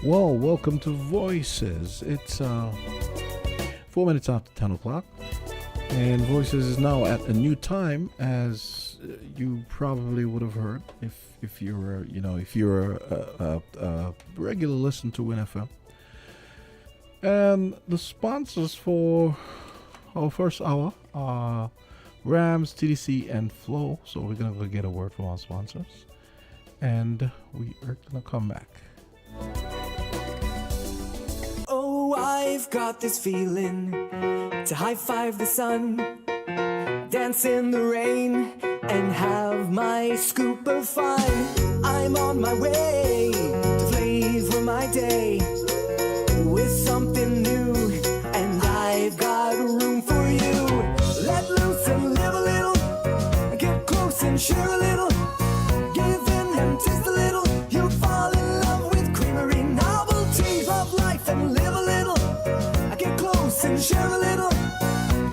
Well, welcome to Voices. It's 4 minutes after 10 o'clock, and Voices is now at a new time, as you probably would have heard if you're a regular listener to WinFM. And the sponsors for our first hour are Rams, TDC, and Flow. So we're gonna go get a word from our sponsors, and we are gonna come back. Oh, I've got this feeling to high-five the sun, dance in the rain, and have my scoop of fun. I'm on my way to flavor my day with something new, and I've got room for you. Let loose and live a little, get close and share a little, give in and taste a little. You'll fall in love with creamery novelties of life, and live a little, get close and share a little,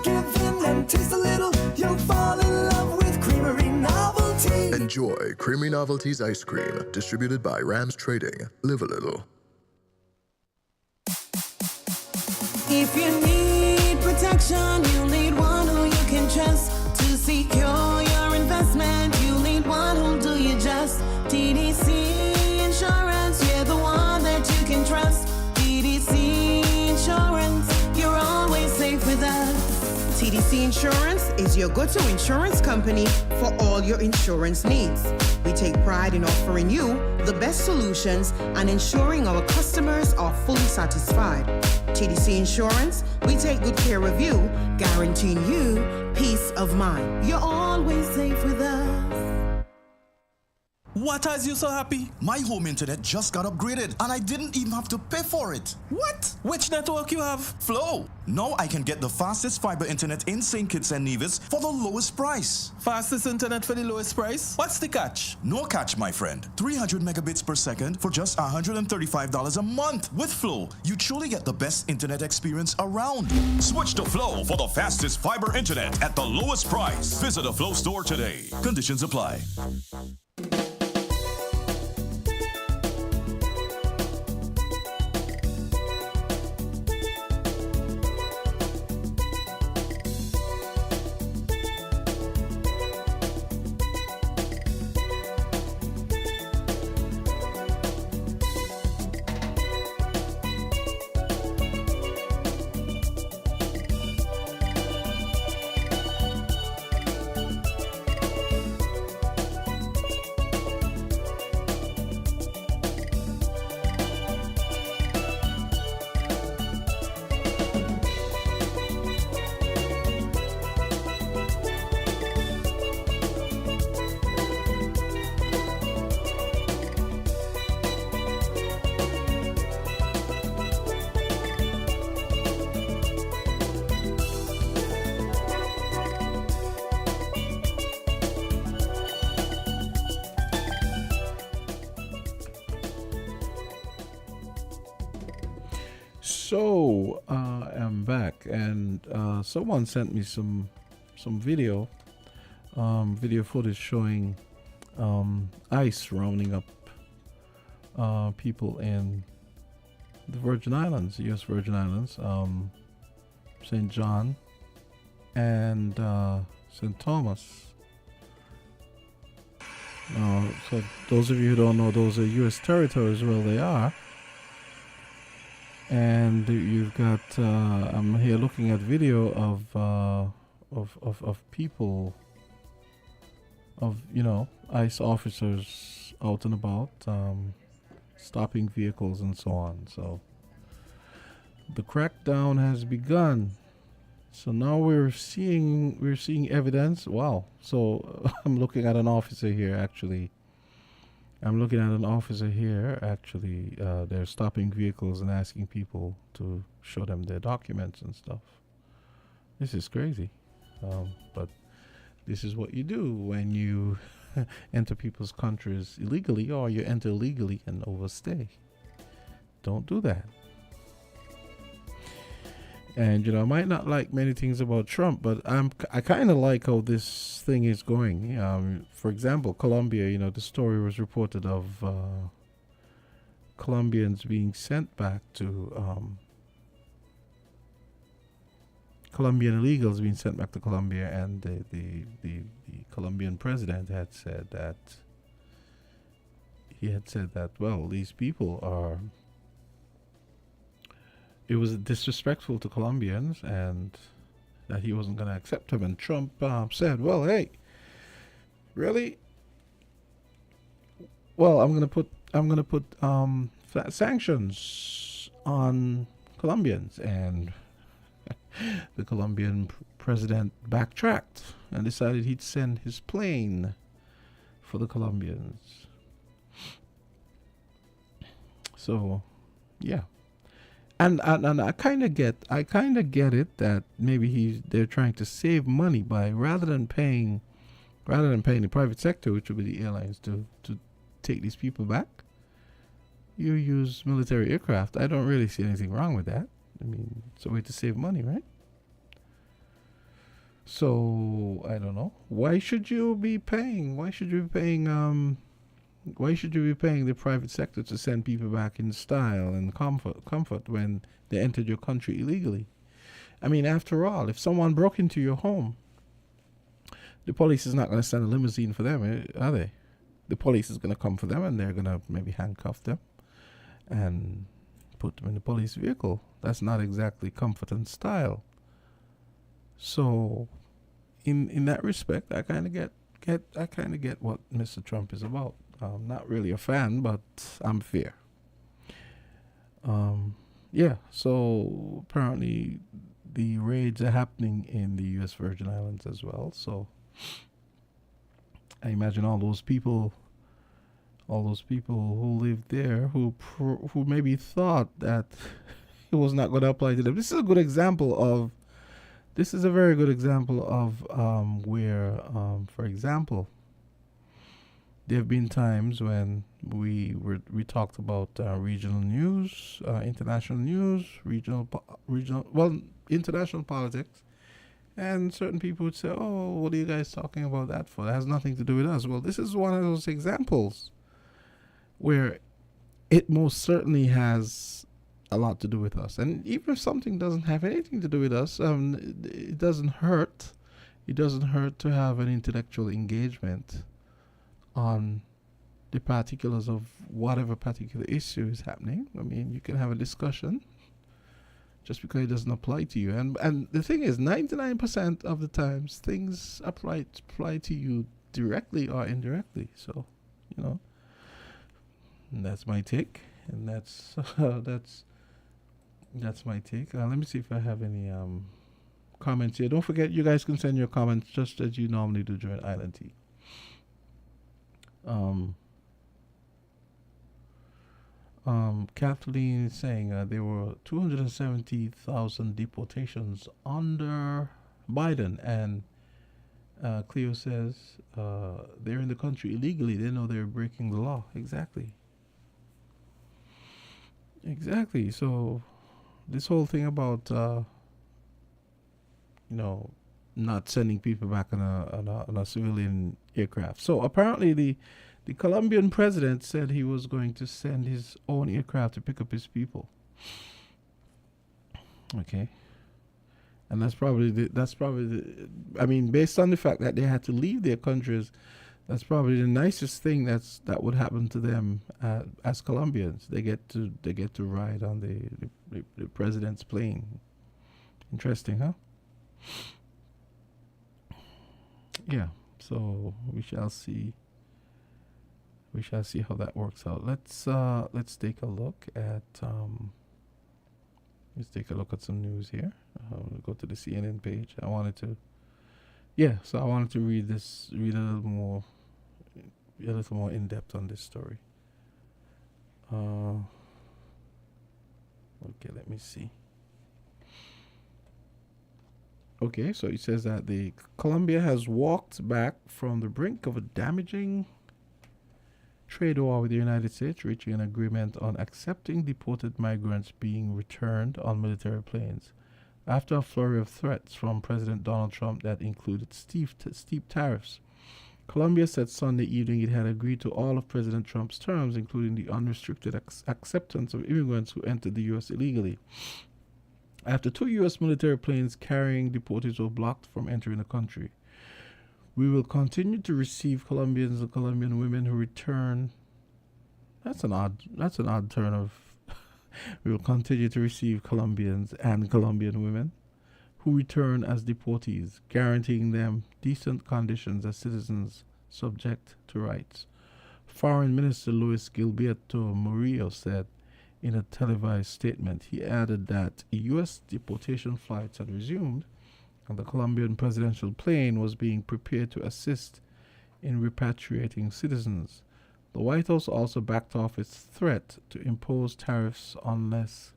give in and taste a little. You'll fall in love with creamery novelties. Enjoy Creamy Novelties ice cream, distributed by Rams Trading. Live a little. If you need protection, you'll need one who you can trust. To secure your investment, you'll need one who'll do you just. TDC Insurance, you're the one that you can trust. TDC Insurance, you're always safe with us. TDC Insurance is your go-to insurance company for all your insurance needs. We take pride in offering you the best solutions and ensuring our customers are fully satisfied. TDC Insurance, we take good care of you, guaranteeing you peace of mind. You're always safe with us. What has you so happy? My home internet just got upgraded and I didn't even have to pay for it. What? Which network you have? Flow. Now I can get the fastest fiber internet in St. Kitts and Nevis for the lowest price. Fastest internet for the lowest price? What's the catch? No catch, my friend. 300 megabits per second for just $135 a month. With Flow, you truly get the best internet experience around. Switch to Flow for the fastest fiber internet at the lowest price. Visit a Flow store today. Conditions apply. So I'm back, and someone sent me some video footage showing ICE rounding up people in the Virgin Islands, U.S. Virgin Islands, St. John and St. Thomas. So those of you who don't know, those are U.S. territories where they are. And you've got I'm here looking at video of people, of ICE officers out and about, stopping vehicles and so on. So the crackdown has begun. So now we're seeing evidence. Wow. So I'm looking at an officer here actually. They're stopping vehicles and asking people to show them their documents and stuff. This is crazy. But this is what you do when you enter people's countries illegally, or you enter legally and overstay. Don't do that. And I might not like many things about Trump, but I kind of like how this thing is going. For example, Colombia. The story was reported of Colombians being sent back to Colombian illegals being sent back to Colombia, and the Colombian president had said that well, these people are, it was disrespectful to Colombians, and that he wasn't going to accept them. And Trump said, well, hey, really? Well, I'm gonna put sanctions on Colombians, and the Colombian president backtracked and decided he'd send his plane for the Colombians. So, yeah, and I kind of get it that maybe they're trying to save money by rather than paying the private sector, which would be the airlines, to take these people back, you use military aircraft. I don't really see anything wrong with that. I mean, it's a way to save money, right? So I don't know. Why should you be paying the private sector to send people back in style and comfort when they entered your country illegally? I mean, after all, if someone broke into your home, the police is not going to send a limousine for them, are they? The police is going to come for them, and they're going to maybe handcuff them and put them in the police vehicle. That's not exactly comfort and style. So, in that respect, I kind of get what Mr. Trump is about. I'm not really a fan, but I'm fair. Yeah. So apparently, the raids are happening in the U.S. Virgin Islands as well. So I imagine all those people who lived there who maybe thought that it was not going to apply to them. This is a very good example of where, for example, there have been times when we talked about regional news, international news, international politics. And certain people would say, oh, what are you guys talking about that for? That has nothing to do with us. Well, this is one of those examples where it most certainly has a lot to do with us. And even if something doesn't have anything to do with us, it doesn't hurt. It doesn't hurt to have an intellectual engagement on the particulars of whatever particular issue is happening. I mean, you can have a discussion just because it doesn't apply to you. And the thing is, 99% of the times, things apply to you directly or indirectly. So, and that's my take. And that's my take. Let me see if I have any comments here. Don't forget, you guys can send your comments just as you normally do during Island Tea. Kathleen is saying there were 270,000 deportations under Biden, and Cleo says they're in the country illegally. They know they're breaking the law. Exactly. So this whole thing about not sending people back on a civilian aircraft. So apparently the Colombian president said he was going to send his own aircraft to pick up his people. Okay. And that's probably I mean, based on the fact that they had to leave their countries, that's probably the nicest thing that would happen to them as Colombians. They get to ride on the president's plane. Interesting, huh? Yeah. So we shall see. We shall see how that works out. Let's take a look at some news here. We'll go to the CNN page. I wanted to read a little more in depth on this story. Okay, let me see. Okay, so it says that Colombia has walked back from the brink of a damaging trade war with the United States, reaching an agreement on accepting deported migrants being returned on military planes after a flurry of threats from President Donald Trump that included steep tariffs Colombia said Sunday evening it had agreed to all of President Trump's terms, including the unrestricted acceptance of immigrants who entered the U.S. illegally. After 2 U.S. military planes carrying deportees were blocked from entering the country. We will continue to receive Colombians and Colombian women who return. That's an odd turn of. We will continue to receive Colombians and Colombian women who return as deportees, guaranteeing them decent conditions as citizens subject to rights. Foreign Minister Luis Gilberto Murillo said in a televised statement. He added that U.S. deportation flights had resumed and the Colombian presidential plane was being prepared to assist in repatriating citizens. The White House also backed off its threat to impose tariffs unless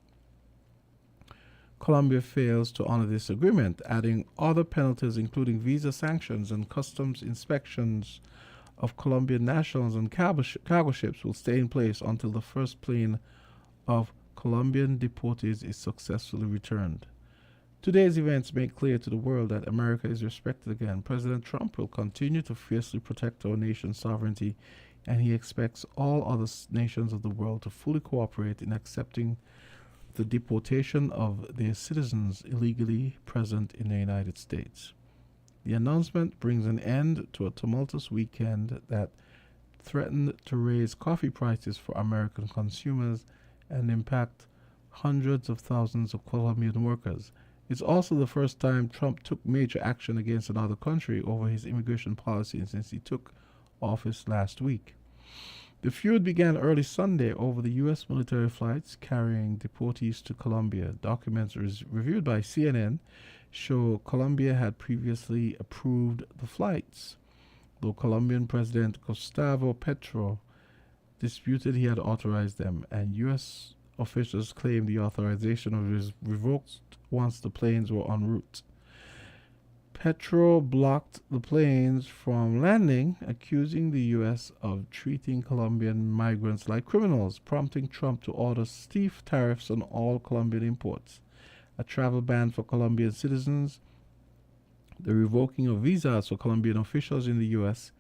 Colombia fails to honor this agreement, adding other penalties including visa sanctions and customs inspections of Colombian nationals and cargo ships will stay in place until the first plane of Colombian deportees is successfully returned. Today's events make clear to the world that America is respected again. President Trump will continue to fiercely protect our nation's sovereignty, and he expects all other nations of the world to fully cooperate in accepting the deportation of their citizens illegally present in the United States. The announcement brings an end to a tumultuous weekend that threatened to raise coffee prices for American consumers and impact hundreds of thousands of Colombian workers. It's also the first time Trump took major action against another country over his immigration policy since he took office last week. The feud began early Sunday over the U.S. military flights carrying deportees to Colombia. Documents reviewed by CNN show Colombia had previously approved the flights, though Colombian President Gustavo Petro disputed he had authorized them, and U.S. officials claimed the authorization was revoked once the planes were en route. Petro blocked the planes from landing, accusing the U.S. of treating Colombian migrants like criminals, prompting Trump to order stiff tariffs on all Colombian imports, a travel ban for Colombian citizens, the revoking of visas for Colombian officials in the U.S.,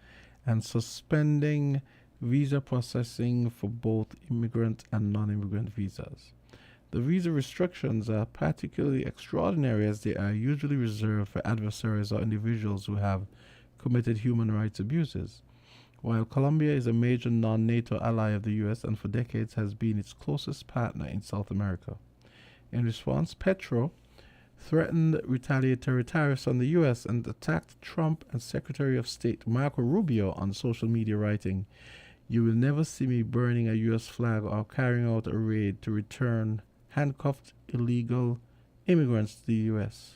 and suspending visa processing for both immigrant and non-immigrant visas. The visa restrictions are particularly extraordinary as they are usually reserved for adversaries or individuals who have committed human rights abuses. While Colombia is a major non-NATO ally of the U.S. and for decades has been its closest partner in South America. In response, Petro threatened retaliatory tariffs on the U.S. and attacked Trump and Secretary of State Marco Rubio on social media, writing, "You will never see me burning a U.S. flag or carrying out a raid to return handcuffed illegal immigrants to the U.S."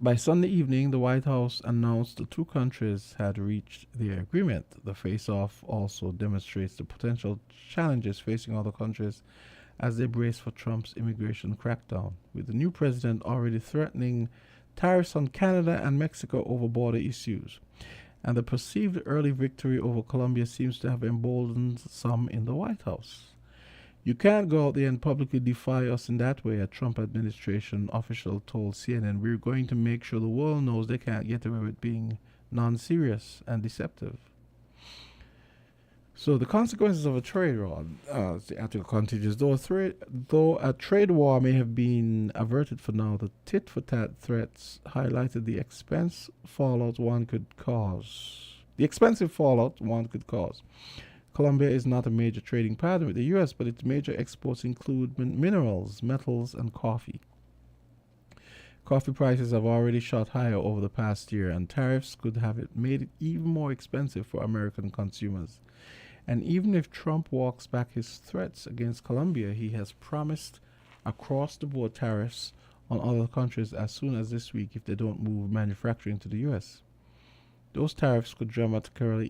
By Sunday evening, the White House announced the two countries had reached their agreement. The face-off also demonstrates the potential challenges facing other countries as they brace for Trump's immigration crackdown, with the new president already threatening tariffs on Canada and Mexico over border issues. And the perceived early victory over Colombia seems to have emboldened some in the White House. "You can't go out there and publicly defy us in that way," a Trump administration official told CNN. "We're going to make sure the world knows they can't get away with being non-serious and deceptive." So the consequences of a trade war, the article continues, though a trade war may have been averted for now, the tit-for-tat threats highlighted the expensive fallout one could cause. Colombia is not a major trading partner with the U.S., but its major exports include minerals, metals, and coffee. Coffee prices have already shot higher over the past year, and tariffs could have made it even more expensive for American consumers. And even if Trump walks back his threats against Colombia, he has promised across-the-board tariffs on other countries as soon as this week if they don't move manufacturing to the U.S. Those tariffs could dramatically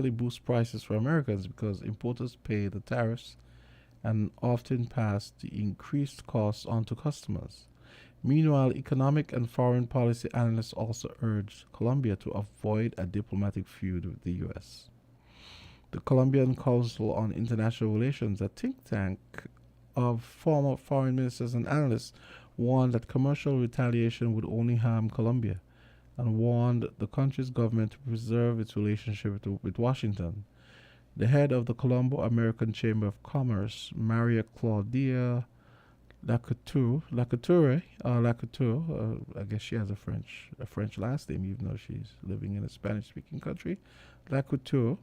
boost prices for Americans because importers pay the tariffs and often pass the increased costs on to customers. Meanwhile, economic and foreign policy analysts also urged Colombia to avoid a diplomatic feud with the U.S. The Colombian Council on International Relations, a think tank of former foreign ministers and analysts, warned that commercial retaliation would only harm Colombia and warned the country's government to preserve its relationship with Washington. The head of the Colombo American Chamber of Commerce, Maria Claudia Lacouture, I guess she has a French last name, even though she's living in a Spanish-speaking country. Lacouture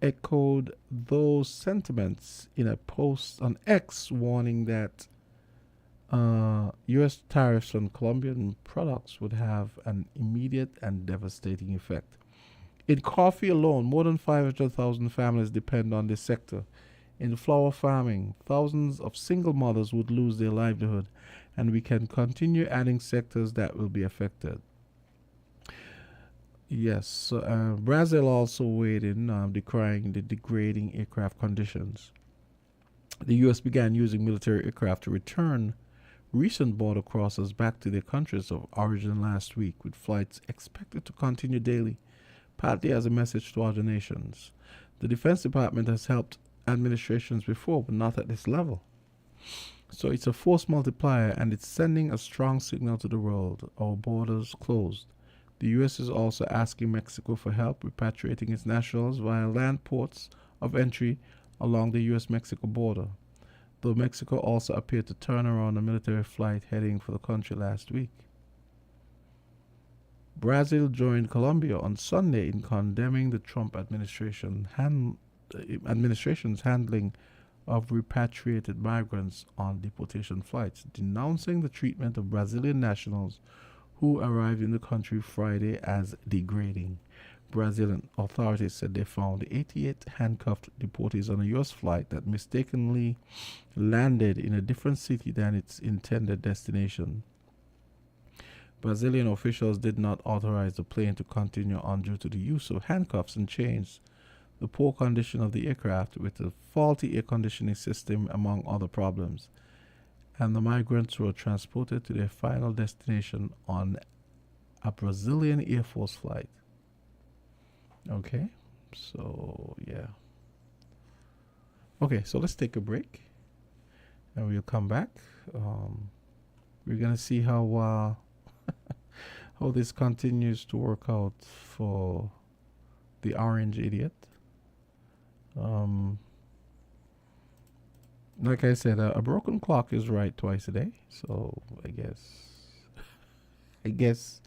echoed those sentiments in a post on X, warning that U.S. tariffs on Colombian products would have an immediate and devastating effect. In coffee alone, more than 500,000 families depend on this sector. In flower farming, thousands of single mothers would lose their livelihood, and we can continue adding sectors that will be affected. Yes, Brazil also weighed in, decrying the degrading aircraft conditions. The U.S. began using military aircraft to return recent border crossers back to their countries of origin last week, with flights expected to continue daily, partly as a message to other nations. The Defense Department has helped administrations before, but not at this level. So it's a force multiplier, and it's sending a strong signal to the world. Our borders closed. The U.S. is also asking Mexico for help repatriating its nationals via land ports of entry along the U.S.-Mexico border, though Mexico also appeared to turn around a military flight heading for the country last week. Brazil joined Colombia on Sunday in condemning the Trump administration's handling of repatriated migrants on deportation flights, denouncing the treatment of Brazilian nationals who arrived in the country Friday as degrading. Brazilian authorities said they found 88 handcuffed deportees on a U.S. flight that mistakenly landed in a different city than its intended destination. Brazilian officials did not authorize the plane to continue on due to the use of handcuffs and chains, the poor condition of the aircraft with a faulty air conditioning system, among other problems. And the migrants were transported to their final destination on a Brazilian Air Force flight. Okay, so yeah. Okay, so let's take a break, and we'll come back. We're gonna see how how this continues to work out for the orange idiot. Like I said, a broken clock is right twice a day. So I guess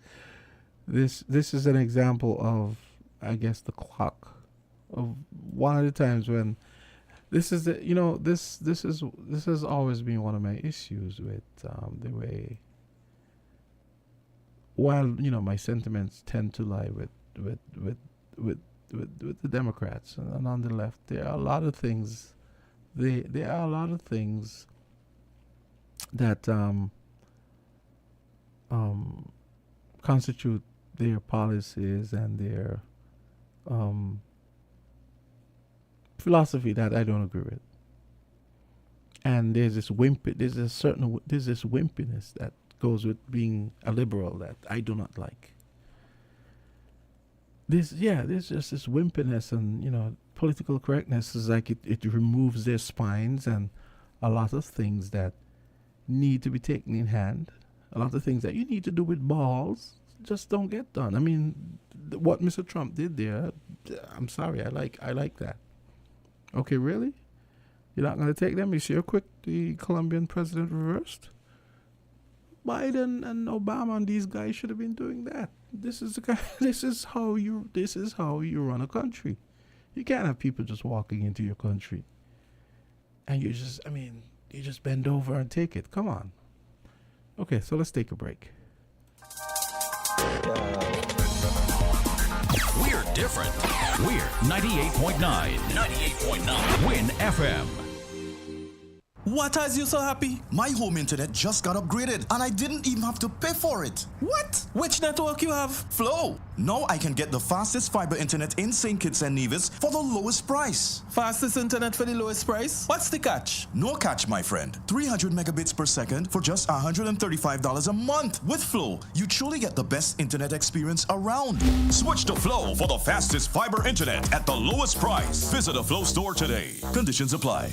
this is an example of, I guess, the clock of one of the times when this is the, this has always been one of my issues with the way, while my sentiments tend to lie with the Democrats and on the left, there are a lot of things. There are a lot of things that constitute their policies and their philosophy that I don't agree with. And there's this wimpiness that goes with being a liberal that I do not like. There's just this wimpiness, and political correctness is like it removes their spines, and a lot of things that need to be taken in hand, a lot of things that you need to do with balls just don't get done. I mean, what Mr. Trump did there, I'm sorry, I like that. Okay, really? You're not going to take them? You see how quick the Colombian president reversed? Biden and Obama and these guys should have been doing that. This is how you run a country. You can't have people just walking into your country and you just bend over and take it. Come on. Okay, so let's take a break. We're different. We're 98.9. 98.9. Win FM. What has you so happy? My home internet just got upgraded and I didn't even have to pay for it. What? Which network you have? Flow. Now I can get the fastest fiber internet in St. Kitts and Nevis for the lowest price. Fastest internet for the lowest price? What's the catch? No catch, my friend. 300 megabits per second for just $135 a month. With Flow, you truly get the best internet experience around. Switch to Flow for the fastest fiber internet at the lowest price. Visit a Flow store today. Conditions apply.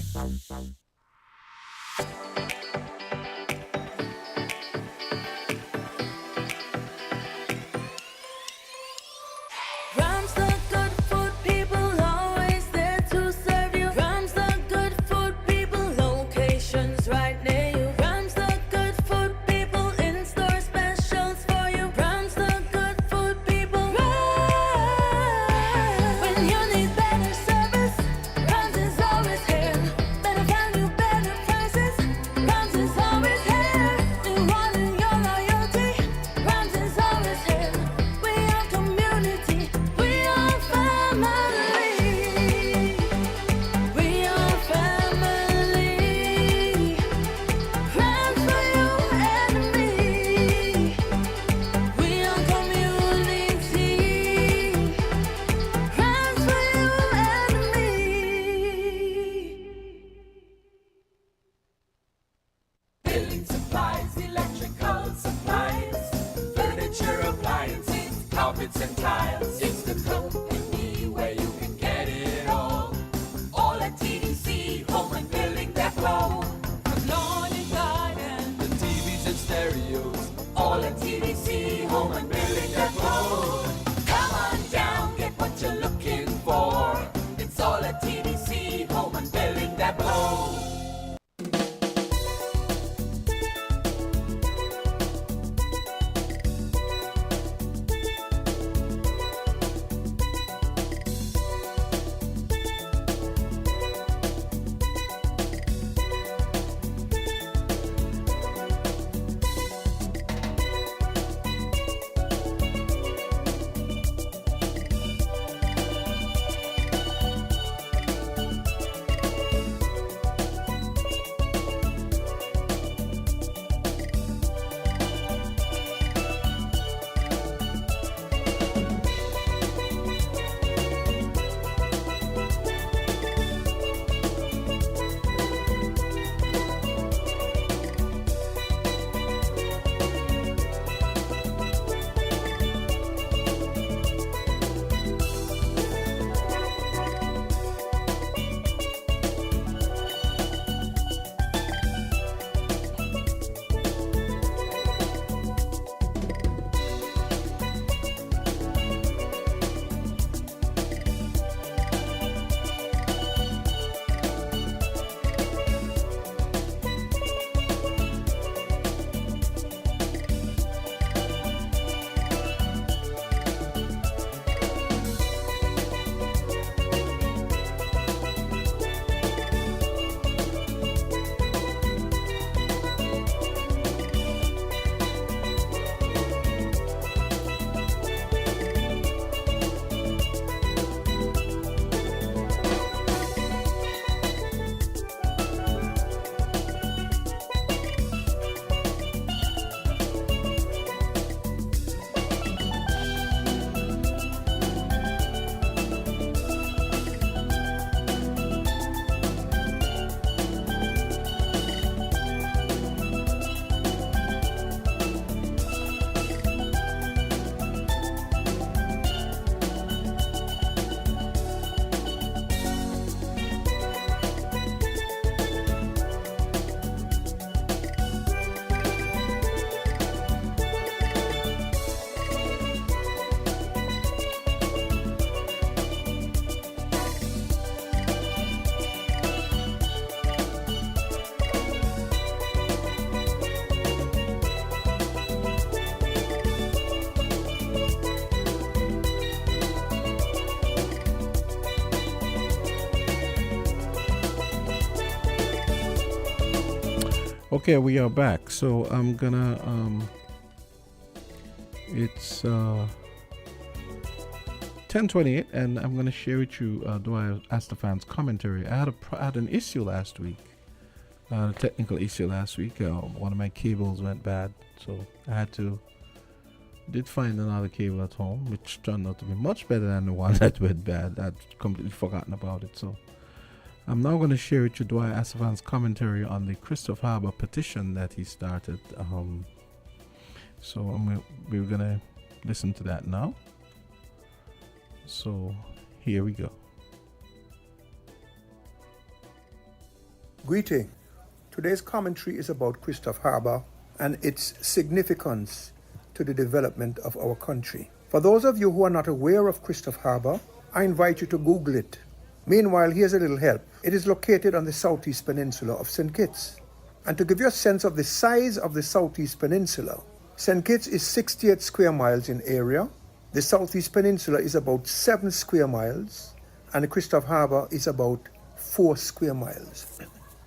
carpets and tiles. It's the company where you can get it all. All at TDC, home and building that glow. From lawn and garden, the TVs and stereos. All at TDC, home and building that glow. Come on down, get what you're looking for. It's all at TDC, home and building that glow. Okay, we are back. So I'm gonna it's 10:28, and I'm gonna share with you do I ask the fans commentary. I had an issue last week, a technical issue last week. One of my cables went bad, so I did find another cable at home, which turned out to be much better than the one that went bad. I'd completely forgotten about it. So I'm now going to share with you Dwyer Asafan's commentary on the Christopher Harbour petition that he started. So we're going to listen to that now. So here we go. Greeting. Today's commentary is about Christopher Harbour and its significance to the development of our country. For those of you who are not aware of Christopher Harbour, I invite you to Google it. Meanwhile, here's a little help. It is located on the southeast peninsula of St. Kitts. And to give you a sense of the size of the southeast peninsula, St. Kitts is 68 square miles in area. The southeast peninsula is about 7 square miles, and Christopher Harbour is about 4 square miles.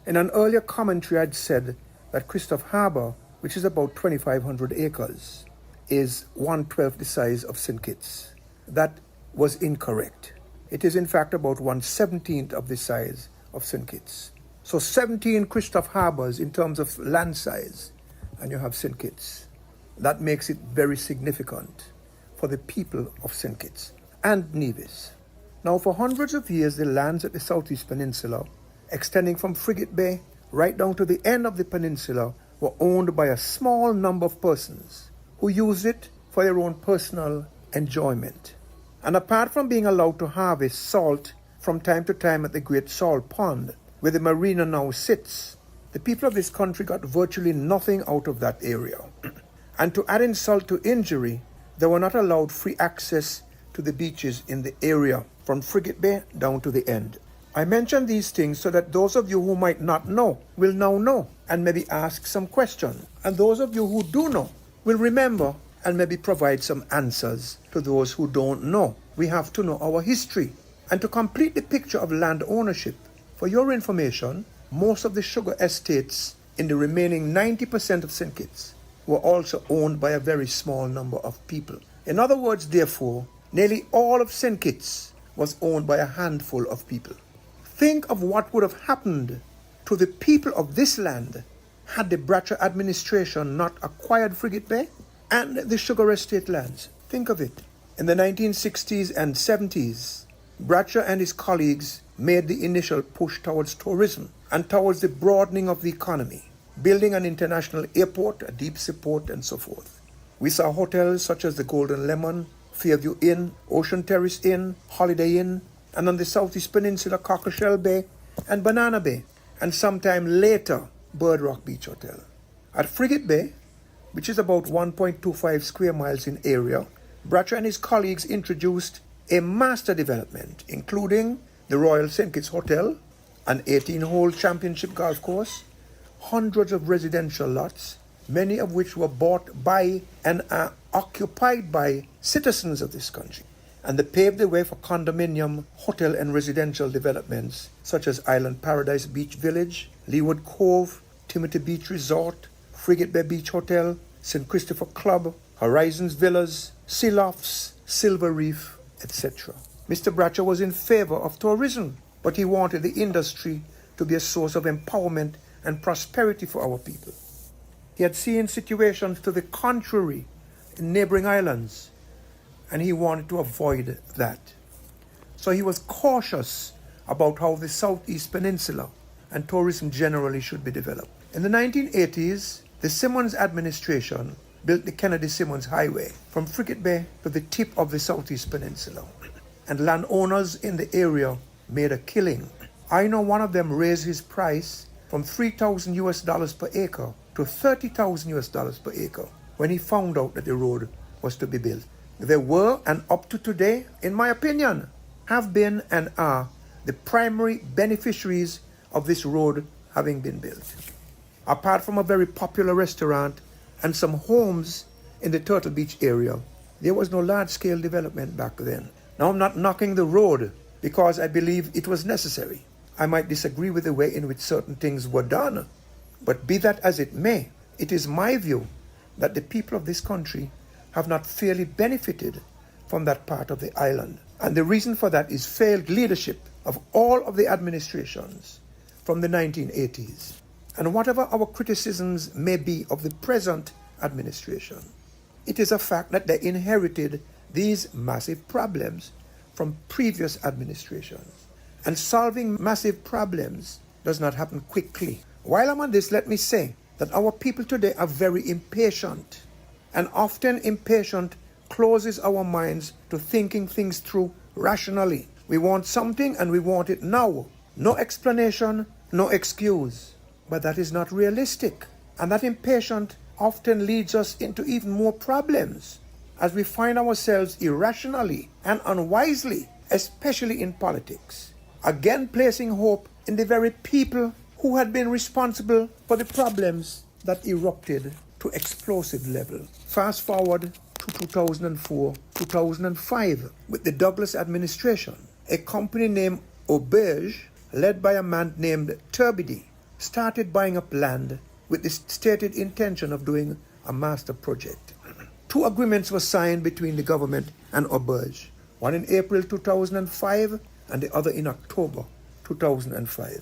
In an earlier commentary, I'd said that Christopher Harbour, which is about 2,500 acres, is 1/12 the size of St. Kitts. That was incorrect. It is in fact about 1/17 of the size of St. Kitts. So 17 Christopher Harbours in terms of land size, and you have St. Kitts. That makes it very significant for the people of St. Kitts and Nevis. Now, for hundreds of years, the lands at the southeast peninsula, extending from Frigate Bay right down to the end of the peninsula, were owned by a small number of persons who used it for their own personal enjoyment. And apart from being allowed to harvest salt from time to time at the Great Salt Pond, where the marina now sits, the people of this country got virtually nothing out of that area. And to add insult to injury, they were not allowed free access to the beaches in the area, from Frigate Bay down to the end. I mention these things so that those of you who might not know will now know and maybe ask some questions. And those of you who do know will remember and maybe provide some answers to those who don't know. We have to know our history. And to complete the picture of land ownership, for your information, most of the sugar estates in the remaining 90% of St. Kitts were also owned by a very small number of people. In other words, therefore, nearly all of St. Kitts was owned by a handful of people. Think of what would have happened to the people of this land had the Bratcher administration not acquired Frigate Bay and the sugar estate lands. Think of it. In the 1960s and 70s, Bratcher and his colleagues made the initial push towards tourism and towards the broadening of the economy, building an international airport, a deep seaport, and so forth. We saw hotels such as the Golden Lemon, Fairview Inn, Ocean Terrace Inn, Holiday Inn, and on the Southeast Peninsula, Cockleshell Bay and Banana Bay, and sometime later, Bird Rock Beach Hotel. At Frigate Bay, which is about 1.25 square miles in area, Bratcher and his colleagues introduced a master development, including the Royal St. Kitts Hotel, an 18-hole championship golf course, hundreds of residential lots, many of which were bought by and are occupied by citizens of this country. And they paved the way for condominium, hotel and residential developments such as Island Paradise Beach Village, Leeward Cove, Timothy Beach Resort, Frigate Bay Beach Hotel, St. Christopher Club, Horizons Villas, Sea Lofts, Silver Reef, etc. Mr. Bratcher was in favor of tourism, but he wanted the industry to be a source of empowerment and prosperity for our people. He had seen situations to the contrary in neighboring islands, and he wanted to avoid that. So he was cautious about how the Southeast Peninsula and tourism generally should be developed. In the 1980s, the Simmons administration built the Kennedy-Simmons Highway from Frigate Bay to the tip of the Southeast Peninsula, and landowners in the area made a killing. I know one of them raised his price from $3,000 per acre to $30,000 per acre when he found out that the road was to be built. They were, and up to today, in my opinion, have been and are the primary beneficiaries of this road having been built. Apart from a very popular restaurant and some homes in the Turtle Beach area, there was no large-scale development back then. Now, I'm not knocking the road because I believe it was necessary. I might disagree with the way in which certain things were done, but be that as it may, it is my view that the people of this country have not fairly benefited from that part of the island. And the reason for that is failed leadership of all of the administrations from the 1980s. And whatever our criticisms may be of the present administration, it is a fact that they inherited these massive problems from previous administrations. And solving massive problems does not happen quickly. While I'm on this, let me say that our people today are very impatient, and often impatient closes our minds to thinking things through rationally. We want something and we want it now. No explanation, no excuse. But that is not realistic. And that impatience often leads us into even more problems as we find ourselves irrationally and unwisely, especially in politics, again placing hope in the very people who had been responsible for the problems that erupted to explosive level. Fast forward to 2004, 2005, with the Douglas administration, a company named Auberge, led by a man named Turbiddy, started buying up land with the stated intention of doing a master project. 2 agreements were signed between the government and Auberge, one in April 2005 and the other in October 2005.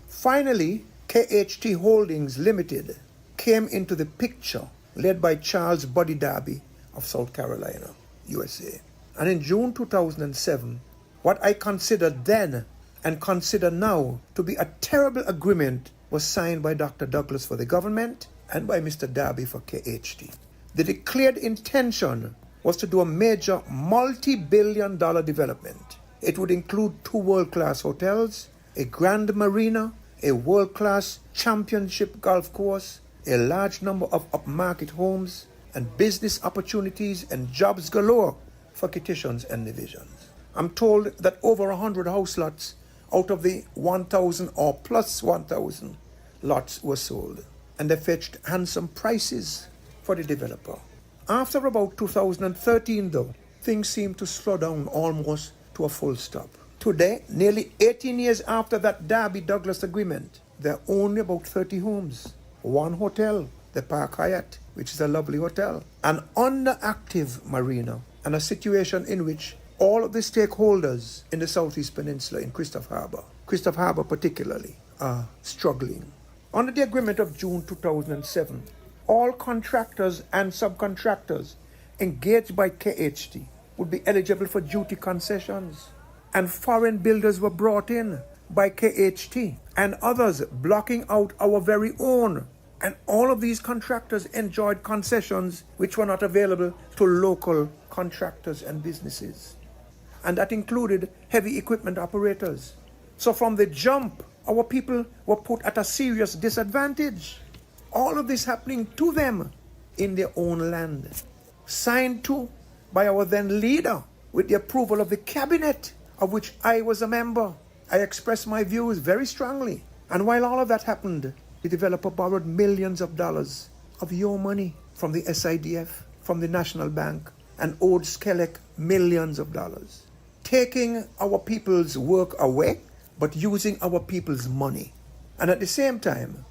Finally, KHT Holdings Limited came into the picture, led by Charles Buddy Darby of South Carolina, USA. And in June 2007, what I considered then and consider now to be a terrible agreement was signed by Dr. Douglas for the government and by Mr. Darby for KHT. The declared intention was to do a major multi-billion-dollar development. It would include 2 world-class hotels, a grand marina, a world-class championship golf course, a large number of upmarket homes, and business opportunities and jobs galore for Kititians and divisions. I'm told that over 100 house lots out of the 1,000 or plus 1,000 lots were sold, and they fetched handsome prices for the developer. After about 2013, though, things seemed to slow down almost to a full stop. Today, nearly 18 years after that Darby-Douglas agreement, there are only about 30 homes, 1 hotel, the Park Hyatt, which is a lovely hotel, an underactive marina, and a situation in which all of the stakeholders in the Southeast Peninsula in Christopher Harbour particularly, are struggling. Under the agreement of June 2007, all contractors and subcontractors engaged by KHT would be eligible for duty concessions, and foreign builders were brought in by KHT and others blocking out our very own. And all of these contractors enjoyed concessions which were not available to local contractors and businesses. And that included heavy equipment operators. So from the jump, our people were put at a serious disadvantage. All of this happening to them in their own land. Signed to by our then leader with the approval of the cabinet, of which I was a member. I expressed my views very strongly. And while all of that happened, the developer borrowed millions of dollars of your money from the SIDF, from the National Bank, and owed Skelec millions of dollars, taking our people's work away, but using our people's money. And at the same time,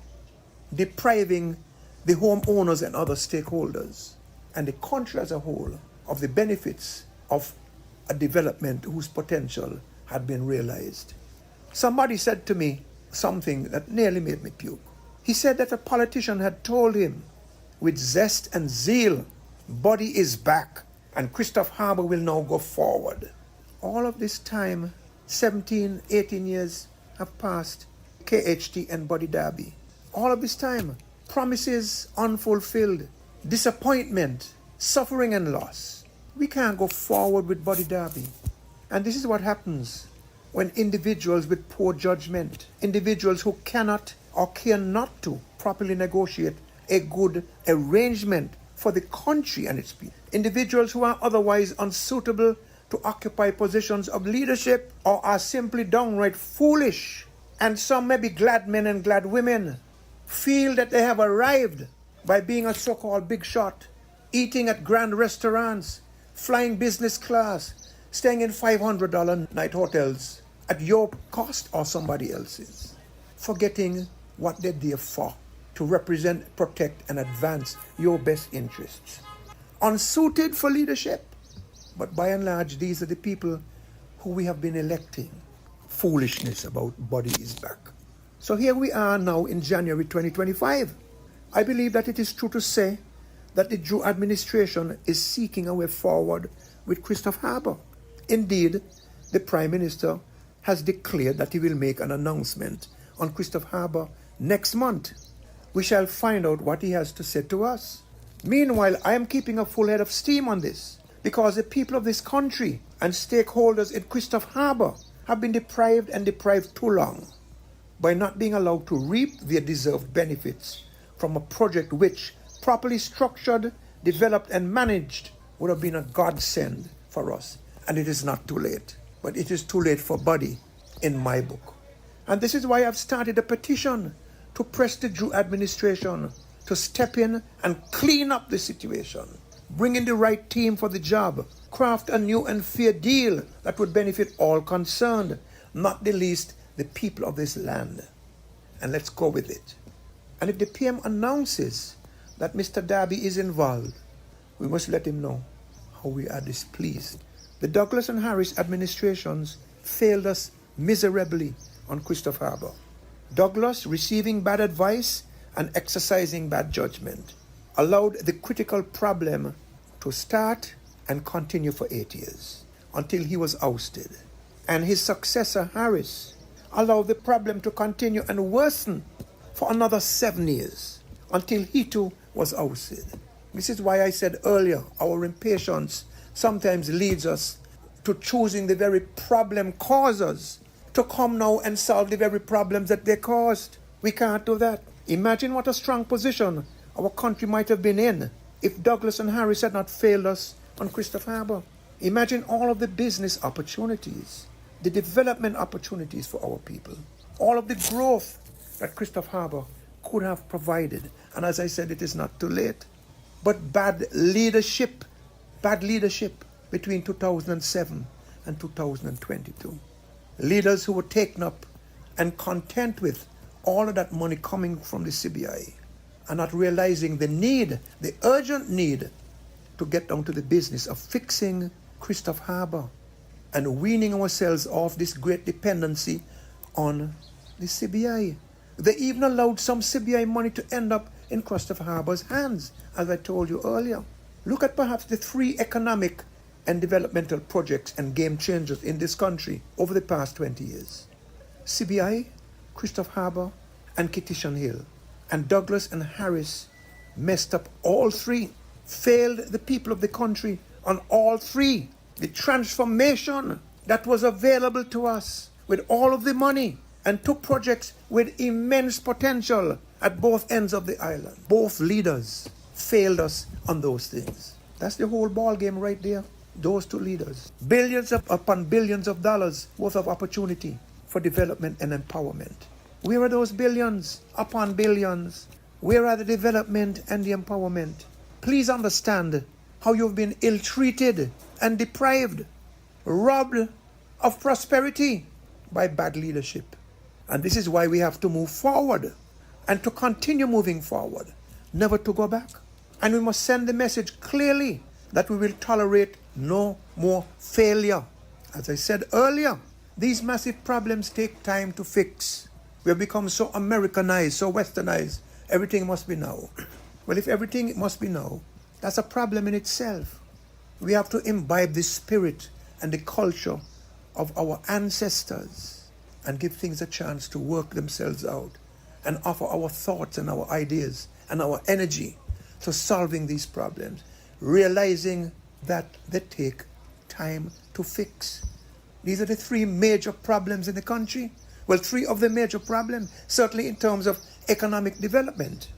depriving the homeowners and other stakeholders and the country as a whole of the benefits of a development whose potential had been realized. Somebody said to me something that nearly made me puke. He said that a politician had told him with zest and zeal, Buddy is back and Christopher Harbour will now go forward. All of this time, 17, 18 years have passed, KHT and Buddy Darby. All of this time, promises unfulfilled, disappointment, suffering and loss. We can't go forward with Buddy Darby. And this is what happens when individuals with poor judgment, individuals who cannot or care not to properly negotiate a good arrangement for the country and its people, individuals who are otherwise unsuitable to occupy positions of leadership or are simply downright foolish, and some may be glad men and glad women, feel that they have arrived by being a so-called big shot, eating at grand restaurants, flying business class, staying in $500 night hotels at your cost or somebody else's, forgetting what they're there for, to represent, protect, and advance your best interests. Unsuited for leadership, but by and large, these are the people who we have been electing. Foolishness about Buddy is back. So here we are now in January 2025. I believe that it is true to say that the Drew administration is seeking a way forward with Christopher Harbour. Indeed, the Prime Minister has declared that he will make an announcement on Christopher Harbour next month. We shall find out what he has to say to us. Meanwhile, I am keeping a full head of steam on this because the people of this country and stakeholders in Christopher Harbour have been deprived too long by not being allowed to reap their deserved benefits from a project which, properly structured, developed and managed, would have been a godsend for us. And it is not too late. But it is too late for Buddy in my book. And this is why I've started a petition to press the Drew administration to step in and clean up the situation, bring in the right team for the job, craft a new and fair deal that would benefit all concerned, not the least the people of this land. And let's go with it. And if the PM announces that Mr. Darby is involved, we must let him know how we are displeased. The Douglas and Harris administrations failed us miserably on Christopher Harbour. Douglas, receiving bad advice and exercising bad judgment, allowed the critical problem to start and continue for 8 years until he was ousted. And his successor, Harris, allowed the problem to continue and worsen for another 7 years until he too was ousted. This is why I said earlier, our impatience sometimes leads us to choosing the very problem causers to come now and solve the very problems that they caused. We can't do that. Imagine what a strong position our country might have been in if Douglas and Harris had not failed us on Christopher Harbour. Imagine all of the business opportunities, the development opportunities for our people, all of the growth that Christopher Harbour could have provided. And as I said, it is not too late. But bad leadership between 2007 and 2022. Leaders who were taken up and content with all of that money coming from the CBI and not realizing the need, the urgent need to get down to the business of fixing Christopher Harbour and weaning ourselves off this great dependency on the CBI. They even allowed some CBI money to end up in Christopher Harbour's hands, as I told you earlier. Look at perhaps the 3 economic and developmental projects and game changers in this country over the past 20 years. CBI, Christopher Harbour, and Kitishan Hill. And Douglas and Harris messed up all 3, failed the people of the country on all 3. The transformation that was available to us with all of the money and took projects with immense potential at both ends of the island. Both leaders failed us on those things. That's the whole ball game right there. Those 2 leaders. Billions upon billions of dollars worth of opportunity for development and empowerment. Where are those billions upon billions? Where are the development and the empowerment? Please understand how you've been ill-treated and deprived, robbed of prosperity by bad leadership. And this is why we have to move forward and to continue moving forward, never to go back. And we must send the message clearly that we will tolerate no more failure. As I said earlier, these massive problems take time to fix. We have become so Americanized, so westernized. Everything must be now. Well, if everything must be now, that's a problem in itself. We have to imbibe the spirit and the culture of our ancestors and give things a chance to work themselves out and offer our thoughts and our ideas and our energy to solving these problems, realizing that they take time to fix. These are the 3 major problems in the country. Well, 3 of the major problems, certainly in terms of economic development.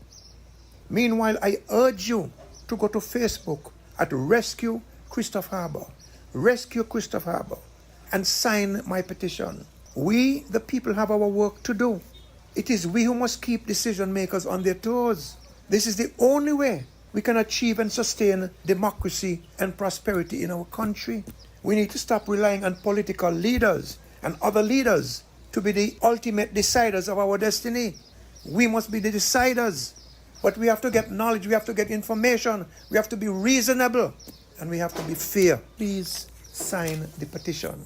Meanwhile, I urge you to go to Facebook at Rescue Christopher Harbour. Rescue Christopher Harbour and sign my petition. We, the people, have our work to do. It is we who must keep decision makers on their toes. This is the only way we can achieve and sustain democracy and prosperity in our country. We need to stop relying on political leaders and other leaders to be the ultimate deciders of our destiny. We must be the deciders. But we have to get knowledge, we have to get information, we have to be reasonable, and we have to be fair. Please sign the petition.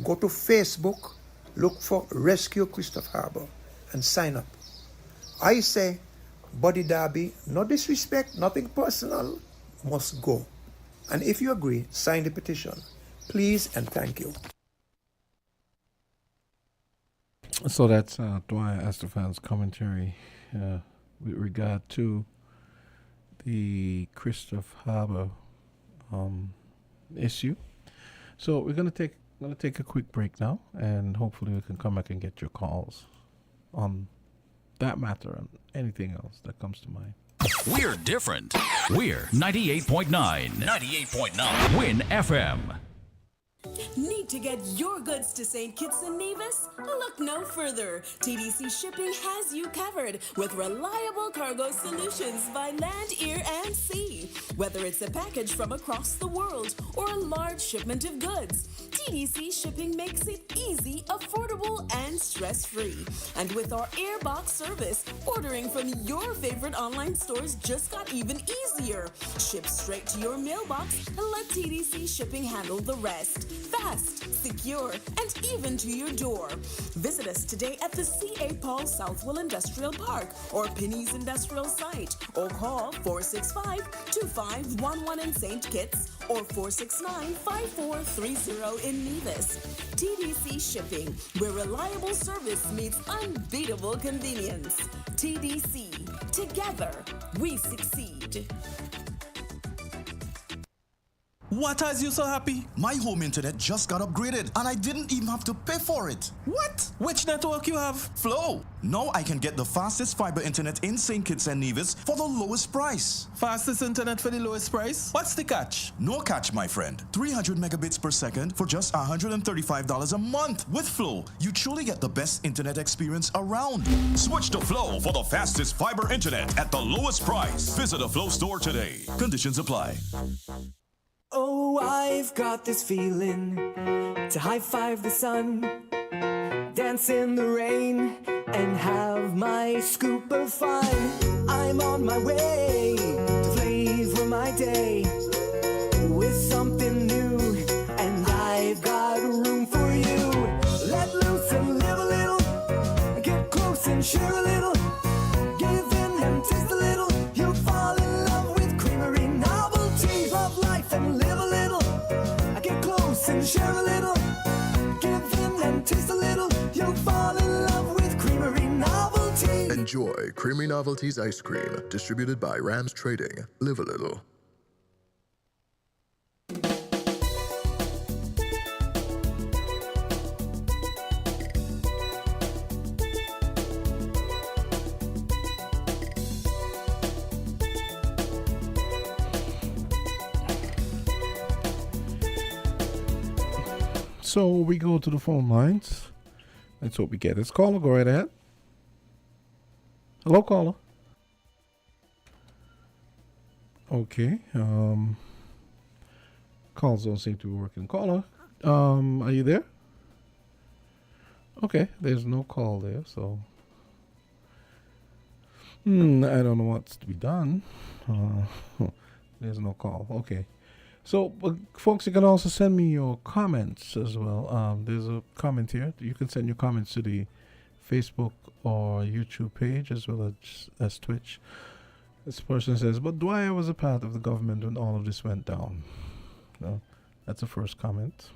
Go to Facebook, look for Rescue Christopher Harbour, and sign up. I say, Buddy Darby, no disrespect, nothing personal, must go. And if you agree, sign the petition. Please and thank you. So that's Dwyer Estefan's commentary with regard to the Christopher Harbour issue. So we're gonna take a quick break now, and hopefully we can come back and get your calls on that matter and anything else that comes to mind. We're different. We're 98.9. 98.9. Win FM. Need to get your goods to St. Kitts and Nevis? Look no further. TDC Shipping has you covered with reliable cargo solutions by land, air, and sea. Whether it's a package from across the world or a large shipment of goods, TDC Shipping makes it easy, affordable, and stress-free. And with our Airbox service, ordering from your favorite online stores just got even easier. Ship straight to your mailbox and let TDC Shipping handle the rest. Fast, secure, and even to your door. Visit us today at the C.A. Paul Southwell Industrial Park or Penny's Industrial Site, or call 465-2511 in St. Kitts or 469-5430 in Nevis. TDC Shipping, where reliable service meets unbeatable convenience. TDC, together we succeed. What has you so happy? My home internet just got upgraded and I didn't even have to pay for it. What? Which network you have? Flow. Now I can get the fastest fiber internet in St. Kitts and Nevis for the lowest price. Fastest internet for the lowest price? What's the catch? No catch, my friend. 300 megabits per second for just $135 a month. With Flow, you truly get the best internet experience around. Switch to Flow for the fastest fiber internet at the lowest price. Visit a Flow store today. Conditions apply. Oh, I've got this feeling to high five the sun, dance in the rain, and have my scoop of fun. I'm on my way to flavor my day with something new, and I've got room for you. Let loose and live a little, get close and share a little, give in and taste a little. You'll fall in love with creamery novelties of life and live a little. Get close and share a little, give in and taste a little. You'll fall in love with creamery novelties. Enjoy Creamy Novelties Ice Cream, distributed by Rams Trading. Live a little. So we go to the phone lines. That's what we get. It's caller. Go right ahead. Hello, caller. Okay. Calls don't seem to be working. Caller, are you there? Okay, there's no call there, so I don't know what's to be done. There's no call. Okay. So, folks, you can also send me your comments as well. There's a comment here. You can send your comments to the Facebook or YouTube page as well as Twitch. This person says, but Dwyer was a part of the government when all of this went down. That's the first comment.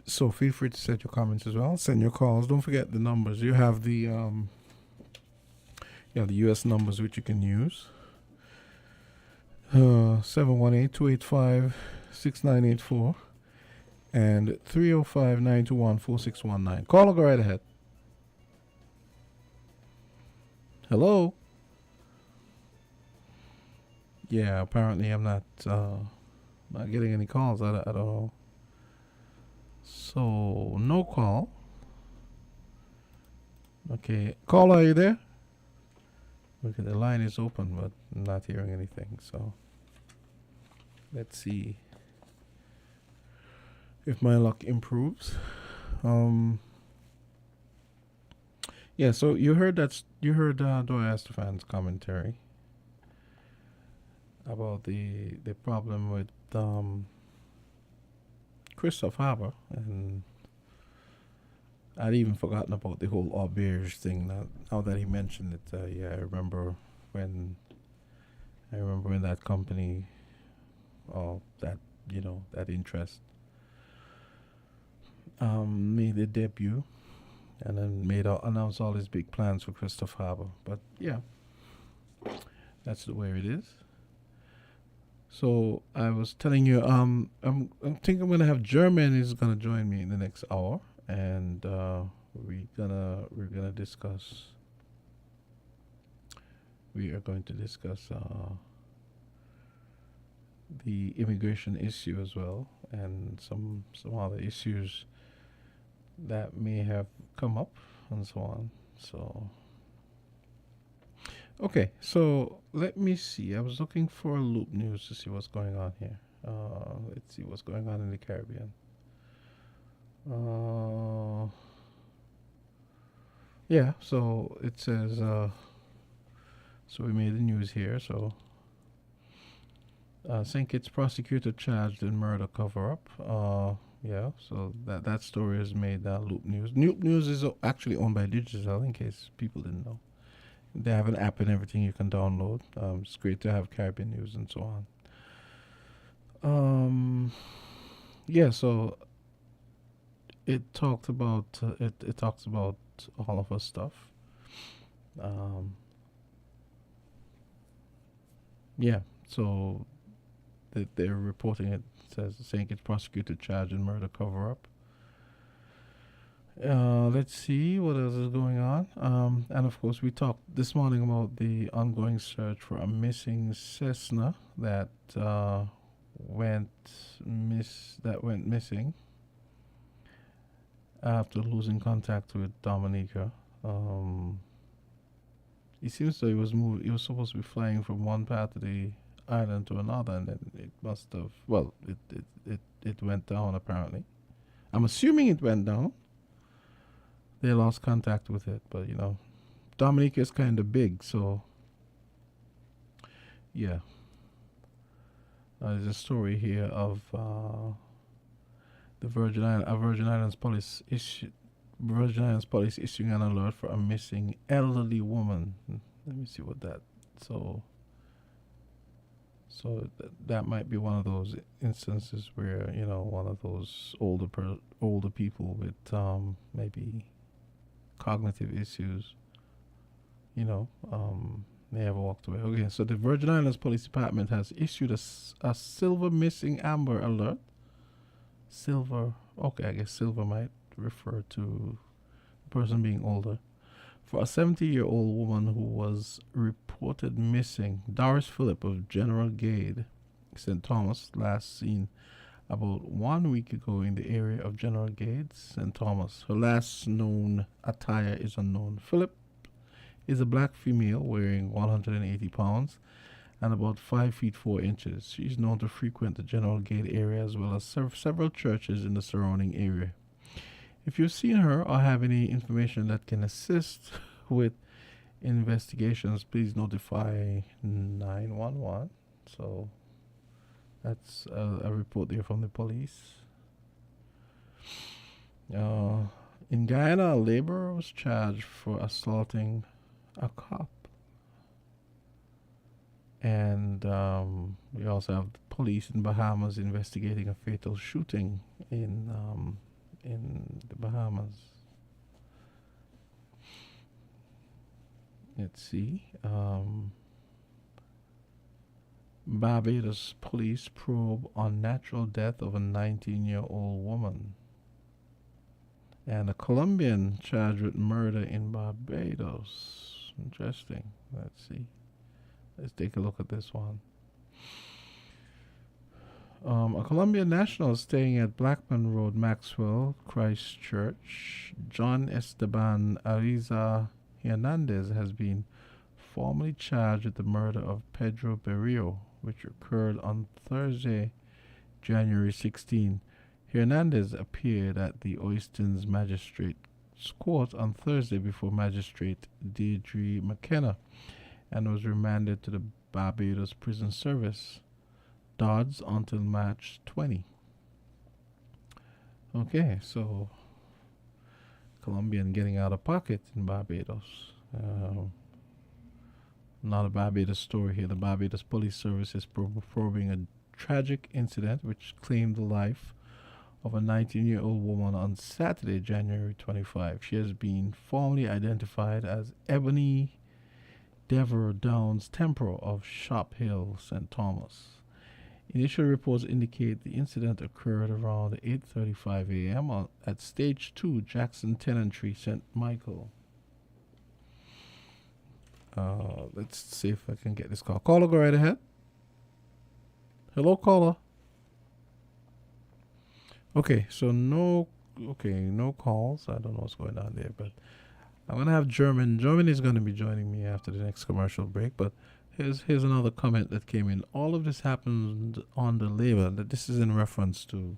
So feel free to send your comments as well. Send your calls. Don't forget the numbers. You have the US numbers which you can use. 718-285-6984 and 305-921-4619. Call or go right ahead. Hello? Yeah, apparently I'm not getting any calls at all. So, no call. Okay. Caller, are you there? Okay, the line is open, but I'm not hearing anything, so let's see if my luck improves. Yeah, so you heard Dwyer.Stefan's commentary about the problem with Christoph Harbour, and I'd even forgotten about the whole auberge thing. Now that he mentioned it, yeah, I remember when that company, that interest, made their debut, and then announced all his big plans for Christoph Harbour. But yeah, that's the way it is. So I was telling you, I think I'm gonna have German is gonna join me in the next hour. And we are going to discuss the immigration issue as well, and some other issues that may have come up and so on. So okay, so let me see. I was looking for Loop News to see what's going on here. Let's see what's going on in the Caribbean. Yeah, so it says, so we made the news here. So St. Kitts prosecutor charged in murder cover-up. Yeah, so that story is made Loop News. Loop News is actually owned by Digital, in case people didn't know. They have an app and everything you can download. It's great to have Caribbean news and so on. Yeah, so it talked about it talks about all of our stuff. Yeah, so that they're reporting it. Says saying it's prosecuted charged in murder cover up. Let's see what else is going on. And of course, we talked this morning about the ongoing search for a missing Cessna that went missing after losing contact with Dominica. It seems that he was supposed to be flying from one part of the island to another, and then it must have. Well, it went down apparently. I'm assuming it went down. They lost contact with it, but Dominica is kind of big, so yeah. There's a story here of the Virgin Islands police issuing an alert for a missing elderly woman. Let me see what that. So that might be one of those instances where one of those older people with maybe cognitive issues, may have walked away. Okay, so the Virgin Islands Police Department has issued a silver missing amber alert. Silver, okay, I guess silver might refer to the person being older. For a 70-year-old woman who was reported missing, Doris Phillip of General Gade, St. Thomas, last seen about 1 week ago in the area of General Gade, St. Thomas. Her last known attire is unknown. Phillip is a black female weighing 180 pounds and about 5 feet 4 inches. She is known to frequent the General Gate area as well as several churches in the surrounding area. If you've seen her or have any information that can assist with investigations, please notify 911. So that's a report there from the police. In Guyana, a laborer was charged for assaulting a cop. And we also have the police in Bahamas investigating a fatal shooting in the Bahamas. Let's see. Barbados police probe unnatural death of a 19-year-old woman. And a Colombian charged with murder in Barbados. Interesting. Let's see. Let's take a look at this one. A Colombian national staying at Blackman Road, Maxwell, Christchurch, John Esteban Ariza Hernandez, has been formally charged with the murder of Pedro Berrio, which occurred on Thursday, January 16. Hernandez appeared at the Oistins Magistrate's Court on Thursday before Magistrate Deirdre McKenna and was remanded to the Barbados Prison Service, Dodds, until March 20. Okay, so Colombian getting out of pocket in Barbados. Not a Barbados story here. The Barbados Police Service is probing a tragic incident which claimed the life of a 19-year-old woman on Saturday, January 25. She has been formally identified as Ebony Dever Downs Temporal of Shop Hill, St. Thomas. Initial reports indicate the incident occurred around 8:35 a.m. at Stage 2, Jackson Tenantry, St. Michael. Let's see if I can get this call. Caller, go right ahead. Hello, caller. Okay, so no calls. I don't know what's going on there, but I'm gonna have German. German is gonna be joining me after the next commercial break. But here's another comment that came in. All of this happened on the labor. This is in reference to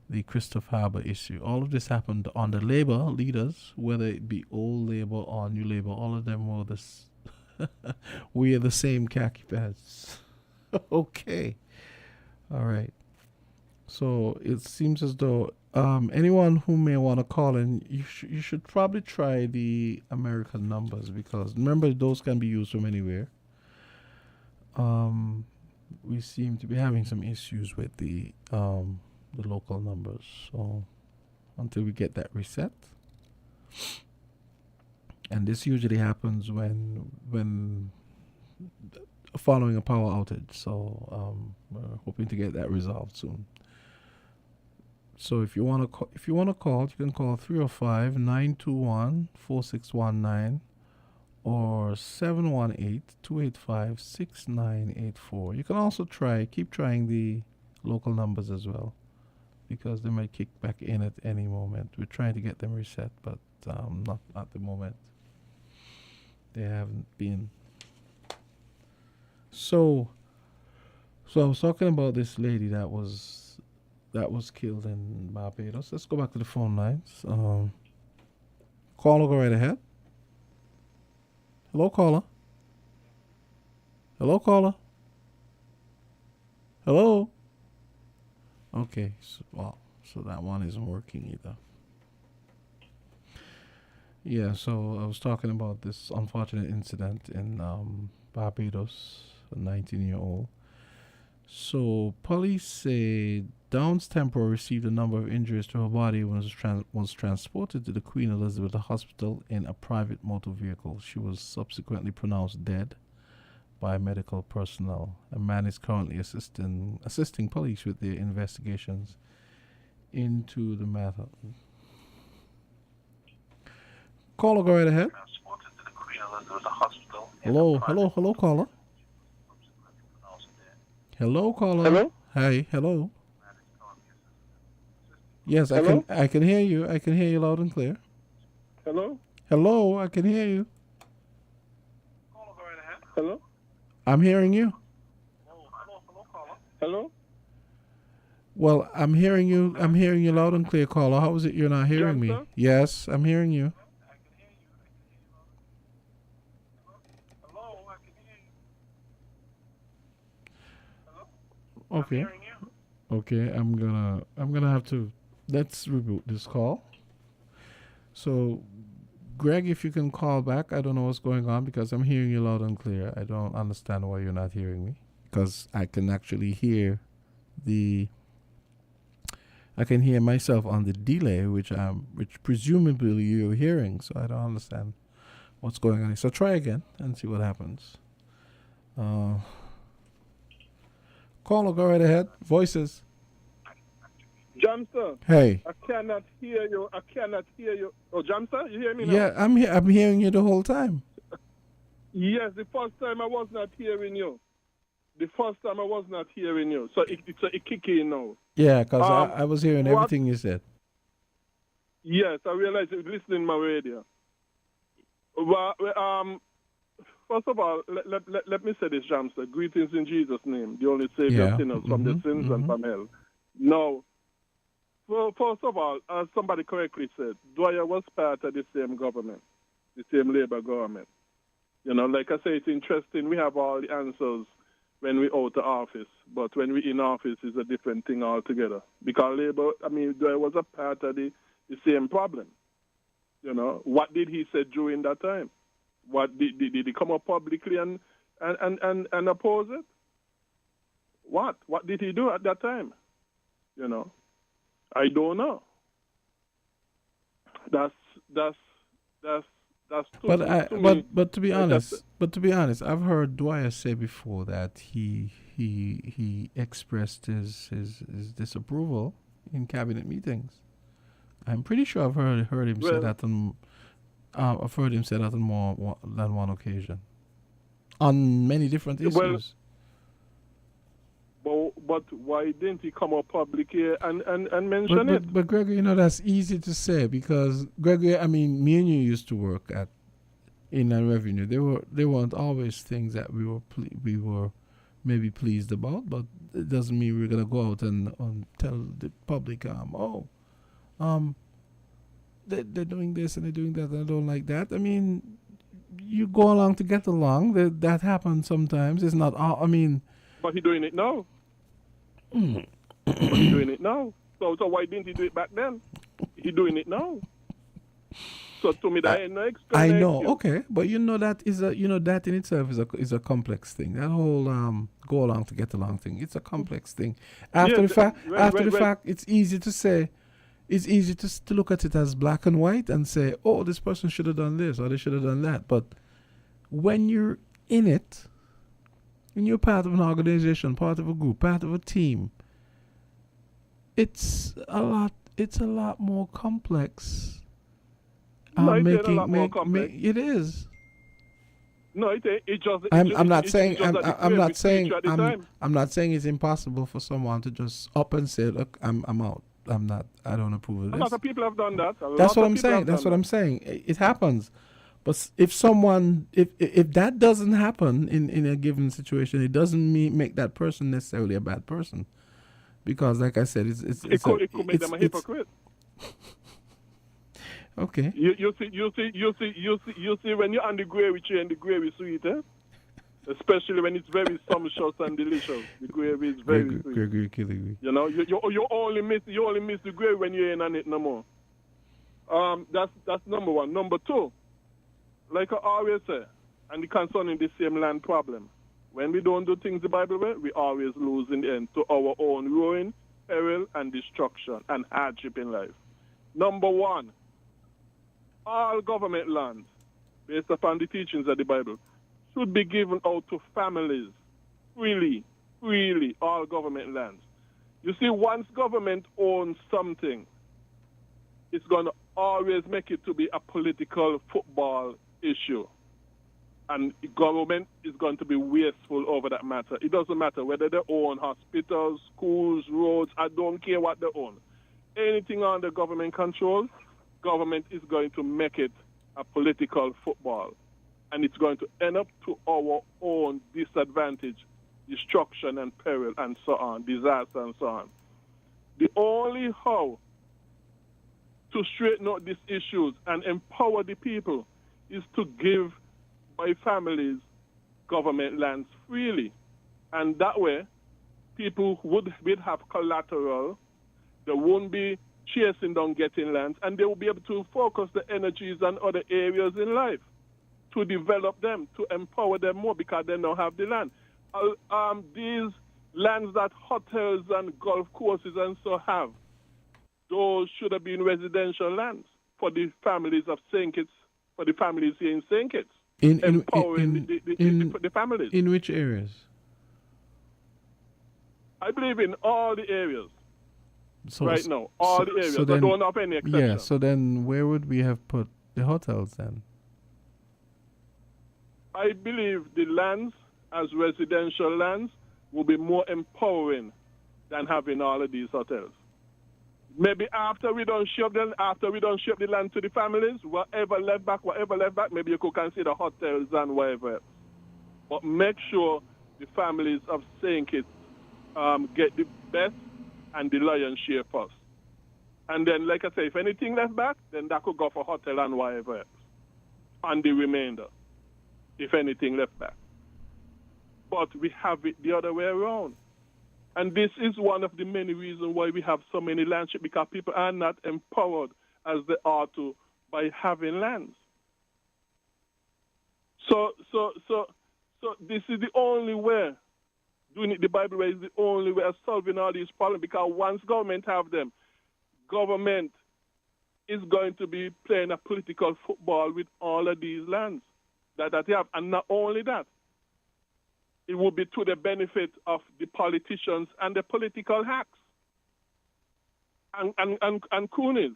the Christopher Harbour issue. All of this happened on the labor leaders, whether it be old labor or new labor. All of them were this. We are the same khaki pants. Okay, all right. So it seems as though anyone who may want to call in, you should probably try the American numbers, because remember, those can be used from anywhere. We seem to be having some issues with the local numbers, so until we get that reset. And this usually happens when following a power outage. So we're hoping to get that resolved soon. So if you want to call, you can call 305-921-4619 or 718-285-6984. You can also keep trying the local numbers as well, because they might kick back in at any moment. We're trying to get them reset, but not at the moment. They haven't been. So I was talking about this lady that was killed in Barbados. Let's go back to the phone lines. Caller, go right ahead. Hello, caller. Hello, caller. Hello. Okay, so that one isn't working either. Yeah, so I was talking about this unfortunate incident in Barbados, a 19-year-old. So police say Downs Temple received a number of injuries to her body when was transported to the Queen Elizabeth Hospital in a private motor vehicle. She was subsequently pronounced dead by medical personnel. A man is currently assisting police with their investigations into the matter. Caller, go right ahead. Hello, caller. Hello, caller. Hello? Hi, hello. Yes, Hello? I can hear you. I can hear you loud and clear. Hello? Hello, I can hear you. Hello? I'm hearing you. Hello? Well, I'm hearing you. I'm hearing you loud and clear, caller. How is it you're not hearing me? Johnson? Yes, I'm hearing you. Okay. Okay, I'm gonna have to, let's reboot this call. So, Greg, if you can call back, I don't know what's going on because I'm hearing you loud and clear. I don't understand why you're not hearing me, because I can actually hear I can hear myself on the delay, which presumably you're hearing. So I don't understand what's going on. So try again and see what happens. Caller, go right ahead. Voices. Johnson. Hey. I cannot hear you. Oh, Johnson, you hear me now? Yeah, I'm here. I'm hearing you the whole time. Yes, the first time I was not hearing you. So it kick in now. Yeah, because I was hearing everything you said. Yes, I realized you listening to my radio. Well, first of all, let me say this, Johnson. Greetings in Jesus' name, the only Savior of sinners from the sins and from hell. Now, well, first of all, as somebody correctly said, Dwyer was part of the same government, the same Labour government. You know, like I say, it's interesting. We have all the answers when we out of office, but when we in office is a different thing altogether. Because Labour, Dwyer was a part of the same problem. You know, what did he say during that time? What did he come up publicly and oppose it? What did he do at that time? You know, I don't know. That's but to be honest, I've heard Dwyer say before that he expressed his disapproval in cabinet meetings. I'm pretty sure I've heard him say that on. I've heard him say that on more than one occasion, on many different issues. But why didn't he come up publicly and mention it? But Gregory, that's easy to say because Gregory, me and you used to work at Inland Revenue. They weren't always things that we were maybe pleased about, but it doesn't mean we're gonna go out and tell the public, they're doing this and they're doing that and I don't like that. You go along to get along. That happens sometimes. It's not all. But he's doing it now. He's doing it now. So why didn't he do it back then? He's doing it now. So to me, that ain't no explanation. I know. Okay, but that is that in itself is a complex thing. That whole go along to get along thing. It's a complex thing. After the fact, it's easy to say. It's easy to look at it as black and white and say, oh, this person should have done this or they should have done that. But when you're in it, When you're part of an organization, part of a group, part of a team, it's a lot more complex. No, it ain't a lot more complex. It is. No, it ain't. I'm not saying I'm not saying it's impossible for someone to just up and say, look, I'm out. I don't approve of this. A lot of people have done that. That's what I'm saying. It happens. But if that doesn't happen in a given situation, it doesn't make that person necessarily a bad person. Because, like I said, it could make them a hypocrite. Okay. You see when you're on the gravy tree and the gravy sweet, eh? Especially when it's very sumptuous and delicious. The gravy is very sweet. Gravy. You know, you only miss the gravy when you ain't on it no more. That's number one. Number two, like I always say, and concerning the same land problem, when we don't do things the Bible way, we always lose in the end to our own ruin, peril, and destruction and hardship in life. Number one, all government lands, based upon the teachings of the Bible, should be given out to families freely, all government lands. You see, once government owns something, it's going to always make it to be a political football issue. And the government is going to be wasteful over that matter. It doesn't matter whether they own hospitals, schools, roads, I don't care what they own. Anything under government control, government is going to make it a political football. And it's going to end up to our own disadvantage, destruction and peril and so on, disaster and so on. The only how to straighten out these issues and empower the people is to give by families government lands freely. And that way, people would have collateral. They won't be chasing down getting lands, and they will be able to focus the energies on other areas in life to develop them, to empower them more because they now have the land. These lands that hotels and golf courses and so have, those should have been residential lands for the families of St. Kitts, for the families here in St. Kitts. Empowering the families. In which areas? I believe in all the areas. All the areas. So then, I don't have any exception. Yeah, so then where would we have put the hotels then? I believe the lands as residential lands will be more empowering than having all of these hotels. Maybe after we don't ship the land to the families, whatever left back, maybe you could consider hotels and whatever else. But make sure the families of St. Kitts get the best and the lion's share first. And then, like I say, if anything left back, then that could go for hotel and whatever else. And the remainder, if anything left back. But we have it the other way around. And this is one of the many reasons why we have so many landships, because people are not empowered as they are to by having lands. So this is the only way, doing it the Bible way is the only way of solving all these problems, because once government have them, government is going to be playing a political football with all of these lands that they have. And not only that, it will be to the benefit of the politicians and the political hacks and coonies.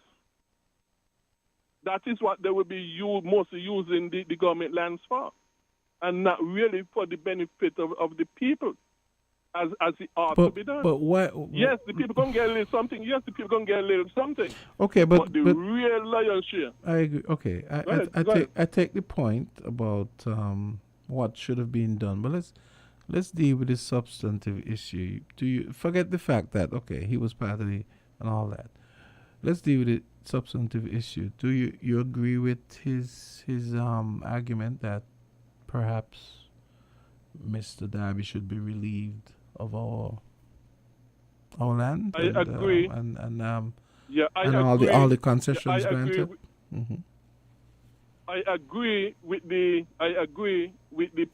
That is what they will be mostly using the government lands for, and not really for the benefit of the people, as it ought to be done. But why? Yes, the people going to get a little something. Okay, but the real lion's share. I agree. Okay, I take the point about what should have been done, but let's deal with this substantive issue. Do you forget the fact that he was part of the and all that? Let's deal with the substantive issue. Do you agree with his argument that perhaps Mr. Darby should be relieved of our land? I agree. All the concessions granted. I agree with the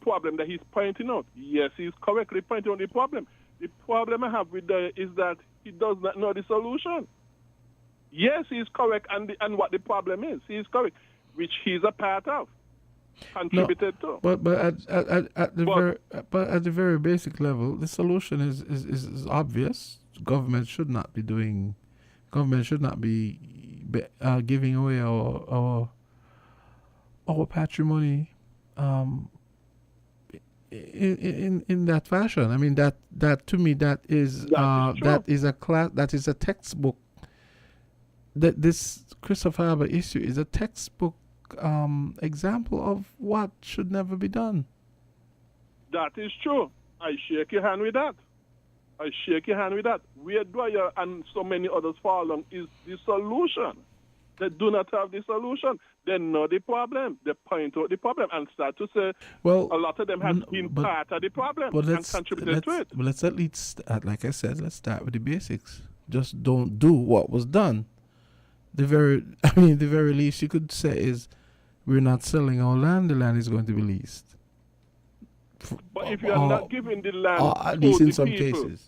problem that he's pointing out. Yes, he's correctly pointing out the problem. The problem I have with that is that he does not know the solution. Yes, he's correct, and what the problem is. He's correct, which he's a part of. contributed to. But at the very basic level, the solution is obvious. Government should not be giving away our patrimony in that fashion. I mean, that to me, that is a textbook. That this Christopher Harbour issue is a textbook example of what should never be done. That is true. I shake your hand with that. Where Dwyer and so many others fall along is the solution. They do not have the solution. They know the problem. They point out the problem and start to say, well, a lot of them have been part of the problem and contributed to it. But let's at least, like I said, let's start with the basics. Just don't do what was done. The very least you could say is, we're not selling our land. The land is going to be leased. But if you are not giving the land, at least in some cases,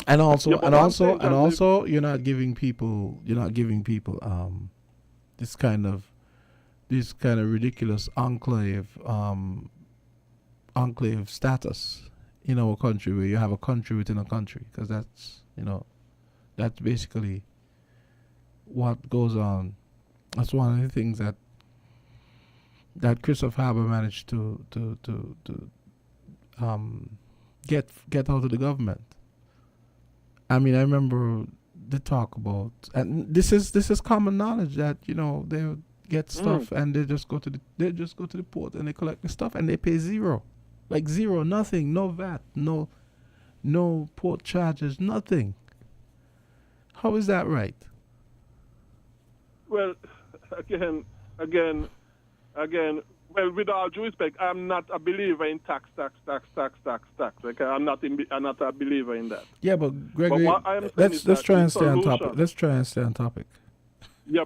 and also, you're not giving people this kind of ridiculous enclave status in our country, where you have a country within a country, because that's basically what goes on. That's one of the things that Christopher Harbour managed to get out of the government. I mean, I remember the talk about, and this is common knowledge, that they would get stuff and they just go to the port and they collect the stuff and they pay zero, nothing, no VAT, no port charges, nothing. How is that right? Well, again. Well, with all due respect, I'm not a believer in tax. Okay, I'm not a believer in that. Yeah, but Gregory, let's try and stay on topic. Let's try and stay on topic. Yeah,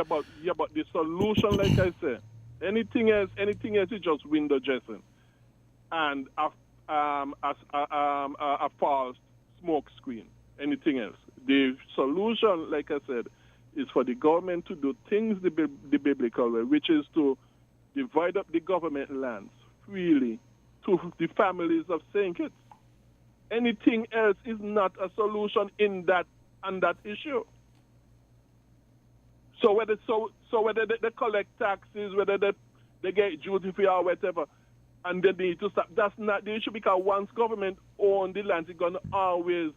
but the solution, like I said, anything else is just window dressing and a false smoke screen. Anything else? The solution, like I said, is for the government to do things the biblical way, which is to divide up the government lands freely to the families of St. Kitts. Anything else is not a solution on that issue. So whether they collect taxes, whether they get duty free or whatever, and they need to stop, that's not the issue, because once government owns the land, it's going to always,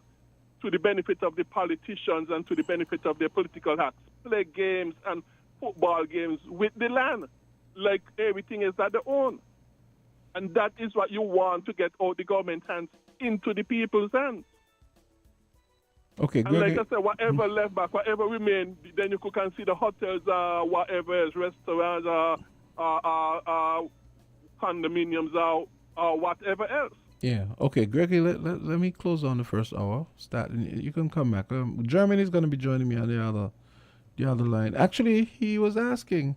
to the benefit of the politicians and to the benefit of their political hacks, play games and football games with the land, like everything is that they own. And that is what you want, to get all the government hands into the people's hands. Okay, and like I said, whatever left back, whatever remain, then you could consider hotels, whatever else, restaurants, condominiums, or whatever else. Yeah. Okay, Gregory, let me close on the first hour. You can come back. Germany's going to be joining me on the other line. Actually, he was asking,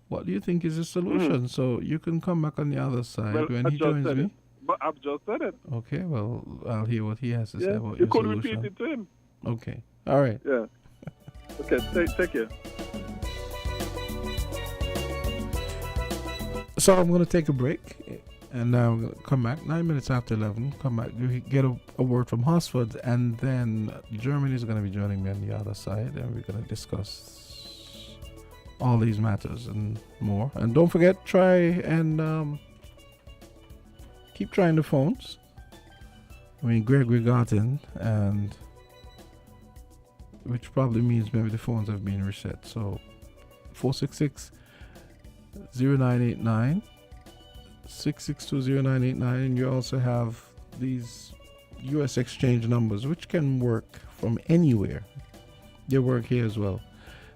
what do you think is the solution? So you can come back on the other side when he joins me. But I've just said it. Okay, well, I'll hear what he has to say about your solution. You could repeat it to him. Okay. All right. Yeah. Okay, take care. So I'm going to take a break. And now I'm going to come back, 9 minutes after 11, come back, get a word from Hosford, and then Germany is going to be joining me on the other side, and we're going to discuss all these matters and more. And don't forget, try and keep trying the phones. I mean, Gregory got in, and which probably means maybe the phones have been reset. So 466-0989. 6620989, and you also have these U.S. exchange numbers, which can work from anywhere. They work here as well.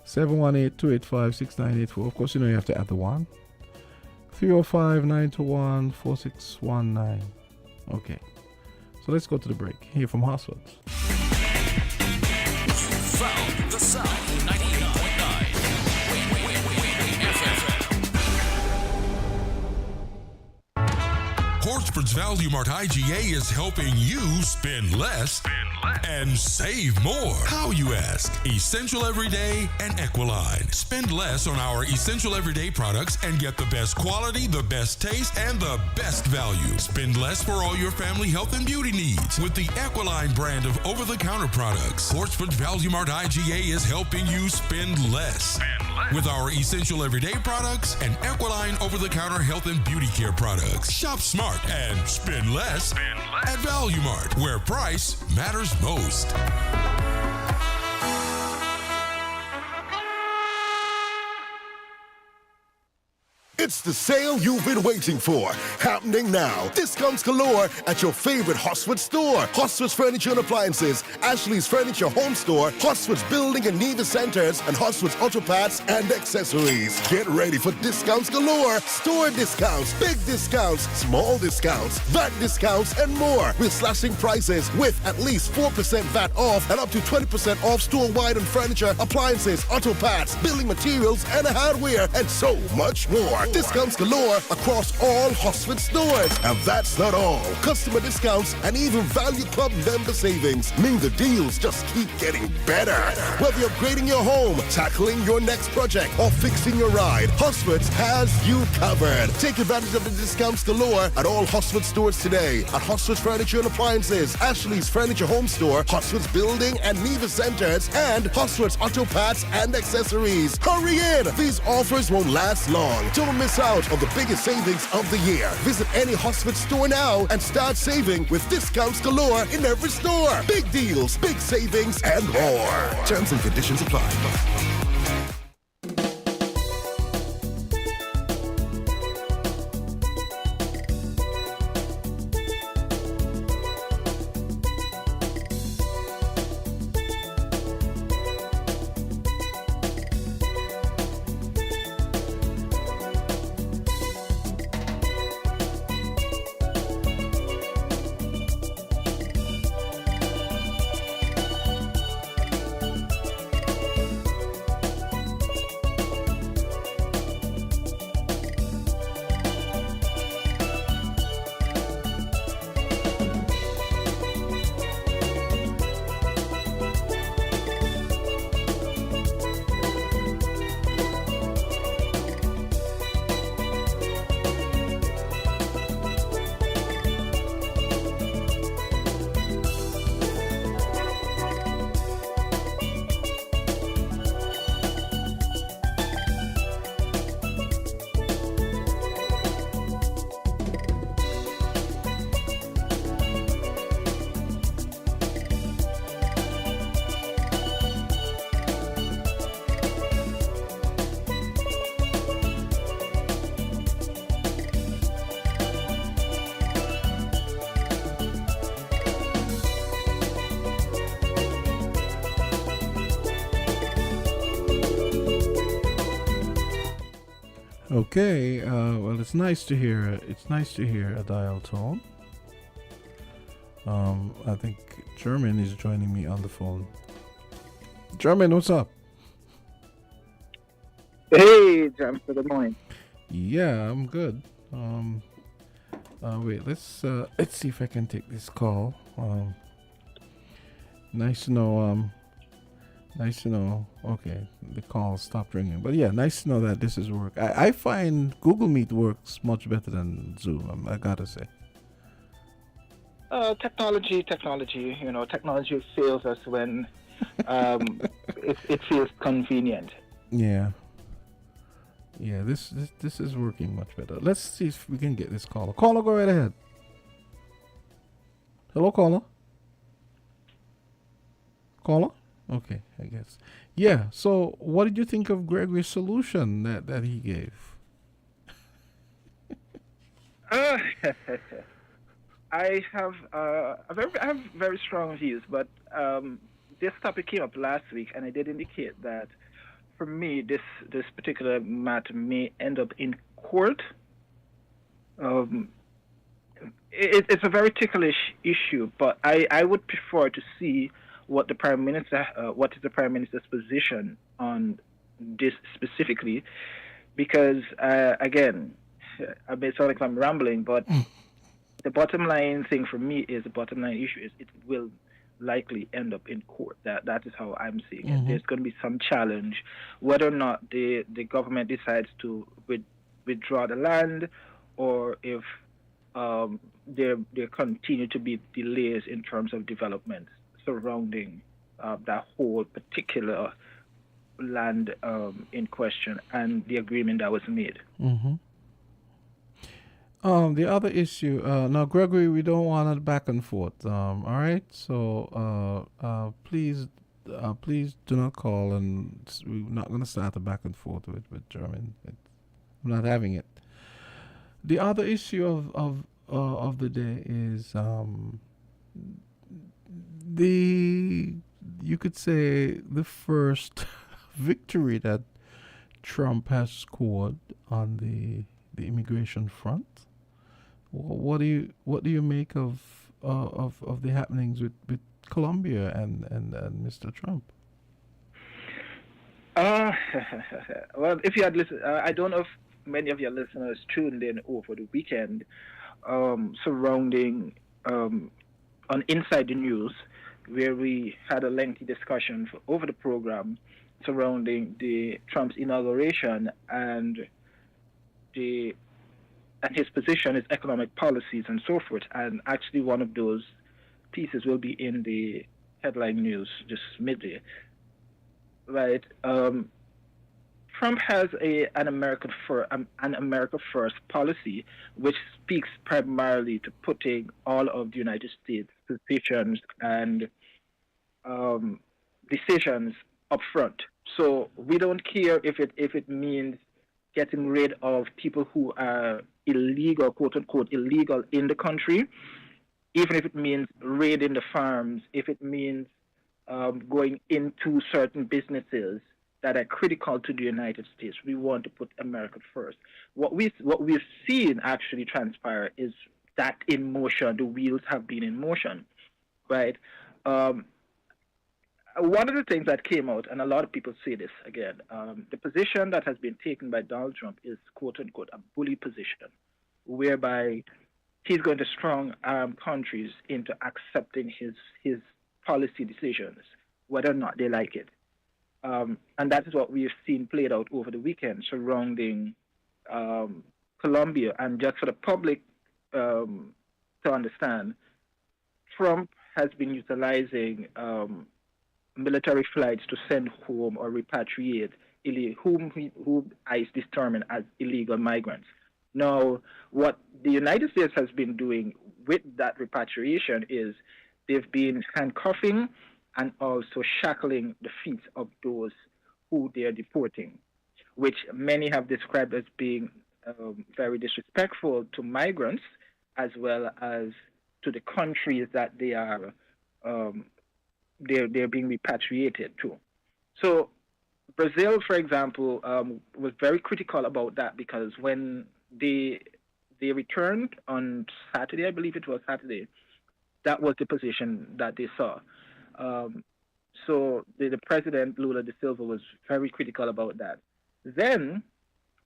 718-285-6984. Of course, you have to add the 1. 305-921-4619. Okay. So let's go to the break. Here from Hosford. Found the sound. 99.9. Horsford's Value Mart IGA is helping you spend less And save more. How, you ask? Essential Everyday and Equiline. Spend less on our Essential Everyday products and get the best quality, the best taste, and the best value. Spend less for all your family health and beauty needs with the Equiline brand of over-the-counter products. Portsmouth Value Mart IGA is helping you spend less. With our Essential Everyday products and Equiline over-the-counter health and beauty care products. Shop smart and spend less at Value Mart, where price matters most. It's the sale you've been waiting for. Happening now. Discounts galore at your favorite Hosford store. Hosford's Furniture and Appliances, Ashley's Furniture Home Store, Hosford's Building and Nevis Centers, and Hosford's Auto Parts and Accessories. Get ready for discounts galore. Store discounts, big discounts, small discounts, VAT discounts, and more. We're slashing prices with at least 4% VAT off and up to 20% off store-wide on furniture, appliances, auto parts, building materials, and hardware, and so much more. Discounts galore across all Hosford stores. And that's not all. Customer discounts and even Value Club member savings mean the deals just keep getting better. Whether you're upgrading your home, tackling your next project, or fixing your ride, Hosford's has you covered. Take advantage of the discounts galore at all Hosford stores today. At Hosford's Furniture and Appliances, Ashley's Furniture Home Store, Hosford's Building and Nevis Centers, and Hosford's Auto Parts and Accessories. Hurry in! These offers won't last long. Don't miss out on the biggest savings of the year. Visit any Hosford store now and start saving with discounts galore in every store. Big deals, big savings, and more. Terms and conditions apply. Okay, well, it's nice to hear. It's nice to hear a dial tone. I think German is joining me on the phone. German, what's up? Hey, James. Good morning. Yeah, I'm good. Wait, let's see if I can take this call. Nice to know. Nice to know. Okay, the call stopped ringing. But yeah, nice to know that this is work. I find Google Meet works much better than Zoom, I gotta say. Technology. Technology fails us when it feels convenient. Yeah. Yeah, this is working much better. Let's see if we can get this caller. Caller, go right ahead. Hello, caller. Caller? Okay, I guess. Yeah, so what did you think of Gregory's solution that he gave? I have very strong views, but this topic came up last week, and I did indicate that for me, this particular matter may end up in court. It's a very ticklish issue, but I would prefer to see what is the Prime Minister's position on this specifically, because again, I may sound like I'm rambling, but the bottom line thing for me is the bottom line issue is it will likely end up in court. That is how I'm seeing it. There's going to be some challenge, whether or not the government decides to withdraw the land, or if there continue to be delays in terms of development surrounding that whole particular land in question and the agreement that was made. The other issue, now, Gregory, we don't want it back and forth. All right, so please do not call, and we're not going to start a back and forth with German. I'm not having it. The other issue of the day is you could say the first victory that Trump has scored on the immigration front. What do you make of the happenings with Colombia and Mr. Trump? Well, if you had listened, I don't know if many of your listeners tuned in over the weekend surrounding on Inside the News, where we had a lengthy discussion over the program surrounding the Trump's inauguration and his position, his economic policies, and so forth. And actually, one of those pieces will be in the headline news just midday. Right. Trump has an America First policy, which speaks primarily to putting all of the United States positions and decisions up front. So we don't care if it means getting rid of people who are illegal, quote unquote, illegal in the country, even if it means raiding the farms, if it means going into certain businesses that are critical to the United States. We want to put America first. What we've seen actually transpire is that in motion. The wheels have been in motion, right? One of the things that came out, and a lot of people say this again, the position that has been taken by Donald Trump is, quote unquote, a bully position, whereby he's going to strong arm countries into accepting his policy decisions, whether or not they like it. And that is what we have seen played out over the weekend surrounding Colombia. And just for the public to understand, Trump has been utilizing military flights to send home or repatriate whom ICE determined as illegal migrants. Now, what the United States has been doing with that repatriation is they've been handcuffing and also shackling the feet of those who they are deporting, which many have described as being very disrespectful to migrants as well as to the countries that they are they're being repatriated to. So Brazil, for example, was very critical about that, because when they returned on Saturday, I believe it was Saturday, that was the position that they saw. So the president, Lula da Silva, was very critical about that. Then,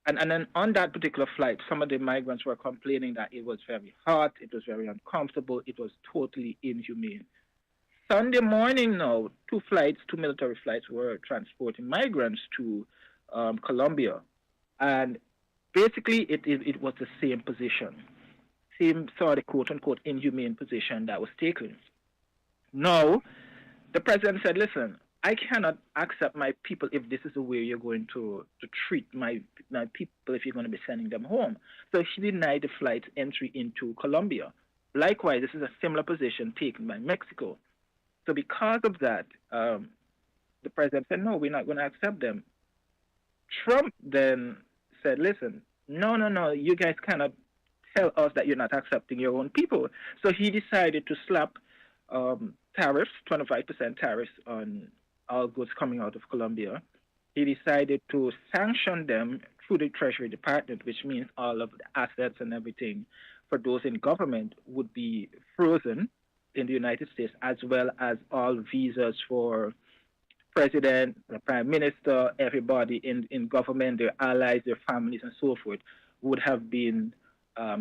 and then on that particular flight, some of the migrants were complaining that it was very hot, it was very uncomfortable, it was totally inhumane. Sunday morning now, two military flights were transporting migrants to Colombia. And basically it was the same position, same sort of quote-unquote inhumane position that was taken. Now, the president said, listen, I cannot accept my people if this is the way you're going to treat my people if you're going to be sending them home. So he denied the flight entry into Colombia. Likewise, this is a similar position taken by Mexico. So because of that, the president said, no, we're not going to accept them. Trump then said, listen, no, you guys cannot tell us that you're not accepting your own people. So he decided to slap tariffs, 25% tariffs on all goods coming out of Colombia. He decided to sanction them through the Treasury Department, which means all of the assets and everything for those in government would be frozen in the United States, as well as all visas for president, the prime minister, everybody in government, their allies, their families, and so forth, would have been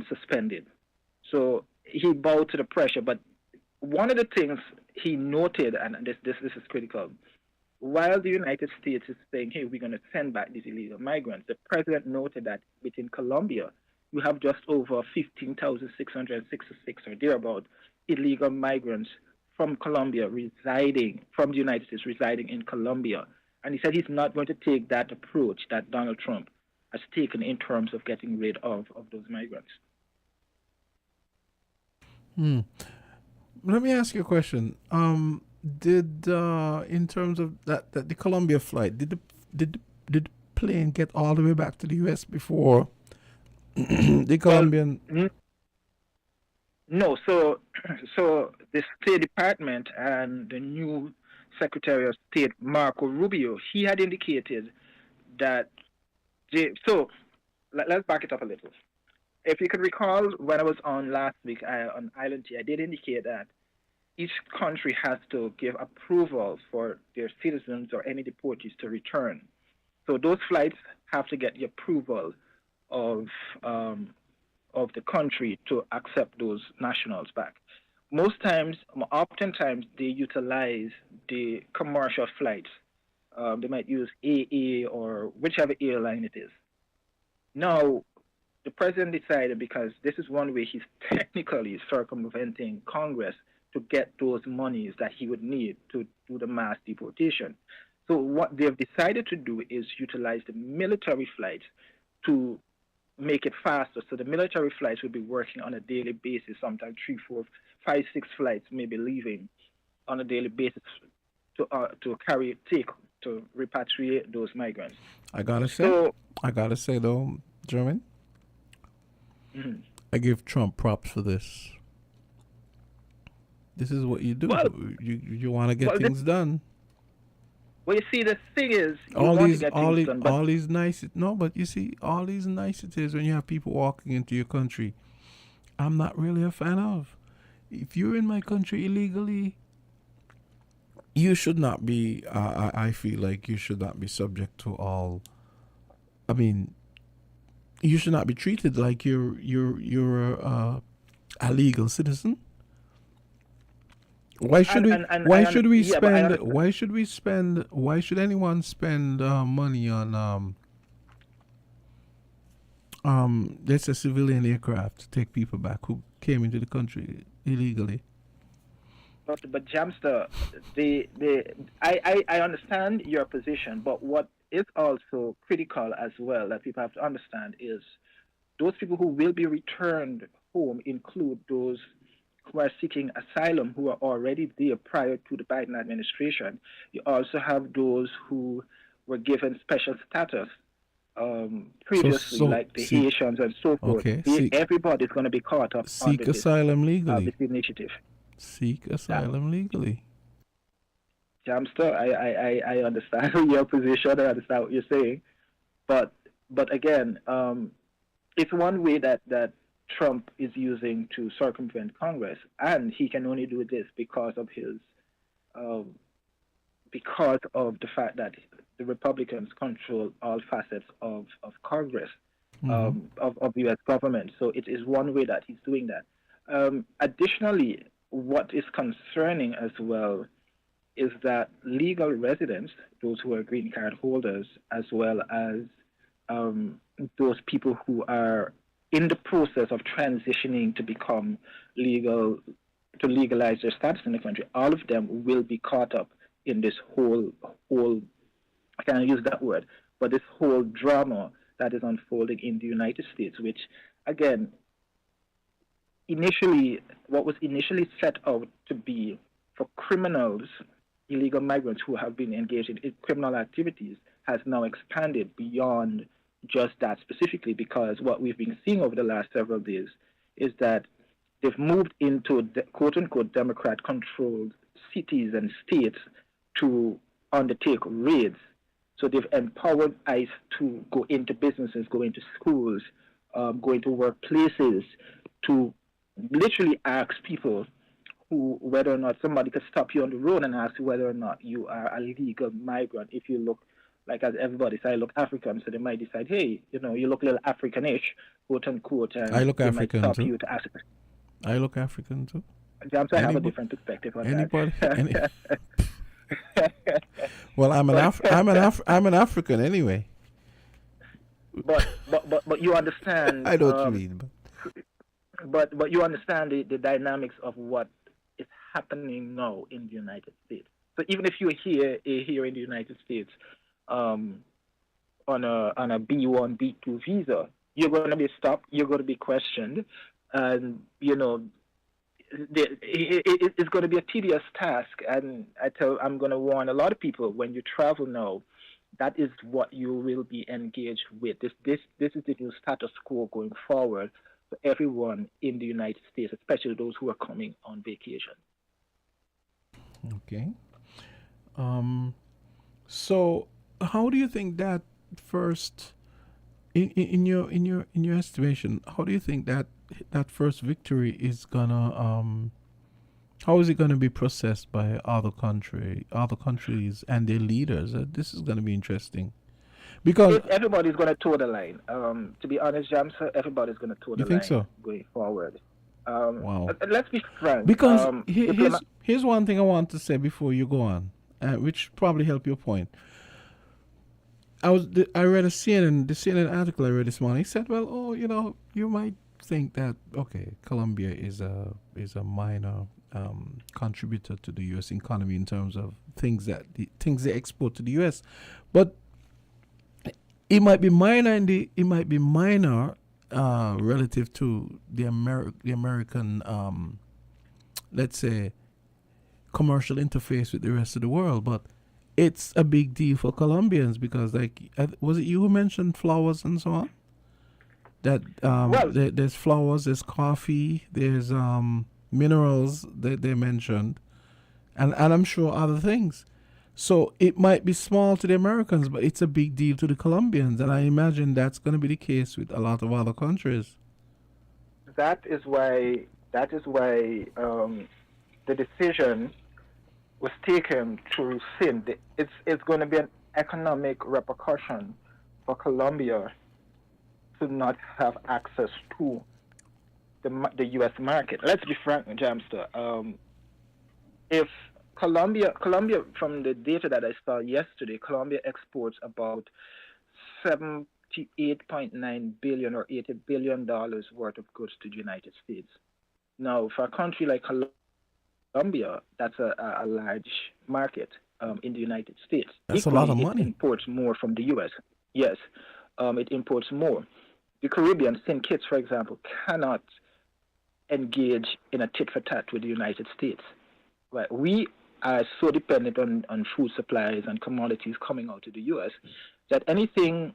suspended. So he bowed to the pressure. But one of the things he noted, and this is critical. While the United States is saying, "Hey, we're going to send back these illegal migrants," the president noted that within Colombia, you have just over 15,666 or thereabout illegal migrants from Colombia from the United States residing in Colombia. And he said he's not going to take that approach that Donald Trump has taken in terms of getting rid of those migrants. Let me ask you a question. Did in terms of that the Colombia flight, did the plane get all the way back to the U.S. before the Colombian? No. So the State Department and the new Secretary of State Marco Rubio, he had indicated that let's back it up a little. If you could recall, when I was on last week on Island T, I did indicate that each country has to give approval for their citizens or any deportees to return. So those flights have to get the approval of the country to accept those nationals back. Oftentimes, they utilize the commercial flights. They might use AA or whichever airline it is. Now, the president decided, because this is one way he's technically circumventing Congress, to get those monies that he would need to do the mass deportation. So what they've decided to do is utilize the military flights to make it faster. So the military flights will be working on a daily basis, sometimes 3, 4, 5, 6 flights maybe leaving on a daily basis to repatriate those migrants. I gotta say though, German, I give Trump props for this. This is what you do. Well, you want to get things done. Well, you see, the thing is, all these niceties. No, but you see, all these niceties when you have people walking into your country, I'm not really a fan of. If you're in my country illegally, you should not be. I feel like you should not be subject to all. I mean, you should not be treated like you're a legal citizen. Why should Why should anyone spend money on let's say civilian aircraft to take people back who came into the country illegally? But Jamster, I understand your position, but what is also critical as well that people have to understand is those people who will be returned home include those who are seeking asylum, who are already there prior to the Biden administration. You also have those who were given special status previously, like the Haitians and so forth. Okay. Everybody's going to be caught up seek asylum legally. This initiative. Seek asylum legally. Jamster, I understand your position. I understand what you're saying, but again, it's one way that Trump is using to circumvent Congress, and he can only do this because of the fact that the Republicans control all facets of Congress, of the U.S. government. So it is one way that he's doing that. Additionally, what is concerning as well is that legal residents, those who are green card holders, as well as those people who are in the process of transitioning to become legal, to legalize their status in the country, all of them will be caught up in this whole I can't use that word, but this whole drama that is unfolding in the United States, which, again, what was initially set out to be for criminals, illegal migrants who have been engaged in criminal activities, has now expanded beyond just that specifically, because what we've been seeing over the last several days is that they've moved into quote-unquote Democrat-controlled cities and states to undertake raids. So they've empowered ICE to go into businesses, go into schools, go into workplaces, to literally ask people whether or not somebody could stop you on the road and ask you whether or not you are a legal migrant. If you look, like as everybody says, I look African, so they might decide, hey, you look a little Africanish, quote unquote, and I look they African might stop too. you to ask. I look African too. James, I have a Anybody? different perspective on Anybody? Any, that. well, I'm an African anyway. But you understand. I know what you mean. But you understand the dynamics of what is happening now in the United States. So even if you're here in the United States, on a B1 B2 visa, you're going to be stopped. You're going to be questioned, and it's going to be a tedious task. And I'm going to warn a lot of people, when you travel now, that is what you will be engaged with. This is the new status quo going forward for everyone in the United States, especially those who are coming on vacation. Okay. So how do you think that first, in your estimation, how do you think that first victory is gonna how is it gonna be processed by other countries and their leaders? This is gonna be interesting because Everybody's going to toe the line. To be honest, James, everybody's going to toe the you think line so? going forward. Wow. Let's be frank. Because here's one thing I want to say before you go on, which probably help your point. I read the CNN article I read this morning. It said, well, you might think that Colombia is a minor contributor to the U.S. economy in terms of things they export to the U.S., but it might be minor relative to the American let's say commercial interface with the rest of the world, but it's a big deal for Colombians because, was it you who mentioned flowers and so on? That there's flowers, there's coffee, there's minerals that they mentioned, and I'm sure other things. So it might be small to the Americans, but it's a big deal to the Colombians, and I imagine that's going to be the case with a lot of other countries. That is why the decision was taken to rescind. It's going to be an economic repercussion for Colombia to not have access to the U.S. market. Let's be frank, Jamster. If Colombia, from the data that I saw yesterday, Colombia exports about $78.9 billion or $80 billion worth of goods to the United States. Now, for a country like Colombia, that's a large market in the United States. That's a lot of money. It imports more from the U.S. Yes, it imports more. The Caribbean, St. Kitts, for example, cannot engage in a tit-for-tat with the United States. Right? We are so dependent on food supplies and commodities coming out of the U.S. that anything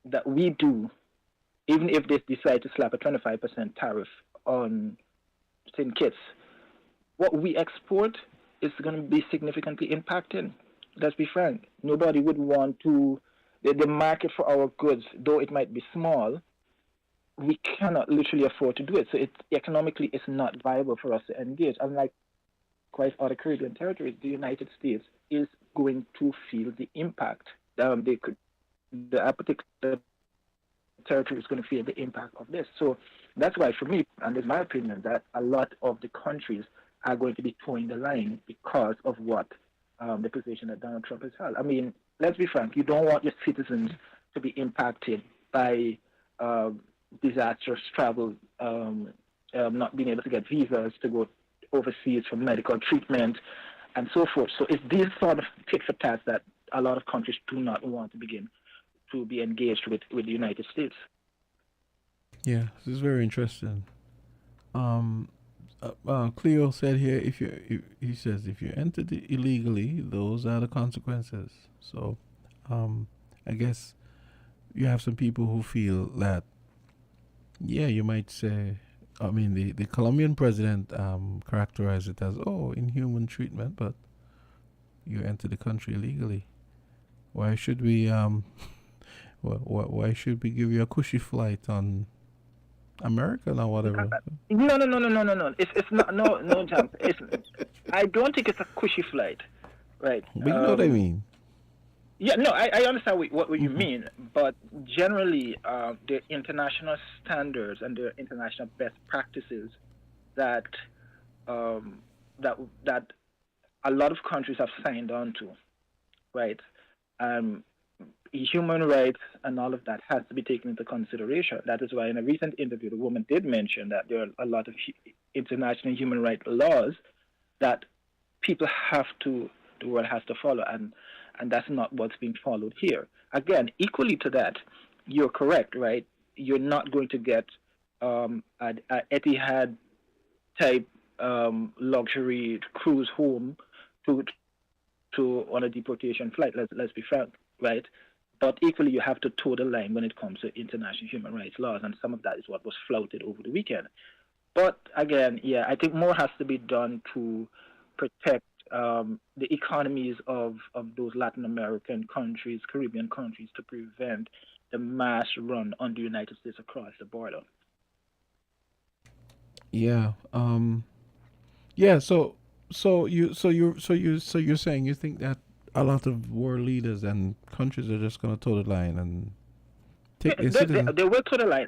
that we do, even if they decide to slap a 25% tariff on St. Kitts, what we export is going to be significantly impacted. Let's be frank. Nobody would want to, the market for our goods, though it might be small, we cannot literally afford to do it. So economically, it's not viable for us to engage. Unlike quite other Caribbean territories, the United States is going to feel the impact. The particular territory is going to feel the impact of this. So that's why, for me, and it's my opinion, that a lot of the countries are going to be towing the line because of what the position that Donald Trump has held. I mean, let's be frank, you don't want your citizens to be impacted by disastrous travel, not being able to get visas to go overseas for medical treatment and so forth. So it's these sort of tit-for-tats that a lot of countries do not want to begin to be engaged with the United States. Yeah, this is very interesting. Cleo said here, he says if you entered illegally, those are the consequences. So, I guess you have some people who feel that, yeah, you might say, I mean, the Colombian president characterized it as, inhuman treatment, but you enter the country illegally. Why should we why should we give you a cushy flight on American or whatever? No. It's not no jump. I don't think it's a cushy flight, right? But you know what I mean. Yeah, no, I understand what you mean, but generally, the international standards and the international best practices that that a lot of countries have signed on to, right? Um, Human rights and all of that has to be taken into consideration. That is why in a recent interview, the woman did mention that there are a lot of international human rights laws that people have to, the world has to follow, and that's not what's being followed here. Again, equally to that, you're correct, right? You're not going to get a Etihad type luxury cruise home to on a deportation flight. Let's be frank, right? But equally, you have to toe the line when it comes to international human rights laws, and some of that is what was flouted over the weekend. But again, yeah, I think more has to be done to protect the economies of those Latin American countries, Caribbean countries, to prevent the mass run on the United States across the border. Yeah. Yeah. So you're saying you think that a lot of world leaders and countries are just going to toe the line and take their citizens. They will toe the line.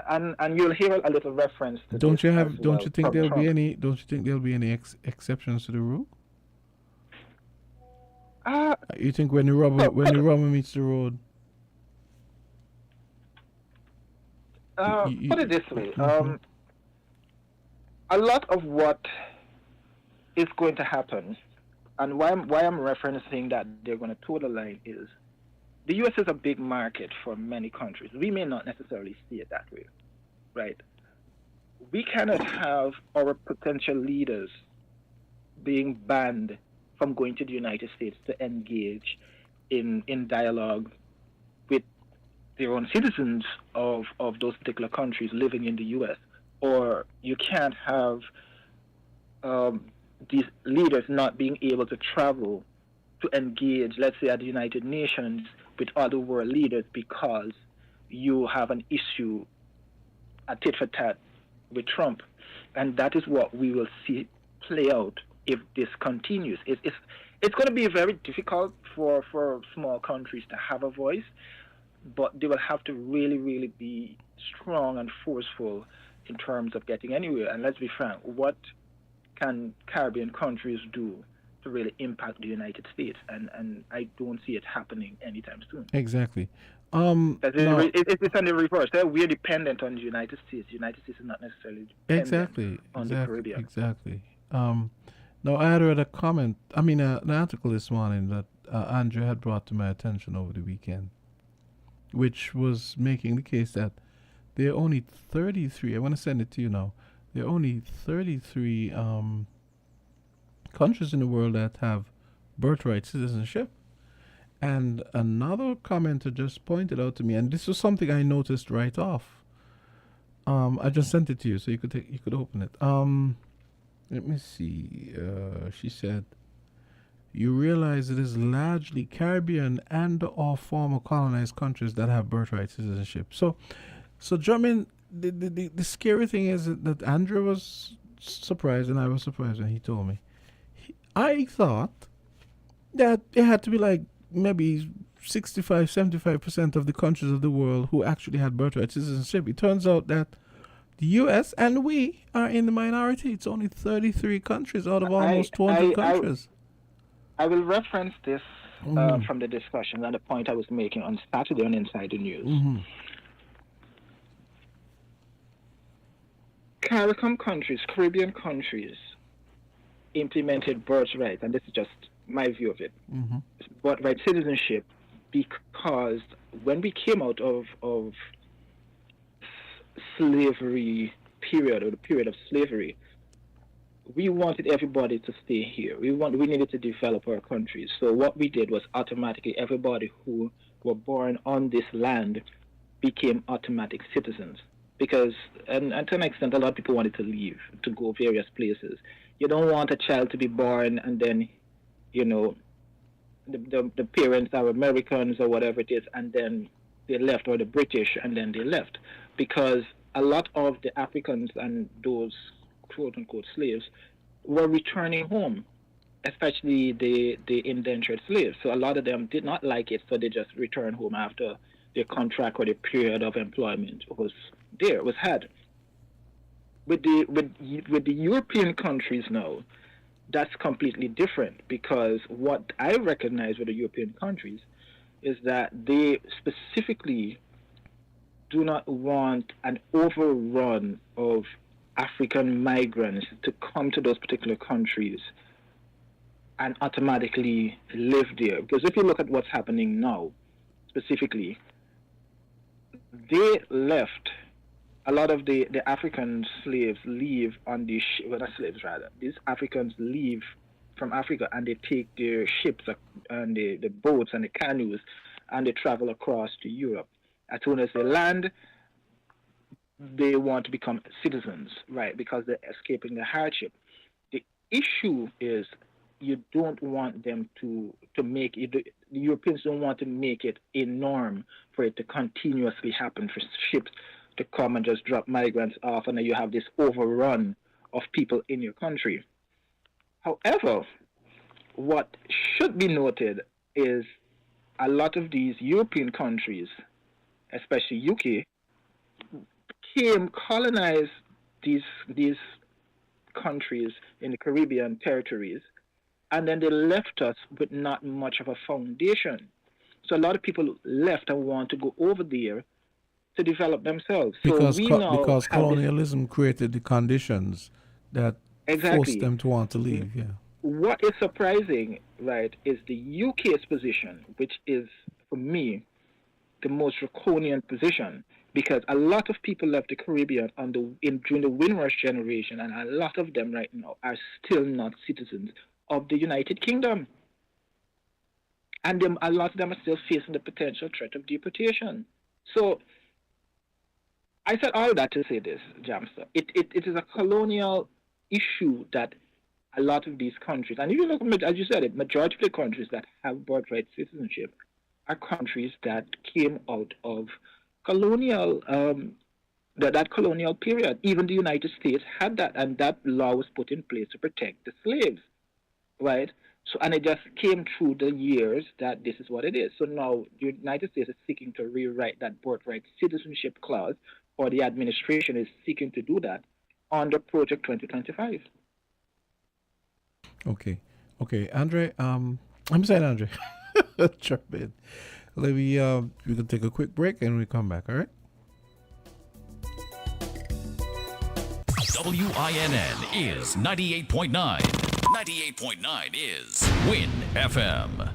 And you'll hear a little reference to Don't this you as have? Don't well you think from there'll be Trump. any? Don't you think there'll be any exceptions to the rule? You think when the rubber meets the road? Put it this way: a lot of what is going to happen, and why I'm referencing that they're going to toe the line is the U.S. is a big market for many countries. We may not necessarily see it that way, right? We cannot have our potential leaders being banned from going to the United States to engage in dialogue with their own citizens of those particular countries living in the U.S. Or you can't have these leaders not being able to travel to engage, let's say, at the United Nations with other world leaders because you have an issue, a tit for tat with Trump. And that is what we will see play out if this continues. It's going to be very difficult for small countries to have a voice, but they will have to really, really be strong and forceful in terms of getting anywhere. And let's be frank, what can Caribbean countries do to really impact the United States? And I don't see it happening anytime soon. Exactly. It's on the reverse. We're dependent on the United States. The United States is not necessarily dependent on the Caribbean. Exactly. Now, I had read a comment, an article this morning that Andrew had brought to my attention over the weekend, which was making the case that there are only 33, I want to send it to you now, there are only 33 countries in the world that have birthright citizenship. And another commenter just pointed out to me, and this was something I noticed right off. I just sent it to you so you could open it. Let me see. She said, you realize it is largely Caribbean and or former colonized countries that have birthright citizenship. So German, the scary thing is that Andrew was surprised and I was surprised when he told me. I thought that it had to be like maybe 65-75% of the countries of the world who actually had birthright citizenship. It turns out that the U.S. and we are in the minority. It's only 33 countries out of almost 200 countries. I will reference this from the discussion and the point I was making on Saturday on Inside the News. CARICOM countries, Caribbean countries, implemented birthright, and this is just my view of it, birthright citizenship, because when we came out of slavery period, or the period of slavery, we wanted everybody to stay here. We needed to develop our countries. So what we did was automatically everybody who were born on this land became automatic citizens. Because, and to an extent, a lot of people wanted to leave, to go various places. You don't want a child to be born and then, the parents are Americans or whatever it is, and then they left, or the British, and then they left. Because a lot of the Africans and those quote-unquote slaves were returning home, especially the indentured slaves. So a lot of them did not like it, so they just returned home after their contract or the period of employment was had. With the European countries now, that's completely different because what I recognize with the European countries is that they specifically do not want an overrun of African migrants to come to those particular countries and automatically live there. Because if you look at what's happening now, specifically, they left a lot of the African slaves leave on the well, not slaves rather. These Africans leave from Africa and they take their ships and the boats and the canoes and they travel across to Europe. As soon as they land, they want to become citizens, right? Because they're escaping the hardship. The issue is you don't want them to make it. The Europeans don't want to make it a norm for it to continuously happen for ships to come and just drop migrants off, and then you have this overrun of people in your country. However, what should be noted is a lot of these European countries, especially UK, colonized these countries in the Caribbean territories, and then they left us with not much of a foundation. So a lot of people left and want to go over there to develop themselves. Because so we now because colonialism created the conditions that forced them to want to leave. Yeah. What is surprising, right, is the UK's position, which is, for me, the most draconian position, because a lot of people left the Caribbean during the Windrush generation, and a lot of them right now are still not citizens of the United Kingdom. And a lot of them are still facing the potential threat of deportation. So I said all that to say this, Jamster. It is a colonial issue that a lot of these countries, and if you look, as you said, majority of the countries that have birthright citizenship are countries that came out of colonial, that colonial period. Even the United States had that, and that law was put in place to protect the slaves, right? So, and it just came through the years that this is what it is. So now the United States is seeking to rewrite that birthright citizenship clause, or the administration is seeking to do that under Project 2025. Okay, Andre. I'm saying Andre. Jump in. Let me. We can take a quick break and we come back. All right. WINN is 98.9. 98.9 is Win FM.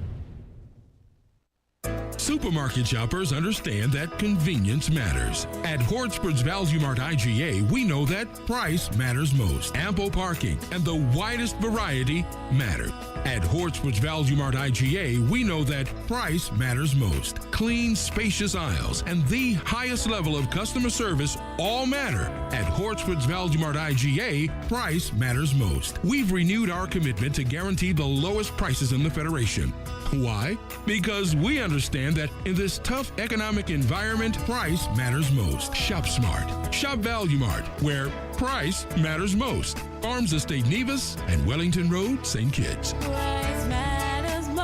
Supermarket shoppers understand that convenience matters. At Hortsport's Value Mart IGA, we know that price matters most. Ample parking and the widest variety matter. At Hortsport's Value Mart IGA, we know that price matters most. Clean, spacious aisles and the highest level of customer service all matter. At Hortsport's Value Mart IGA, price matters most. We've renewed our commitment to guarantee the lowest prices in the Federation. Why? Because we understand that in this tough economic environment, price matters most. Shop smart. Shop Value Mart, where price matters most. Farms Estate Nevis and Wellington Road, St. Kitts. Price matters most.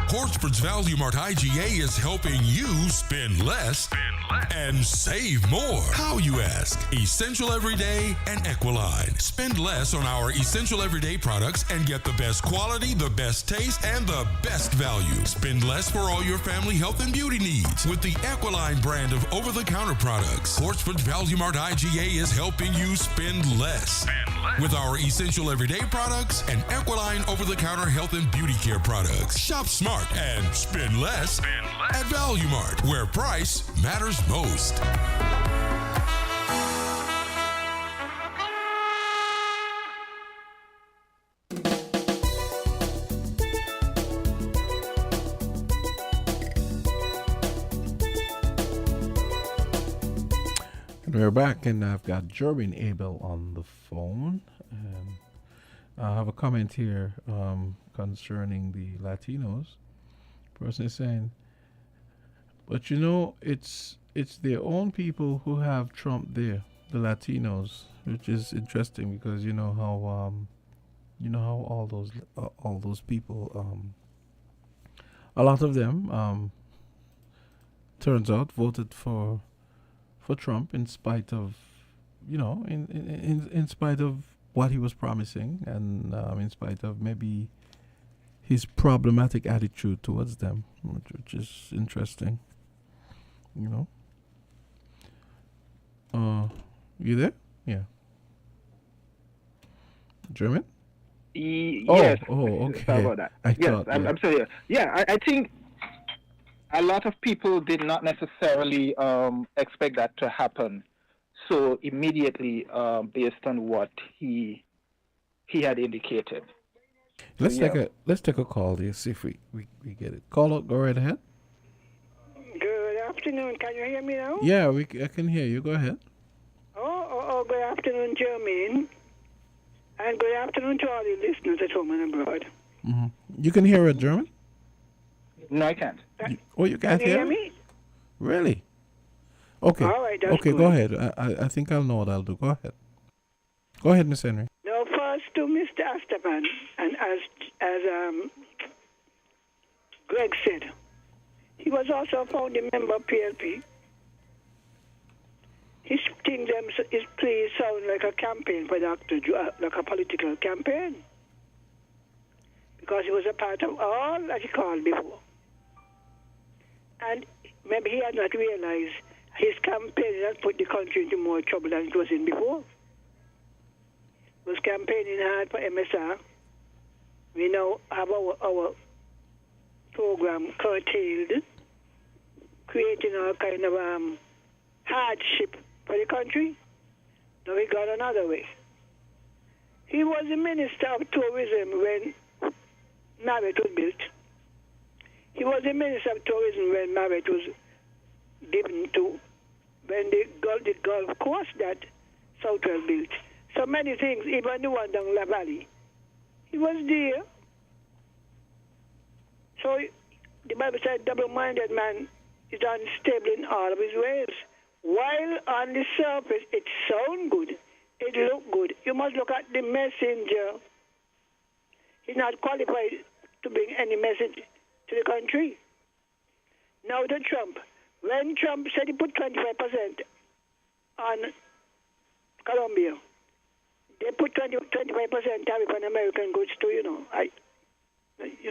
Hortsport's Value Mart IGA is helping you spend less and save more. How, you ask? Essential Everyday and Equiline. Spend less on our Essential Everyday products and get the best quality, the best taste, and the best value. Spend less for all your family health and beauty needs with the Equiline brand of over-the-counter products. Hortsport's Value Mart IGA is helping you spend less. With our Essential Everyday products and Equiline over-the-counter health and beauty care products. Shop smart and spend less at Value Mart, where price matters most. And we're back, and I've got Jervin Abel on the phone. And I have a comment here concerning the Latinos. Person is saying, but you know, it's their own people who have Trump there, the Latinos, which is interesting because you know how all those people, a lot of them, turns out voted for for Trump in spite of, in spite of what he was promising, and in spite of maybe his problematic attitude towards them, which is interesting. You there? Yeah. German? Yes. Okay. Sorry about that. I'm sorry. Yeah, I think a lot of people did not necessarily expect that to happen so immediately based on what he had indicated. Let's take a call here, see if we get it. Call, go right ahead. Good afternoon. Can you hear me now? Yeah, I can hear you. Go ahead. Oh, good afternoon, Jermaine. And good afternoon to all the listeners at home and abroad. Mm-hmm. You can hear it, German? No, I can't. You can't hear me? Really? Okay. All right, that's okay, good. Go ahead. I think I'll know what I'll do. Go ahead. Go ahead, Miss Henry. Now, first to Mr. Astapan, and as Greg said, he was also a founding member of PLP. His play sound like a campaign for Dr. like a political campaign. Because he was a part of all that he called before. And maybe he had not realized his campaign had put the country into more trouble than it was in before. He was campaigning hard for MSR. We now have our program curtailed, creating all kind of hardship for the country. Now we got another way. He was the Minister of Tourism when Marriott was built. He was the Minister of Tourism when Marriott was given to, when the Gulf Coast that Southwell built. So many things, even the one down La Valley. He was there. So the Bible said, double-minded man is unstable in all of his ways. While on the surface it sounds good, it looks good, you must look at the messenger. He's not qualified to bring any message to the country. Now to Trump. When Trump said he put 25% on Colombia, they put 25% tariff on American goods too,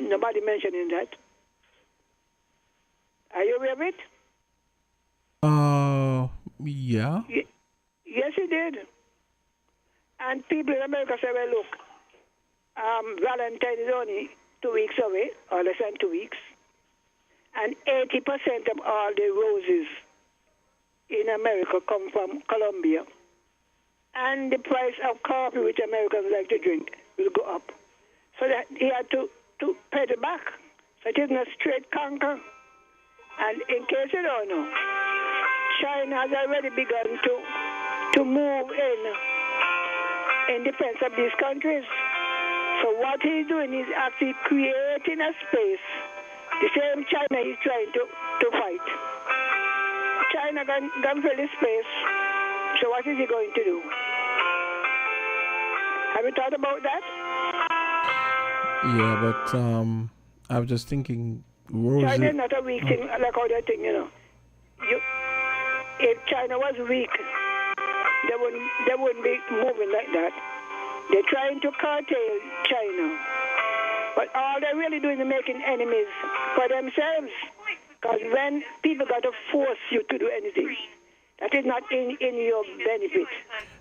Nobody mentioning that. Are you aware of it? Yeah. Yes, he did. And people in America say, well, look, Valentine is only 2 weeks away, or less than 2 weeks. And 80% of all the roses in America come from Colombia. And the price of coffee, which Americans like to drink, will go up. So that he had to pedal back. So it isn't a straight conquer. And in case you don't know, China has already begun to move in defense of these countries. So what he's doing is actually creating a space. The same China he's trying to fight. China can fill this space. So what is he going to do? Have you thought about that? Yeah, but I was just thinking, China is not a weak thing, like other thing, If China was weak, they wouldn't be moving like that. They're trying to curtail China. But all they're really doing is making enemies for themselves. Because when people got to force you to do anything, that is not in your benefit.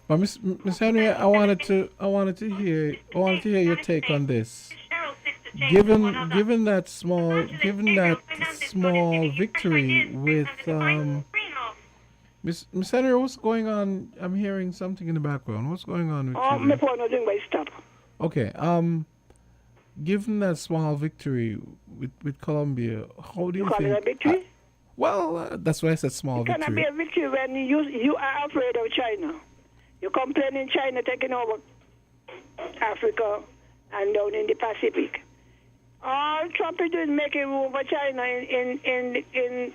But Miss Henry, I wanted to hear your take on this. Given that small victory with Miss Henry, what's going on? I'm hearing something in the background. What's going on with you? My phone was doing my stop. Okay. Given that small victory with Colombia, how do you think? You call it a victory? That's why I said small victory. It cannot be a victory when you are afraid of China. You're complaining China taking over Africa and down in the Pacific. All Trump is doing is making room for China in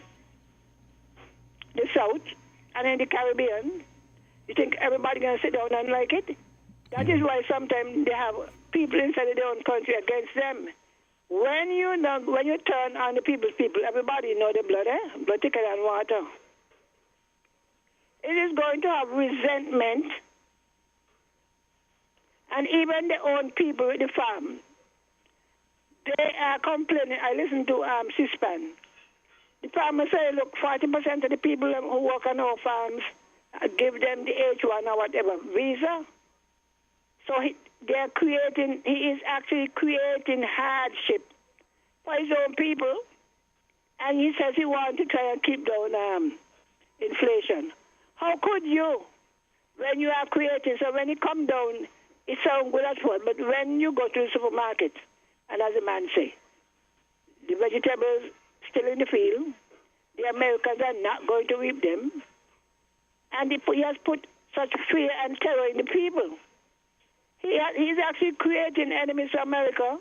the South and in the Caribbean. You think everybody going to sit down and like it? That is why sometimes they have people inside their own country against them. When you turn on the people's people, everybody know the blood, blood thicker than water. It is going to have resentment. And even the own people with the farm, they are complaining. I listen to C-SPAN. The farmers say, look, 40% of the people who work on our farms, give them the H1 or whatever visa. So he is actually creating hardship for his own people. And he says he wants to try and keep down inflation. How could you, when you are creating, so when it come down, it sounds good at first, but when you go to the supermarket, and as the man say, the vegetables still in the field, the Americans are not going to reap them, and he has put such fear and terror in the people. He's actually creating enemies to America.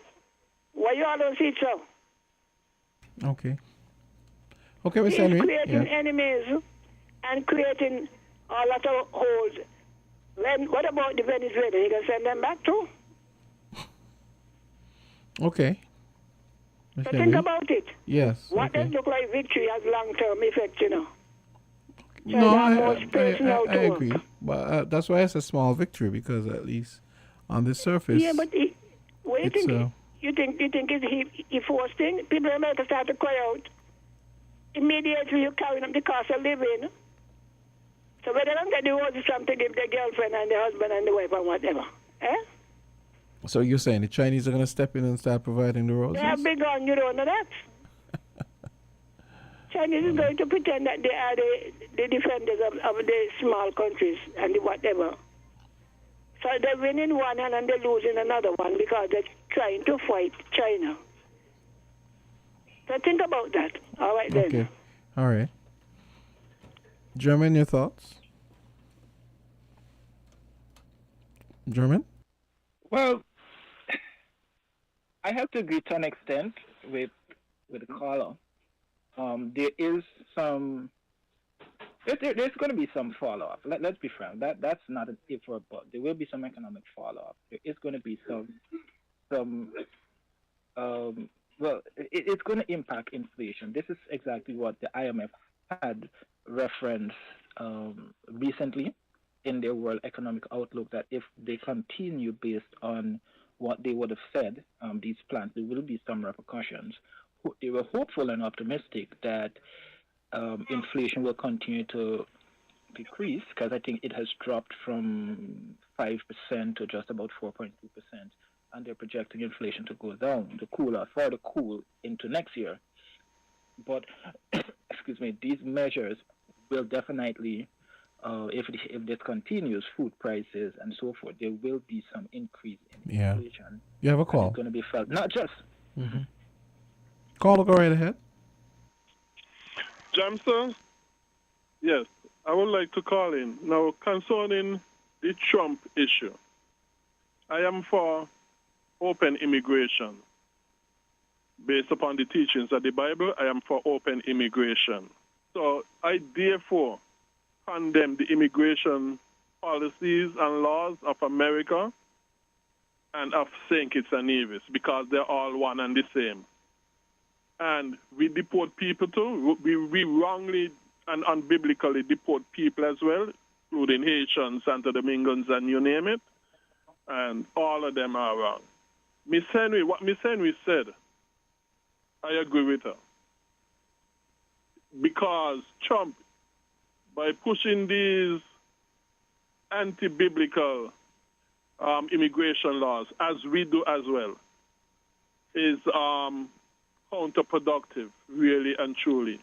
Why you all don't see it so? Okay. Okay, Miss Henry. He's creating enemies and creating a lot of holes. What about the Venezuelans? He can send them back too? Okay. So think about it. Yes. What does look like victory has long-term effect, you know? No, I agree. But that's why it's a small victory, because at least on the surface. Yeah, but what do you think? You think he forced thing? People in America start to cry out. Immediately you're carrying up the cost of living. So whether they don't get the roses from to give their girlfriend and the husband and the wife and whatever. Eh? So you're saying the Chinese are going to step in and start providing the roses? They have big on, you don't know that. Chinese is going to pretend that they are the defenders of the small countries and the whatever. So they're winning one and they're losing another one because they're trying to fight China. So think about that. All right then. Okay. All right. German, your thoughts? German? Well, I have to agree to an extent with the caller. There is some. There's going to be some fall off. Let's be frank. That's not an if or a but. There will be some economic fall off. There is going to be some. Well, it's going to impact inflation. This is exactly what the IMF had referenced recently in their World Economic Outlook, that if they continue based on what they would have said, these plans, there will be some repercussions. They were hopeful and optimistic that inflation will continue to decrease, because I think it has dropped from 5% to just about 4.2%, and they're projecting inflation to go down, further cool into next year. But, excuse me, these measures will definitely, if this continues, food prices and so forth, there will be some increase in inflation. You have a call. It's going to be felt, not just. Mm-hmm. Call, go right ahead. Jamster? Yes, I would like to call in. Now, concerning the Trump issue, I am for open immigration. Based upon the teachings of the Bible, I am for open immigration. So I therefore condemn the immigration policies and laws of America and of St. Kitts and Nevis, because they're all one and the same. And we deport people too. We wrongly and unbiblically deport people as well, including Haitians, Santo Domingans, and you name it. And all of them are wrong. What Miss Henry said, I agree with her. Because Trump, by pushing these anti-biblical immigration laws, as we do as well, is counterproductive, really and truly.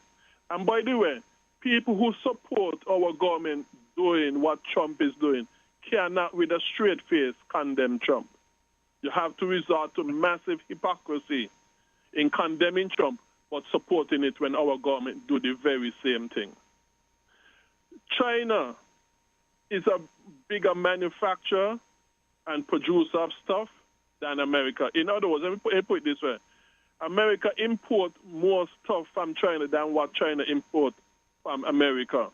And by the way, people who support our government doing what Trump is doing cannot, with a straight face, condemn Trump. You have to resort to massive hypocrisy in condemning Trump, but supporting it when our government do the very same thing. China is a bigger manufacturer and producer of stuff than America. In other words, let me put it this way. America import more stuff from China than what China import from America.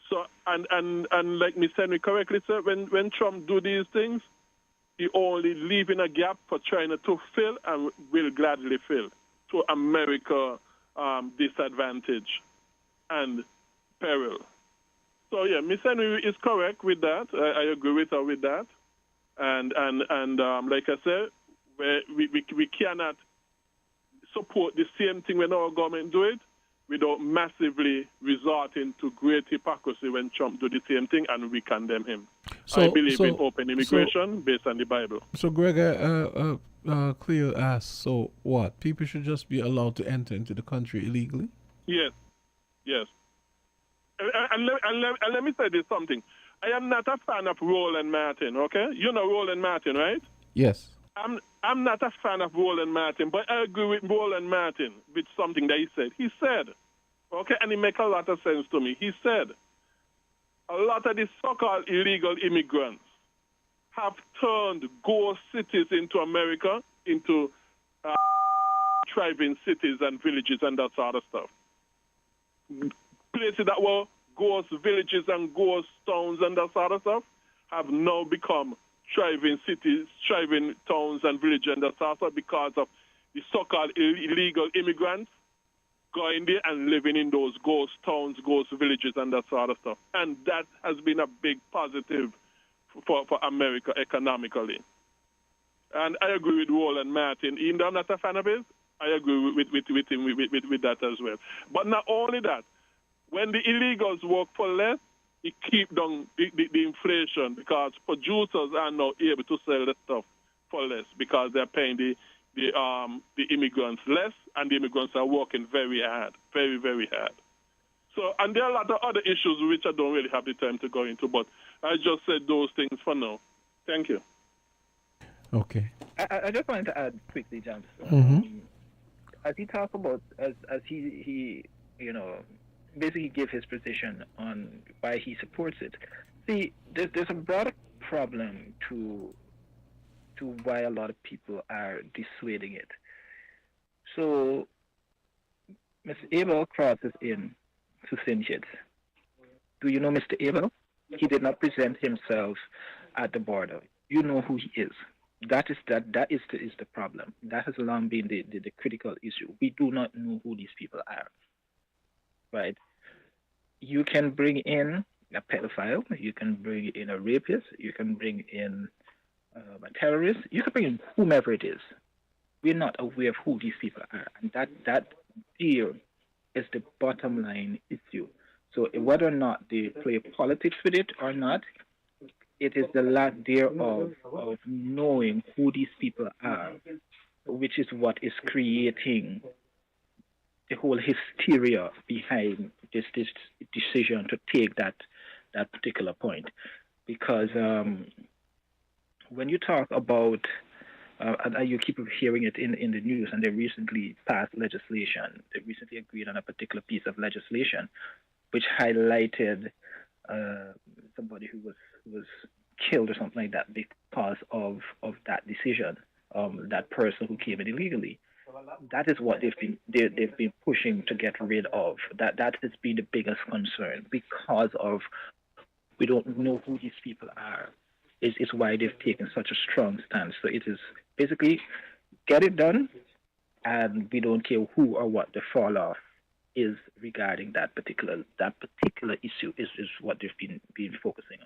So, and like Ms. Henry correctly said, when Trump do these things, he only leaving a gap for China to fill and will gladly fill to America disadvantage and peril. So yeah, Miss Henry is correct with that. I agree with her with that. And like I said, we cannot support the same thing when our government do it without massively resorting to great hypocrisy when Trump do the same thing, and we condemn him. I believe in open immigration based on the Bible. So Greg, Cleo asks, so what? People should just be allowed to enter into the country illegally? Yes. And let me say this something. I am not a fan of Roland Martin, okay? You know Roland Martin, right? Yes. I'm not a fan of Roland Martin, but I agree with Roland Martin with something that he said. He said, okay, and it makes a lot of sense to me. He said, a lot of these so-called illegal immigrants have turned ghost cities into America, into thriving cities and villages and that sort of stuff. Places that were ghost villages and ghost towns and that sort of stuff have now become thriving cities, thriving towns and villages and that sort of stuff because of the so-called illegal immigrants going there and living in those ghost towns, ghost villages and that sort of stuff. And that has been a big positive for America economically. And I agree with Roland Martin. Even though I'm not a fan of his, I agree with him with that as well. But not only that, when the illegals work for less, it keeps down the inflation because producers are now able to sell the stuff for less because they're paying the immigrants less, and the immigrants are working very hard, very, very hard. So, and there are a lot of other issues which I don't really have the time to go into, but I just said those things for now. Thank you. Okay. I just wanted to add quickly, James. As he talked about, as he basically give his position on why he supports it. See, there's a broader problem to why a lot of people are dissuading it. So, Mr. Abel crosses in to St. Do you know Mr. Abel? He did not present himself at the border. You know who he is. That is the problem. That has long been the critical issue. We do not know who these people are. Right? You can bring in a pedophile, you can bring in a rapist, you can bring in a terrorist, you can bring in whomever it is. We're not aware of who these people are. And that here is the bottom line issue. So whether or not they play politics with it or not, it is the lack thereof of knowing who these people are, which is what is creating the whole hysteria behind this decision to take that particular point. Because when you talk about, and you keep hearing it in the news, and they recently passed legislation, they recently agreed on a particular piece of legislation, which highlighted somebody who was killed or something like that because of that decision, that person who came in illegally. That is what they've been pushing to get rid of. That has been the biggest concern because of we don't know who these people are. Is why they've taken such a strong stance. So it is basically get it done, and we don't care who or what the fall off is regarding that particular issue is what they've been focusing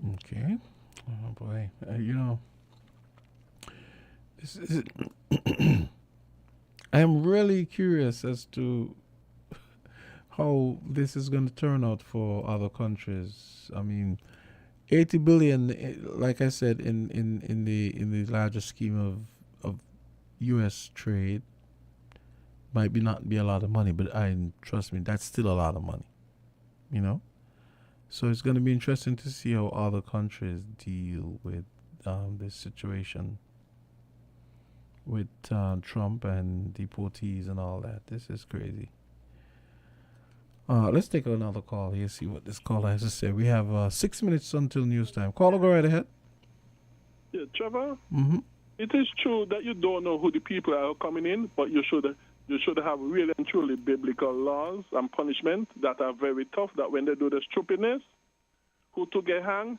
on. Okay. Oh boy, this is. I am really curious as to how this is going to turn out for other countries. I mean, 80 billion, like I said, in the larger scheme of U.S. trade, might not be a lot of money, but trust me, that's still a lot of money. So it's going to be interesting to see how other countries deal with this situation with Trump and deportees and all that. This is crazy. Let's take another call here, see what this caller has to say. We have 6 minutes until news time. Caller, go right ahead. Yeah, Trevor, it is true that you don't know who the people are coming in, but you should have really and truly biblical laws and punishment that are very tough, that when they do the stupidness, who to get hanged,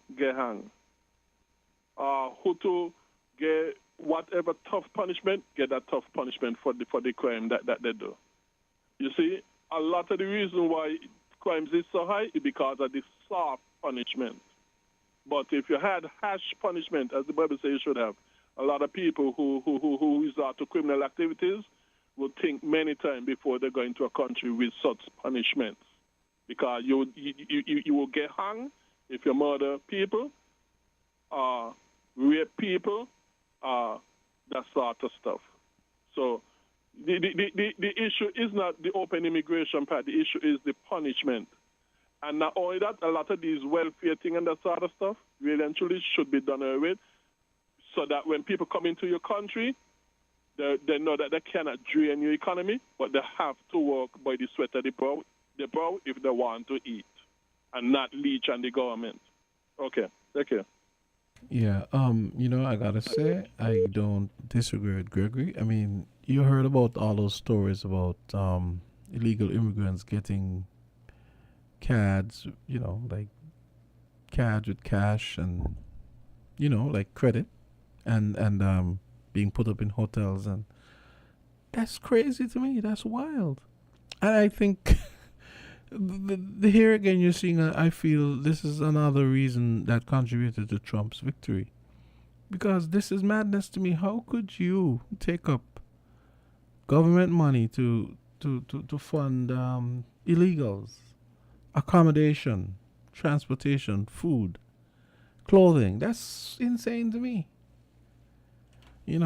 who to get whatever tough punishment, get that tough punishment for the crime that they do. You see, a lot of the reason why crimes is so high, it's because of the soft punishment. But if you had harsh punishment, as the Bible says you should have, a lot of people who resort to criminal activities will think many times before they go into a country with such punishments. Because you will get hung if you murder people, rape people, that sort of stuff. So the issue is not the open immigration part. The issue is the punishment. And not only that, a lot of these welfare thing and that sort of stuff really and truly should be done away with, so that when people come into your country, they know that they cannot drain your economy, but they have to work by the sweat of the brow if they want to eat, and not leech on the government. Okay, thank you. Yeah, I gotta say, I don't disagree with Gregory. I mean, you heard about all those stories about illegal immigrants getting cards, like cards with cash and, like credit and being put up in hotels, and that's crazy to me. That's wild. And I think here again, you're seeing, I feel this is another reason that contributed to Trump's victory. Because this is madness to me. How could you take up government money to fund illegals, accommodation, transportation, food, clothing? That's insane to me. You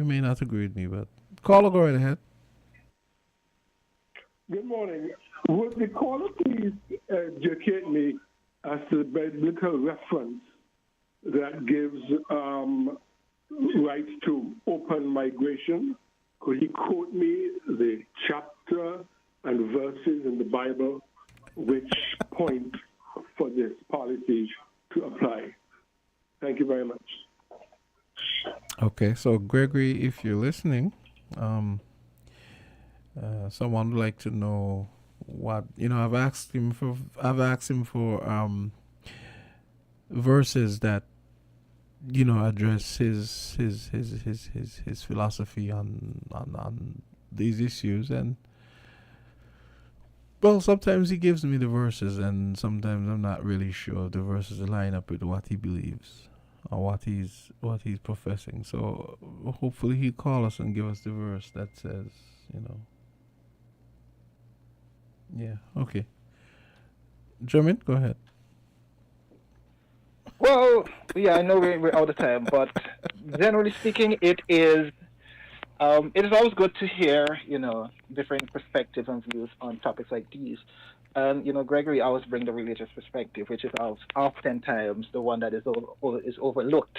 may not agree with me, but caller, go right ahead. Good morning. Would the caller please educate me as to the biblical reference that gives rights to open migration? Could he quote me the chapter and verses in the Bible which point for this policy to apply? Thank you very much. Okay, so Gregory, if you're listening, someone would like to know what I've asked him for verses that address his philosophy on these issues, and well, sometimes he gives me the verses, and sometimes I'm not really sure the verses line up with what he believes or what he's professing. So hopefully he'll call us and give us the verse that says, yeah, okay. German, go ahead. Well, yeah, I know we're out of time, but generally speaking, it is always good to hear, different perspectives and views on topics like these. And, Gregory always brings the religious perspective, which is oftentimes the one that is overlooked.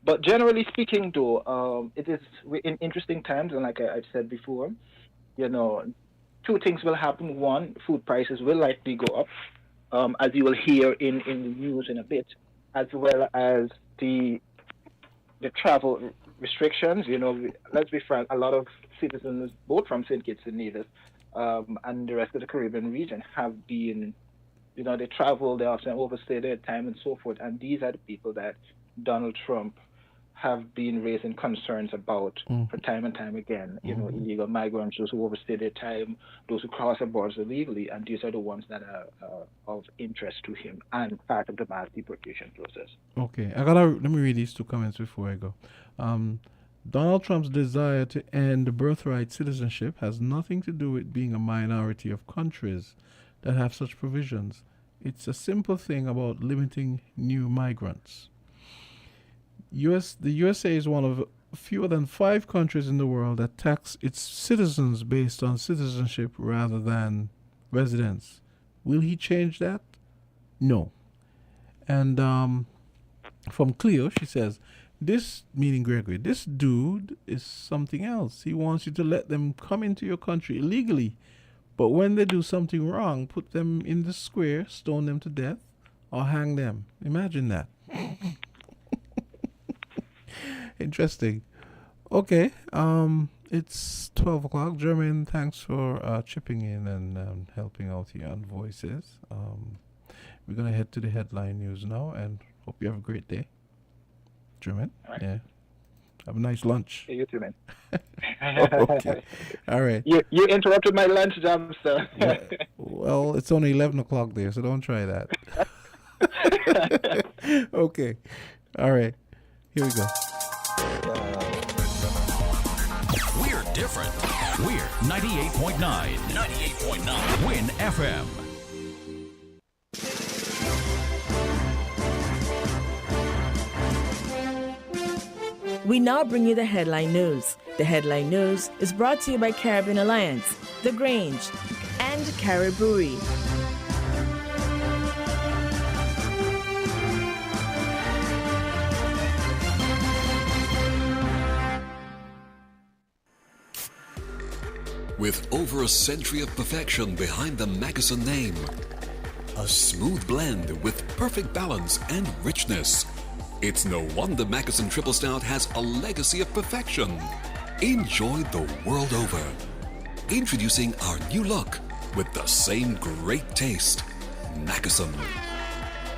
But generally speaking, though, we're in interesting times, and like I've said before, two things will happen. One, food prices will likely go up, as you will hear in the news in a bit, as well as the travel restrictions. Let's be frank, a lot of citizens, both from St. Kitts and Nevis and the rest of the Caribbean region, have been, they travel, they often overstay their time and so forth. And these are the people that Donald Trump have been raising concerns about for time and time again. Illegal migrants, those who overstay their time, those who cross the borders illegally, and these are the ones that are of interest to him and part of the mass deportation process. Okay, let me read these two comments before I go. Donald Trump's desire to end birthright citizenship has nothing to do with being a minority of countries that have such provisions. It's a simple thing about limiting new migrants. The USA is one of fewer than 5 countries in the world that tax its citizens based on citizenship rather than residence. Will he change that? No. And from Cleo, she says, this, meaning Gregory, this dude is something else. He wants you to let them come into your country illegally, but when they do something wrong, put them in the square, stone them to death, or hang them. Imagine that. Interesting. Okay, it's 12 o'clock. Jermaine, thanks for chipping in and helping out here on Voices. We're going to head to the headline news now, and hope you have a great day. Jermaine? Right. Yeah. Have a nice lunch. You too, man. Okay. All right. You interrupted my lunch, Jamster. Well, it's only 11 o'clock there, so don't try that. Okay. All right. Here we go. We're different. We're 98.9. 98.9. Win FM. We now bring you the headline news. The headline news is brought to you by Caribbean Alliance, The Grange, and Carib Brewery. With over a century of perfection behind the Mackeson name, a smooth blend with perfect balance and richness. It's no wonder Mackeson Triple Stout has a legacy of perfection. Enjoy the world over. Introducing our new look with the same great taste. Mackeson.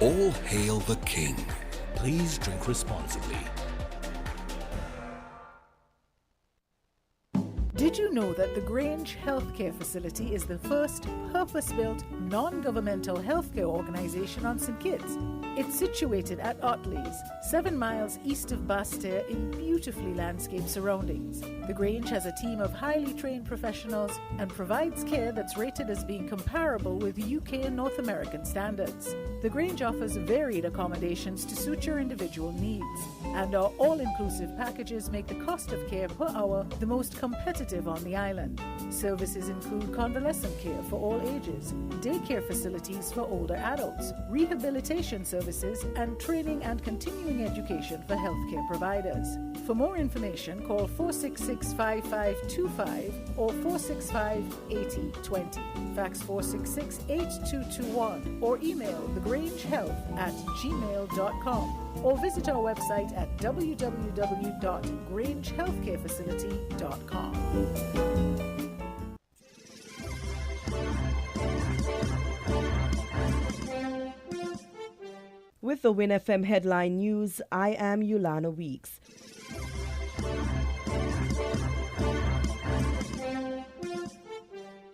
All hail the king. Please drink responsibly. Did you know that the Grange Healthcare Facility is the first purpose-built, non-governmental healthcare organization on St. Kitts? It's situated at Otley's, 7 miles east of Basseterre in beautifully landscaped surroundings. The Grange has a team of highly trained professionals and provides care that's rated as being comparable with UK and North American standards. The Grange offers varied accommodations to suit your individual needs, and our all-inclusive packages make the cost of care per hour the most competitive on the island. Services include convalescent care for all ages, daycare facilities for older adults, rehabilitation services, and training and continuing education for healthcare providers. For more information, call 466-5525 or 465-8020. Fax 466-8221 or email thegrangehealth@gmail.com or visit our website at www.grangehealthcarefacility.com. With the Win FM headline news, I am Yulana Weeks.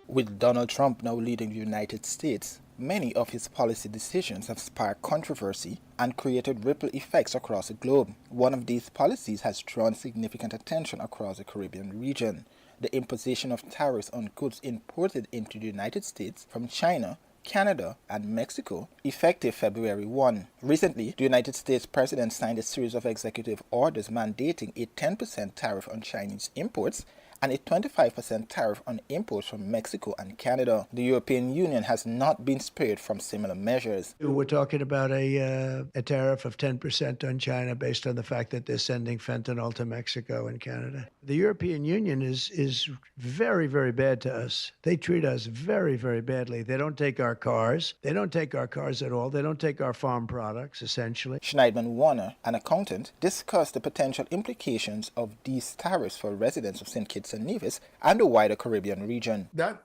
With Donald Trump now leading the United States, many of his policy decisions have sparked controversy and created ripple effects across the globe. One of these policies has drawn significant attention across the Caribbean region: the imposition of tariffs on goods imported into the United States from China, Canada, and Mexico, effective February 1. Recently, the United States President signed a series of executive orders mandating a 10% tariff on Chinese imports and a 25% tariff on imports from Mexico and Canada. The European Union has not been spared from similar measures. We're talking about a tariff of 10% on China based on the fact that they're sending fentanyl to Mexico and Canada. The European Union is very, very bad to us. They treat us very, very badly. They don't take our cars. They don't take our cars at all. They don't take our farm products, essentially. Schneidman Warner, an accountant, discussed the potential implications of these tariffs for residents of St. Kitts and Nevis and the wider Caribbean region. That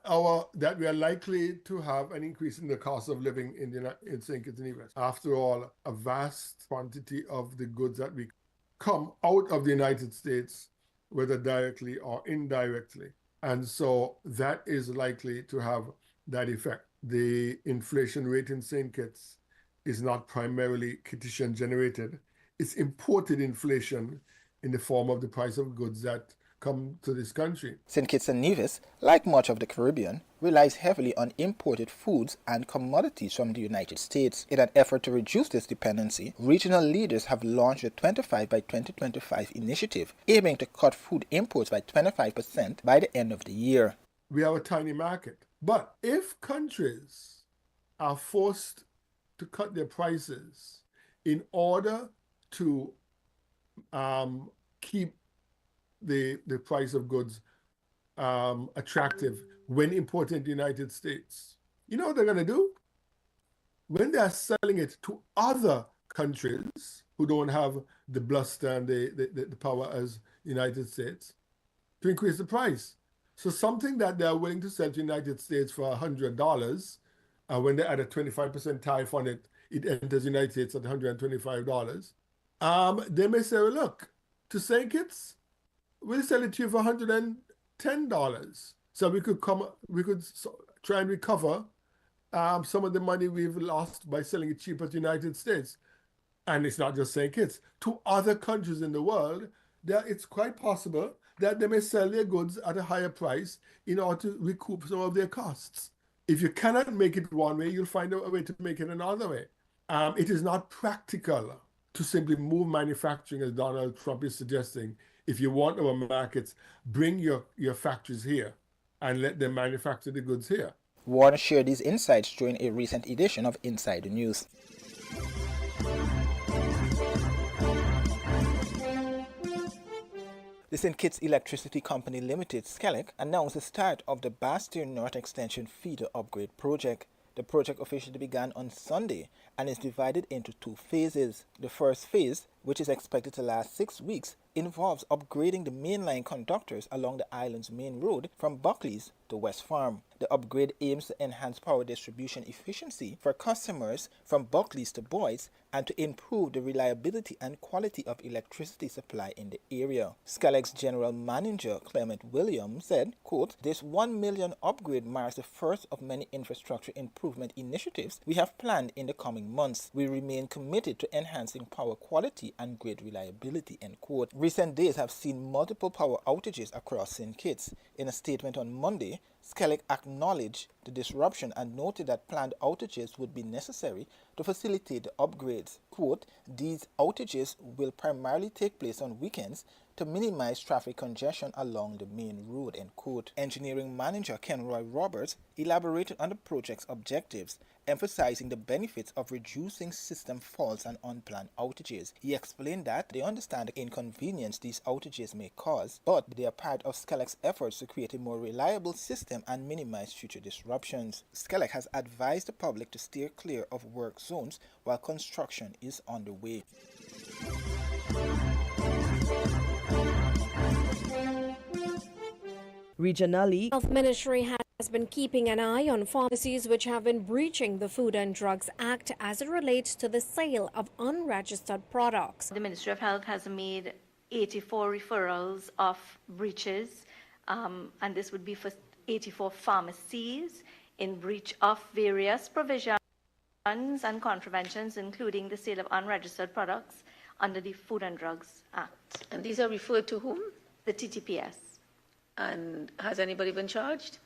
we are likely to have an increase in the cost of living in St. Kitts and Nevis. After all, a vast quantity of the goods that we come out of the United States, whether directly or indirectly. And so that is likely to have that effect. The inflation rate in St. Kitts is not primarily Kittitian generated. It's imported inflation in the form of the price of goods that come to this country. St. Kitts and Nevis, like much of the Caribbean, relies heavily on imported foods and commodities from the United States. In an effort to reduce this dependency, regional leaders have launched the 25 by 2025 initiative, aiming to cut food imports by 25% by the end of the year. We have a tiny market. But if countries are forced to cut their prices in order to keep the price of goods attractive when imported to the United States, you know what they're going to do? When they're selling it to other countries who don't have the bluster and the power as the United States, to increase the price. So something that they're willing to sell to the United States for $100, when they add a 25% tariff on it, it enters the United States at $125. They may say, well, look, to St. Kitts, we'll sell it to you for $110. So we could try and recover some of the money we've lost by selling it cheaper to the United States. And it's not just St. Kitts. To other countries in the world, it's quite possible that they may sell their goods at a higher price in order to recoup some of their costs. If you cannot make it one way, you'll find a way to make it another way. It is not practical to simply move manufacturing as Donald Trump is suggesting. If you want our markets, bring your factories here and let them manufacture the goods here. Warren shared these insights during a recent edition of Inside the News. The St. Kitts Electricity Company Limited, SCELEC, announced the start of the Bastion North Extension Feeder Upgrade Project. The project officially began on Sunday and is divided into 2 phases. The first phase, which is expected to last 6 weeks, involves upgrading the mainline conductors along the island's main road from Buckley's to West Farm. The upgrade aims to enhance power distribution efficiency for customers from Buckley's to Boyce and to improve the reliability and quality of electricity supply in the area. SCELEC's General Manager Clement Williams said, quote, "This $1 million upgrade marks the first of many infrastructure improvement initiatives we have planned in the coming months. We remain committed to enhancing power quality and grid reliability," end quote. Recent days have seen multiple power outages across St. Kitts. In a statement on Monday, SCELEC acknowledged the disruption and noted that planned outages would be necessary to facilitate the upgrades. Quote, "These outages will primarily take place on weekends to minimize traffic congestion along the main road," end quote. Engineering Manager Kenroy Roberts elaborated on the project's objectives, emphasizing the benefits of reducing system faults and unplanned outages. He explained that they understand the inconvenience these outages may cause, but they are part of SCELEC's efforts to create a more reliable system and minimize future disruptions. SCELEC has advised the public to steer clear of work zones while construction is underway. Regionally, Health Ministry has been keeping an eye on pharmacies which have been breaching the Food and Drugs Act as it relates to the sale of unregistered products. The Ministry of Health has made 84 referrals of breaches, and this would be for 84 pharmacies in breach of various provisions and contraventions, including the sale of unregistered products under the Food and Drugs Act. And these are referred to whom? The TTPS. And has anybody been charged?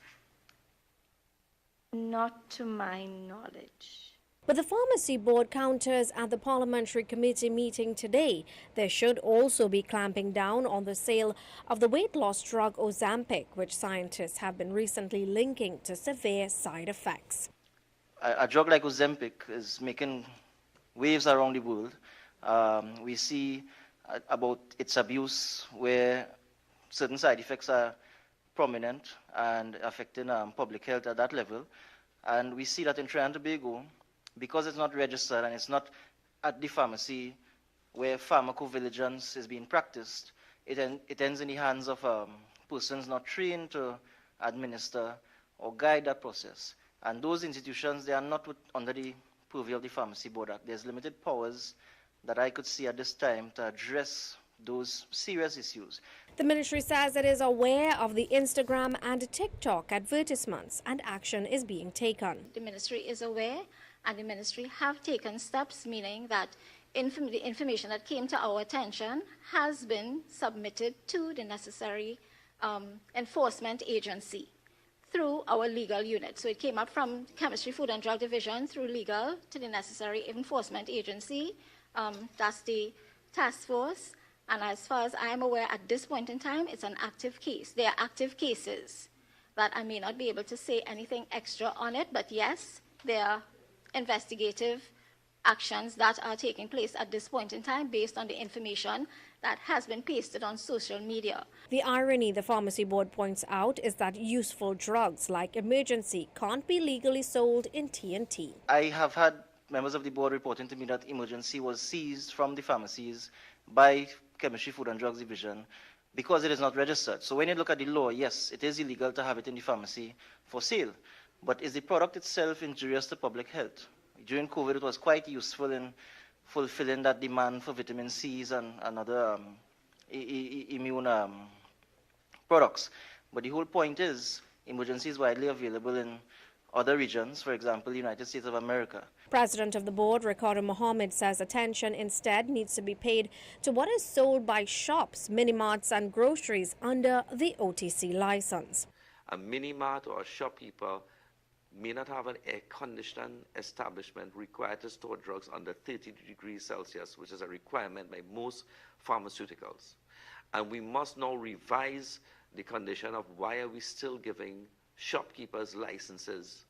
Not to my knowledge. But the Pharmacy Board counters at the Parliamentary Committee meeting today. There should also be clamping down on the sale of the weight loss drug Ozempic, which scientists have been recently linking to severe side effects. A drug like Ozempic is making waves around the world. We see about its abuse where certain side effects are prominent and affecting public health at that level. And we see that in Trinidad and Tobago, because it's not registered and it's not at the pharmacy where pharmacovigilance is being practiced, it ends in the hands of persons not trained to administer or guide that process. And those institutions, they are not under the purview of the Pharmacy Board Act. There's limited powers that I could see at this time to address those serious issues. The ministry says it is aware of the Instagram and TikTok advertisements and action is being taken. The ministry is aware and the ministry have taken steps, meaning that the information that came to our attention has been submitted to the necessary enforcement agency through our legal unit. So it came up from Chemistry, Food and Drug Division through legal to the necessary enforcement agency. That's the task force. And as far as I'm aware, at this point in time, it's an active case. There are active cases that I may not be able to say anything extra on it, but yes, there are investigative actions that are taking place at this point in time based on the information that has been pasted on social media. The irony, the Pharmacy Board points out, is that useful drugs like Emergency can't be legally sold in TNT. I have had members of the board reporting to me that Emergency was seized from the pharmacies by Chemistry, Food and Drugs Division because it is not registered. So when you look at the law, yes, it is illegal to have it in the pharmacy for sale. But is the product itself injurious to public health? During COVID, it was quite useful in fulfilling that demand for vitamin C's and other immune products. But the whole point is emergency is widely available in other regions, for example, the United States of America. President of the board, Ricardo Mohammed, says attention instead needs to be paid to what is sold by shops, mini-marts and groceries under the OTC license. A mini-mart or a shopkeeper may not have an air-conditioned establishment required to store drugs under 30 degrees Celsius, which is a requirement by most pharmaceuticals. And we must now revise the condition of why are we still giving shopkeepers licenses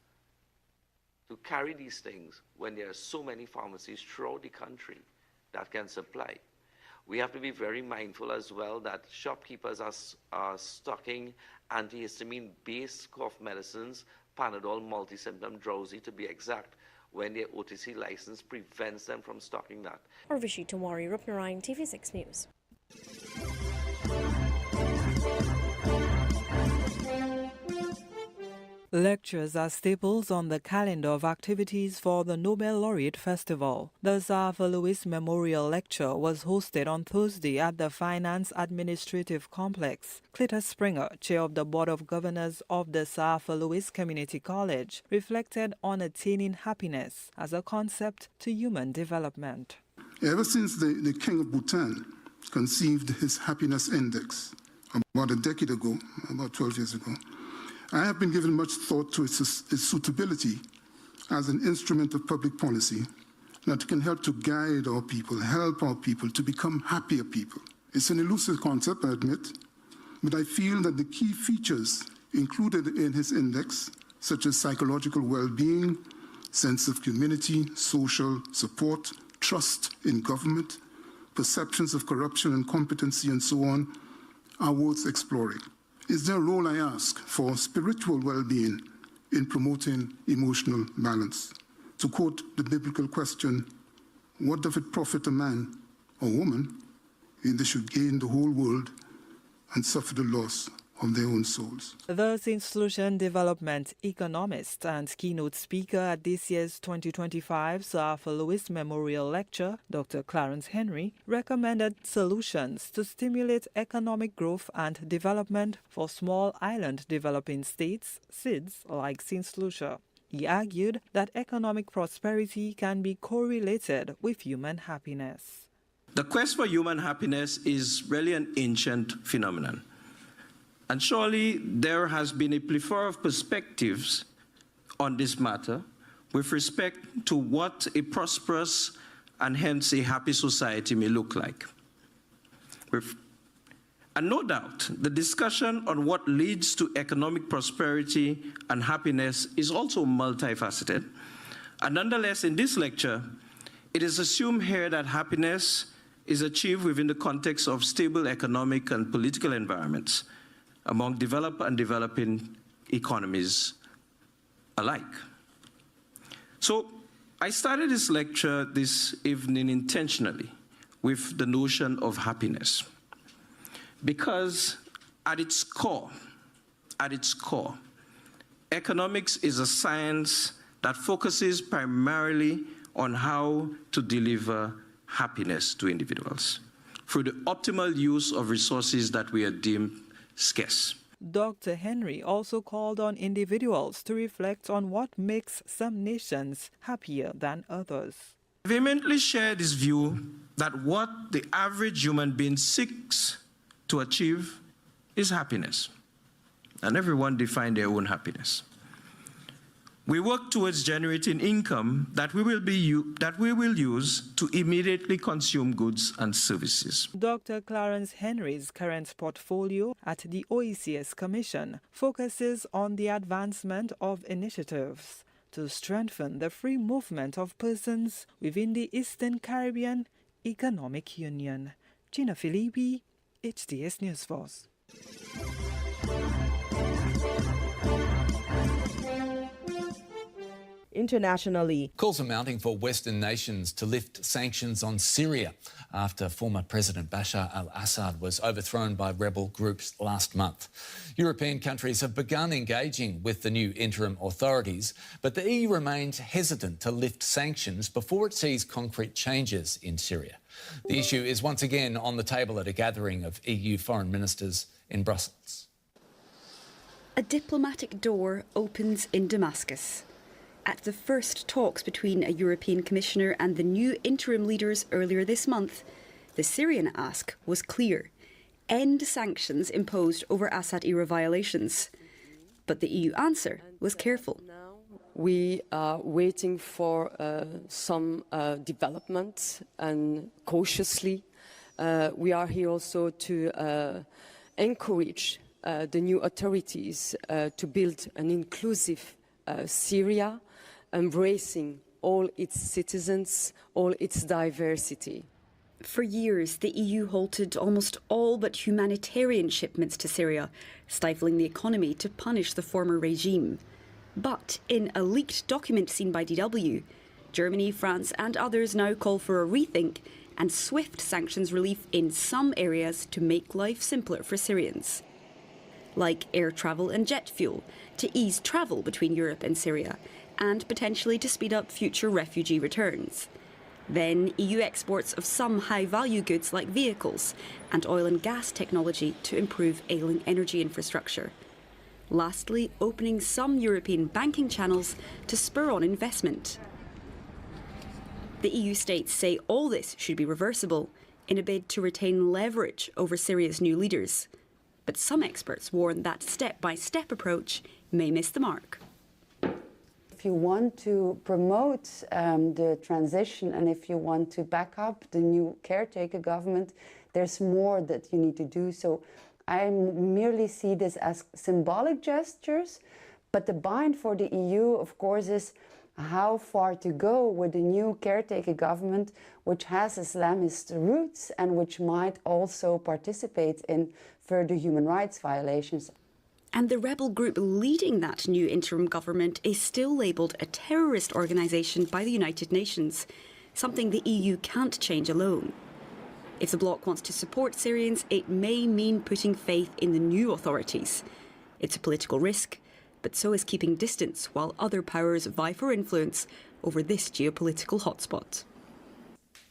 to carry these things when there are so many pharmacies throughout the country that can supply. We have to be very mindful as well that shopkeepers are stocking antihistamine-based cough medicines, Panadol, multi-symptom drowsy to be exact, when their OTC license prevents them from stocking that. Urvashi Tamari, Rupnarayan, TV6 News. Lectures are staples on the calendar of activities for the Nobel Laureate Festival. The Zafar Lewis Memorial Lecture was hosted on Thursday at the Finance Administrative Complex. Cletus Springer, chair of the Board of Governors of the Zafar Lewis Community College, reflected on attaining happiness as a concept to human development. Ever since the King of Bhutan conceived his happiness index about a decade ago, about 12 years ago, I have been giving much thought to its suitability as an instrument of public policy that can help to guide our people, help our people to become happier people. It's an elusive concept, I admit, but I feel that the key features included in his index, such as psychological well-being, sense of community, social support, trust in government, perceptions of corruption and competency, and so on, are worth exploring. Is there a role, I ask, for spiritual well-being in promoting emotional balance? To quote the biblical question, what doth it profit a man or woman if they should gain the whole world and suffer the loss of their own souls? The St. Lucian Development economist and keynote speaker at this year's 2025 Zafar Lewis Memorial Lecture, Dr. Clarence Henry, recommended solutions to stimulate economic growth and development for small island developing states, SIDS, like St. Lucia. He argued that economic prosperity can be correlated with human happiness. The quest for human happiness is really an ancient phenomenon. And surely there has been a plethora of perspectives on this matter with respect to what a prosperous and hence a happy society may look like. And no doubt, the discussion on what leads to economic prosperity and happiness is also multifaceted. And nonetheless, in this lecture, it is assumed here that happiness is achieved within the context of stable economic and political environments among developed and developing economies alike. So I started this lecture this evening intentionally with the notion of happiness, because at its core, economics is a science that focuses primarily on how to deliver happiness to individuals through the optimal use of resources that we are deemed scarce. Dr. Henry also called on individuals to reflect on what makes some nations happier than others. I vehemently share this view that what the average human being seeks to achieve is happiness, and everyone defines their own happiness. We work towards generating income that we will use to immediately consume goods and services. Dr. Clarence Henry's current portfolio at the OECS Commission focuses on the advancement of initiatives to strengthen the free movement of persons within the Eastern Caribbean Economic Union. Gina Filippi, HDS News Force. internationally. Calls are mounting for Western nations to lift sanctions on Syria after former President Bashar al-Assad was overthrown by rebel groups last month. European countries have begun engaging with the new interim authorities, but the EU remains hesitant to lift sanctions before it sees concrete changes in Syria. The issue is once again on the table at a gathering of EU foreign ministers in Brussels. A diplomatic door opens in Damascus. At the first talks between a European commissioner and the new interim leaders earlier this month, the Syrian ask was clear: end sanctions imposed over Assad-era violations. But the EU answer was careful. We are waiting for some development, and cautiously. We are here also to encourage the new authorities to build an inclusive Syria, embracing all its citizens, all its diversity. For years, the EU halted almost all but humanitarian shipments to Syria, stifling the economy to punish the former regime. But in a leaked document seen by DW, Germany, France and others now call for a rethink and swift sanctions relief in some areas to make life simpler for Syrians, like air travel and jet fuel, to ease travel between Europe and Syria, and potentially to speed up future refugee returns. Then EU exports of some high-value goods like vehicles and oil and gas technology to improve ailing energy infrastructure. Lastly, opening some European banking channels to spur on investment. The EU states say all this should be reversible in a bid to retain leverage over Syria's new leaders. But some experts warn that step-by-step approach may miss the mark. If you want to promote the transition and if you want to back up the new caretaker government, there's more that you need to do. So I merely see this as symbolic gestures, but the bind for the EU, of course, is how far to go with the new caretaker government, which has Islamist roots and which might also participate in further human rights violations. And the rebel group leading that new interim government is still labelled a terrorist organisation by the United Nations, something the EU can't change alone. If the bloc wants to support Syrians, it may mean putting faith in the new authorities. It's a political risk, but so is keeping distance while other powers vie for influence over this geopolitical hotspot.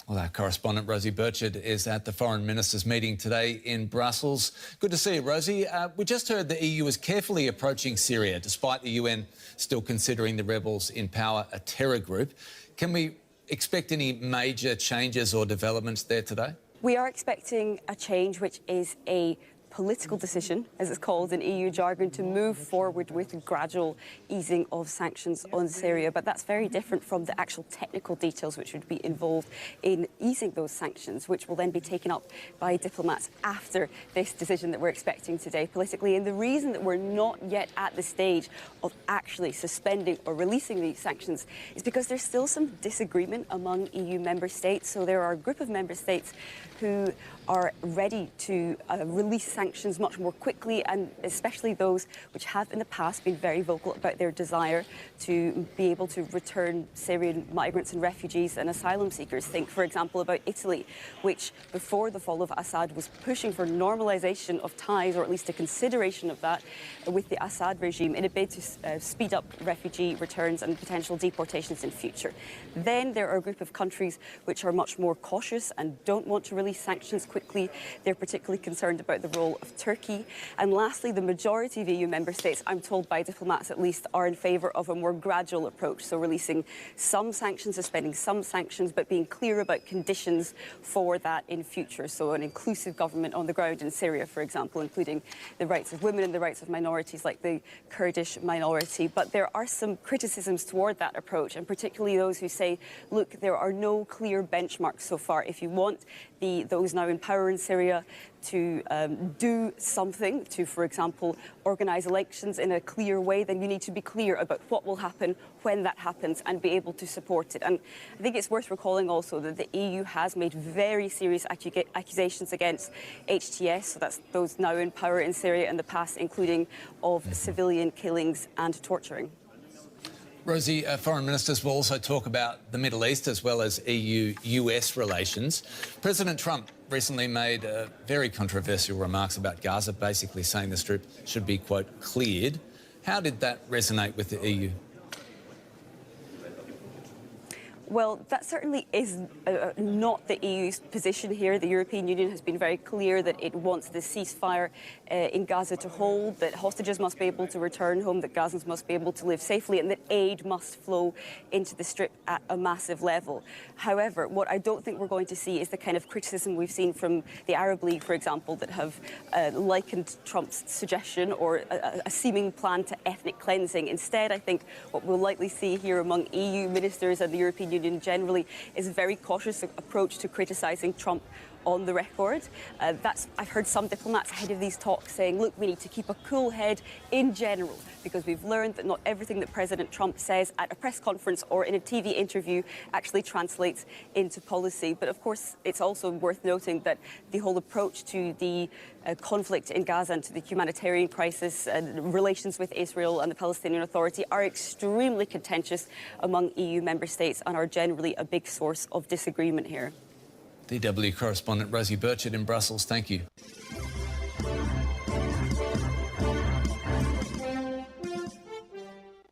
Well, our correspondent Rosie Burchard is at the Foreign Ministers meeting today in Brussels. Good to see you, Rosie. We just heard the EU is carefully approaching Syria, despite the UN still considering the rebels in power a terror group. Can we expect any major changes or developments there today? We are expecting a change which is a political decision, as it's called in EU jargon, to move forward with gradual easing of sanctions on Syria. But that's very different from the actual technical details which would be involved in easing those sanctions, which will then be taken up by diplomats after this decision that we're expecting today politically. And the reason that we're not yet at the stage of actually suspending or releasing these sanctions is because there's still some disagreement among EU member states. So there are a group of member states who are ready to release sanctions much more quickly, and especially those which have in the past been very vocal about their desire to be able to return Syrian migrants and refugees and asylum seekers. Think, for example, about Italy, which before the fall of Assad was pushing for normalisation of ties, or at least a consideration of that, with the Assad regime in a bid to speed up refugee returns and potential deportations in future. Then there are a group of countries which are much more cautious and don't want to release sanctions quickly. They're particularly concerned about the role of Turkey. And lastly, the majority of EU member states, I'm told by diplomats at least, are in favour of a more gradual approach. So releasing some sanctions, suspending some sanctions, but being clear about conditions for that in future. So an inclusive government on the ground in Syria, for example, including the rights of women and the rights of minorities like the Kurdish minority. But there are some criticisms toward that approach, and particularly those who say, look, there are no clear benchmarks so far. If you want those now in power in Syria to do something, to, for example, organise elections in a clear way, then you need to be clear about what will happen when that happens and be able to support it. And I think it's worth recalling also that the EU has made very serious accusations against HTS, so that's those now in power in Syria in the past, including of civilian killings and torturing. Rosie, foreign ministers will also talk about the Middle East as well as EU-US relations. President Trump recently made very controversial remarks about Gaza, basically saying the Strip should be, quote, cleared. How did that resonate with the EU? Well, that certainly is not the EU's position here. The European Union has been very clear that it wants the ceasefire in Gaza to hold, that hostages must be able to return home, that Gazans must be able to live safely, and that aid must flow into the Strip at a massive level. However, what I don't think we're going to see is the kind of criticism we've seen from the Arab League, for example, that have likened Trump's suggestion or a seeming plan to ethnic cleansing. Instead, I think what we'll likely see here among EU ministers and the European Union generally is a very cautious approach to criticising Trump on the record. I've heard some diplomats ahead of these talks saying, look, we need to keep a cool head in general, because we've learned that not everything that President Trump says at a press conference or in a TV interview actually translates into policy. But of course, it's also worth noting that the whole approach to the conflict in Gaza and to the humanitarian crisis and relations with Israel and the Palestinian Authority are extremely contentious among EU member states and are generally a big source of disagreement here. DW correspondent Rosie Burchett in Brussels, thank you.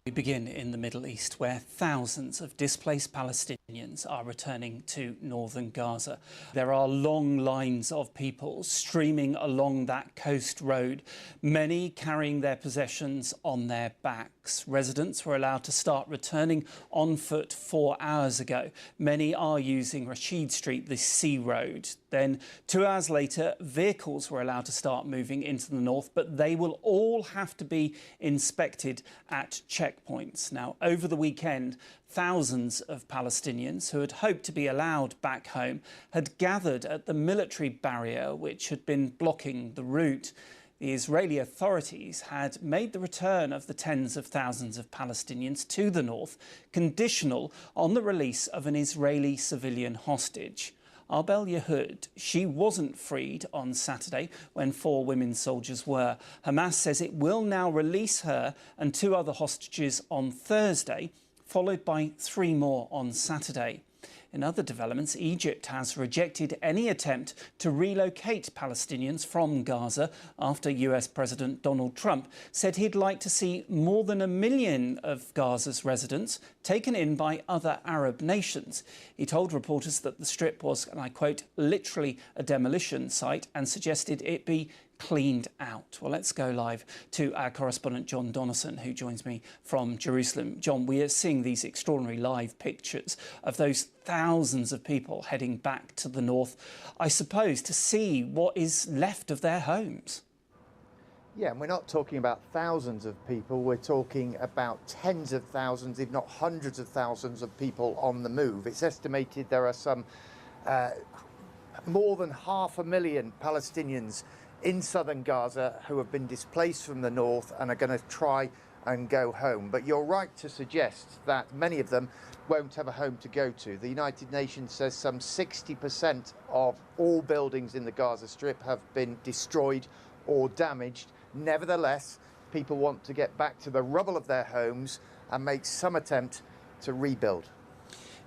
We begin in the Middle East, where thousands of displaced Palestinians are returning to northern Gaza. There are long lines of people streaming along that coast road, many carrying their possessions on their backs. Residents were allowed to start returning on foot 4 hours ago. Many are using Rashid Street, the sea road. Then 2 hours later, vehicles were allowed to start moving into the north, but they will all have to be inspected at checkpoints. Now, over the weekend, thousands of Palestinians who had hoped to be allowed back home had gathered at the military barrier which had been blocking the route. The Israeli authorities had made the return of the tens of thousands of Palestinians to the north conditional on the release of an Israeli civilian hostage. Arbel Yehud, she wasn't freed on Saturday when 4 women soldiers were. Hamas says it will now release her and 2 other hostages on Thursday, followed by 3 more on Saturday. In other developments, Egypt has rejected any attempt to relocate Palestinians from Gaza after US President Donald Trump said he'd like to see more than 1 million of Gaza's residents taken in by other Arab nations. He told reporters that the Strip was, and I quote, literally a demolition site, and suggested it be cleaned out. Well, let's go live to our correspondent John Donnison, who joins me from Jerusalem. John, we are seeing these extraordinary live pictures of those thousands of people heading back to the north, I suppose, to see what is left of their homes. Yeah, and we're not talking about thousands of people, we're talking about tens of thousands, if not hundreds of thousands of people on the move. It's estimated there are some more than 500,000 Palestinians in southern Gaza who have been displaced from the north and are going to try and go home. But you're right to suggest that many of them won't have a home to go to. The United Nations says some 60% of all buildings in the Gaza Strip have been destroyed or damaged. Nevertheless, people want to get back to the rubble of their homes and make some attempt to rebuild.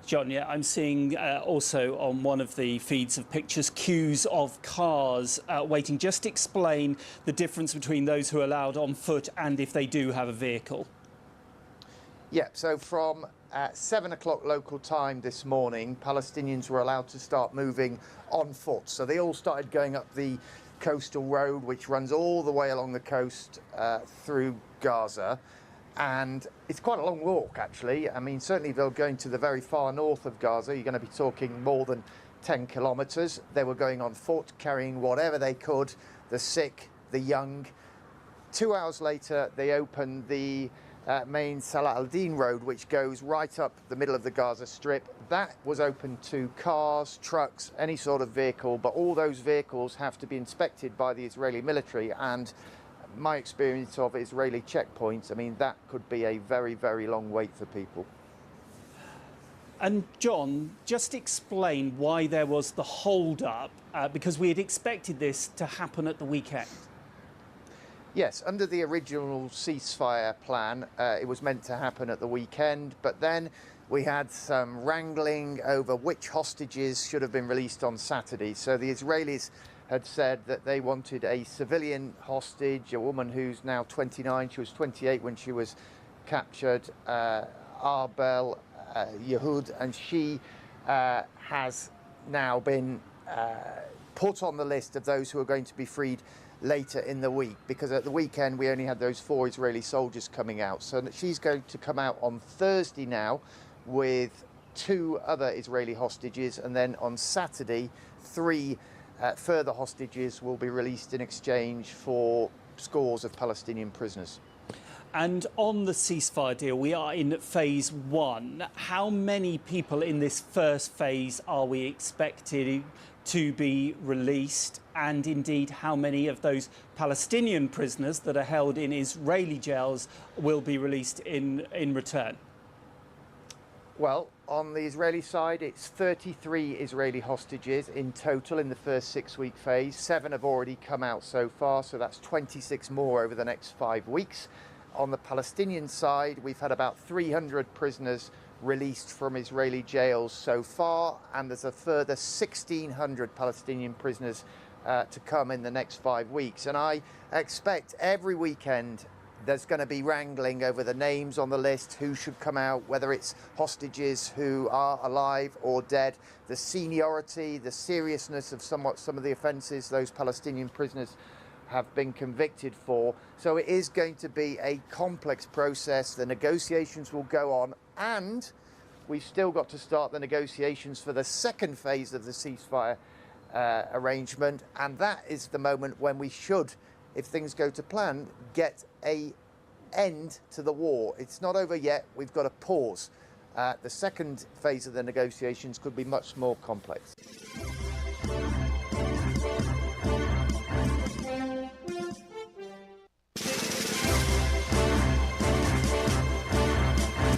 John, yeah, I'm seeing also on one of the feeds of pictures queues of cars waiting. Just explain the difference between those who are allowed on foot and if they do have a vehicle. Yeah, so from 7 o'clock local time this morning, Palestinians were allowed to start moving on foot. So they all started going up the coastal road, which runs all the way along the coast through Gaza. And it's quite a long walk, actually. I mean, certainly they're going to the very far north of Gaza. You're going to be talking more than 10 kilometres. They were going on foot, carrying whatever they could, the sick, the young. 2 hours later, they opened the main Salah al-Din road, which goes right up the middle of the Gaza Strip. That was open to cars, trucks, any sort of vehicle, but all those vehicles have to be inspected by the Israeli military. And my experience of Israeli checkpoints, I mean, that could be a very, very long wait for people. And John, just explain why there was the hold-up, because we had expected this to happen at the weekend. Yes, under the original ceasefire plan, it was meant to happen at the weekend, but then we had some wrangling over which hostages should have been released on Saturday. So the Israelis had said that they wanted a civilian hostage, a woman who's now 29, she was 28 when she was captured, Arbel Yehud, and she has now been put on the list of those who are going to be freed later in the week, because at the weekend we only had those 4 Israeli soldiers coming out. So she's going to come out on Thursday now with 2 other Israeli hostages, and then on Saturday 3 further hostages will be released in exchange for scores of Palestinian prisoners. And on the ceasefire deal, we are in phase 1. How many people in this first phase are we expected to be released? And indeed, how many of those Palestinian prisoners that are held in Israeli jails will be released in return? Well, on the Israeli side, it's 33 Israeli hostages in total in the first 6-week phase. 7 have already come out so far, so that's 26 more over the next 5 weeks. On the Palestinian side, we've had about 300 prisoners released from Israeli jails so far, and there's a further 1,600 Palestinian prisoners to come in the next 5 weeks. And I expect every weekend there's going to be wrangling over the names on the list, who should come out, whether it's hostages who are alive or dead, the seniority, the seriousness of some of the offences those Palestinian prisoners have been convicted for. So it is going to be a complex process. The negotiations will go on, and we've still got to start the negotiations for the second phase of the ceasefire arrangement, and that is the moment when we should, if things go to plan, get an end to the war. It's not over yet. We've got to pause. The second phase of the negotiations could be much more complex.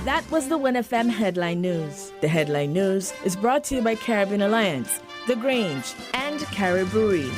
That was the 1FM Headline News. The Headline News is brought to you by Caribbean Alliance, The Grange, and Caribbean.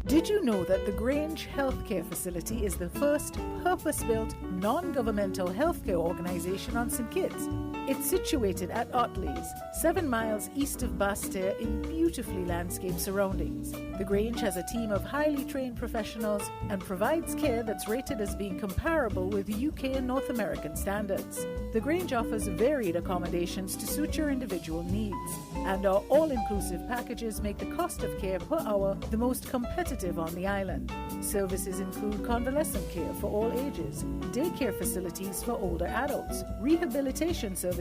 Did you know that the Grange Healthcare Facility is the first purpose-built, non-governmental healthcare organization on St. Kitts? It's situated at Otley's, 7 miles east of Basseterre in beautifully landscaped surroundings. The Grange has a team of highly trained professionals and provides care that's rated as being comparable with UK and North American standards. The Grange offers varied accommodations to suit your individual needs, and our all-inclusive packages make the cost of care per hour the most competitive on the island. Services include convalescent care for all ages, daycare facilities for older adults, rehabilitation services,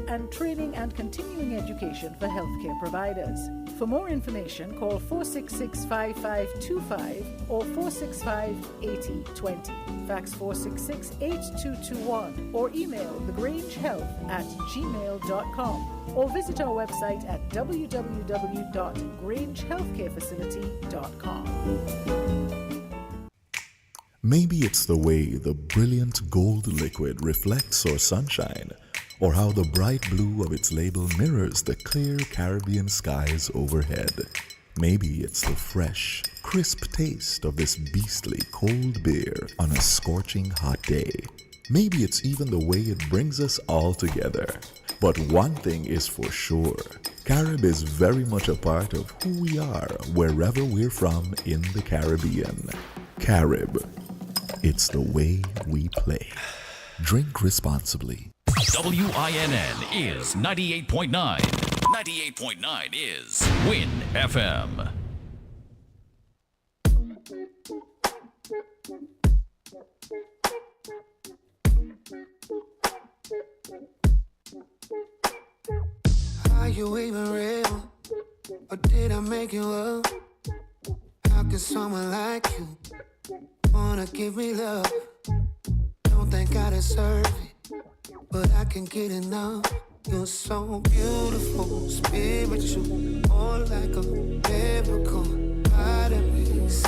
and training and continuing education for healthcare providers. For more information, call 466-5525 or 465-8020. Fax 466-8221 or email thegrangehealth@gmail.com or visit our website at www.grangehealthcarefacility.com. Maybe it's the way the brilliant gold liquid reflects our sunshine, or how the bright blue of its label mirrors the clear Caribbean skies overhead. Maybe it's the fresh, crisp taste of this beastly cold beer on a scorching hot day. Maybe it's even the way it brings us all together. But one thing is for sure, Carib is very much a part of who we are wherever we're from in the Caribbean. Carib, it's the way we play. Drink responsibly. WINN is 98.9. 98.9 is WIN FM. Are you even real? Or did I make you up? How can someone like you wanna give me love? Don't think I deserve it, but I can get enough. You're so beautiful, spiritual, more like a miracle. Part of me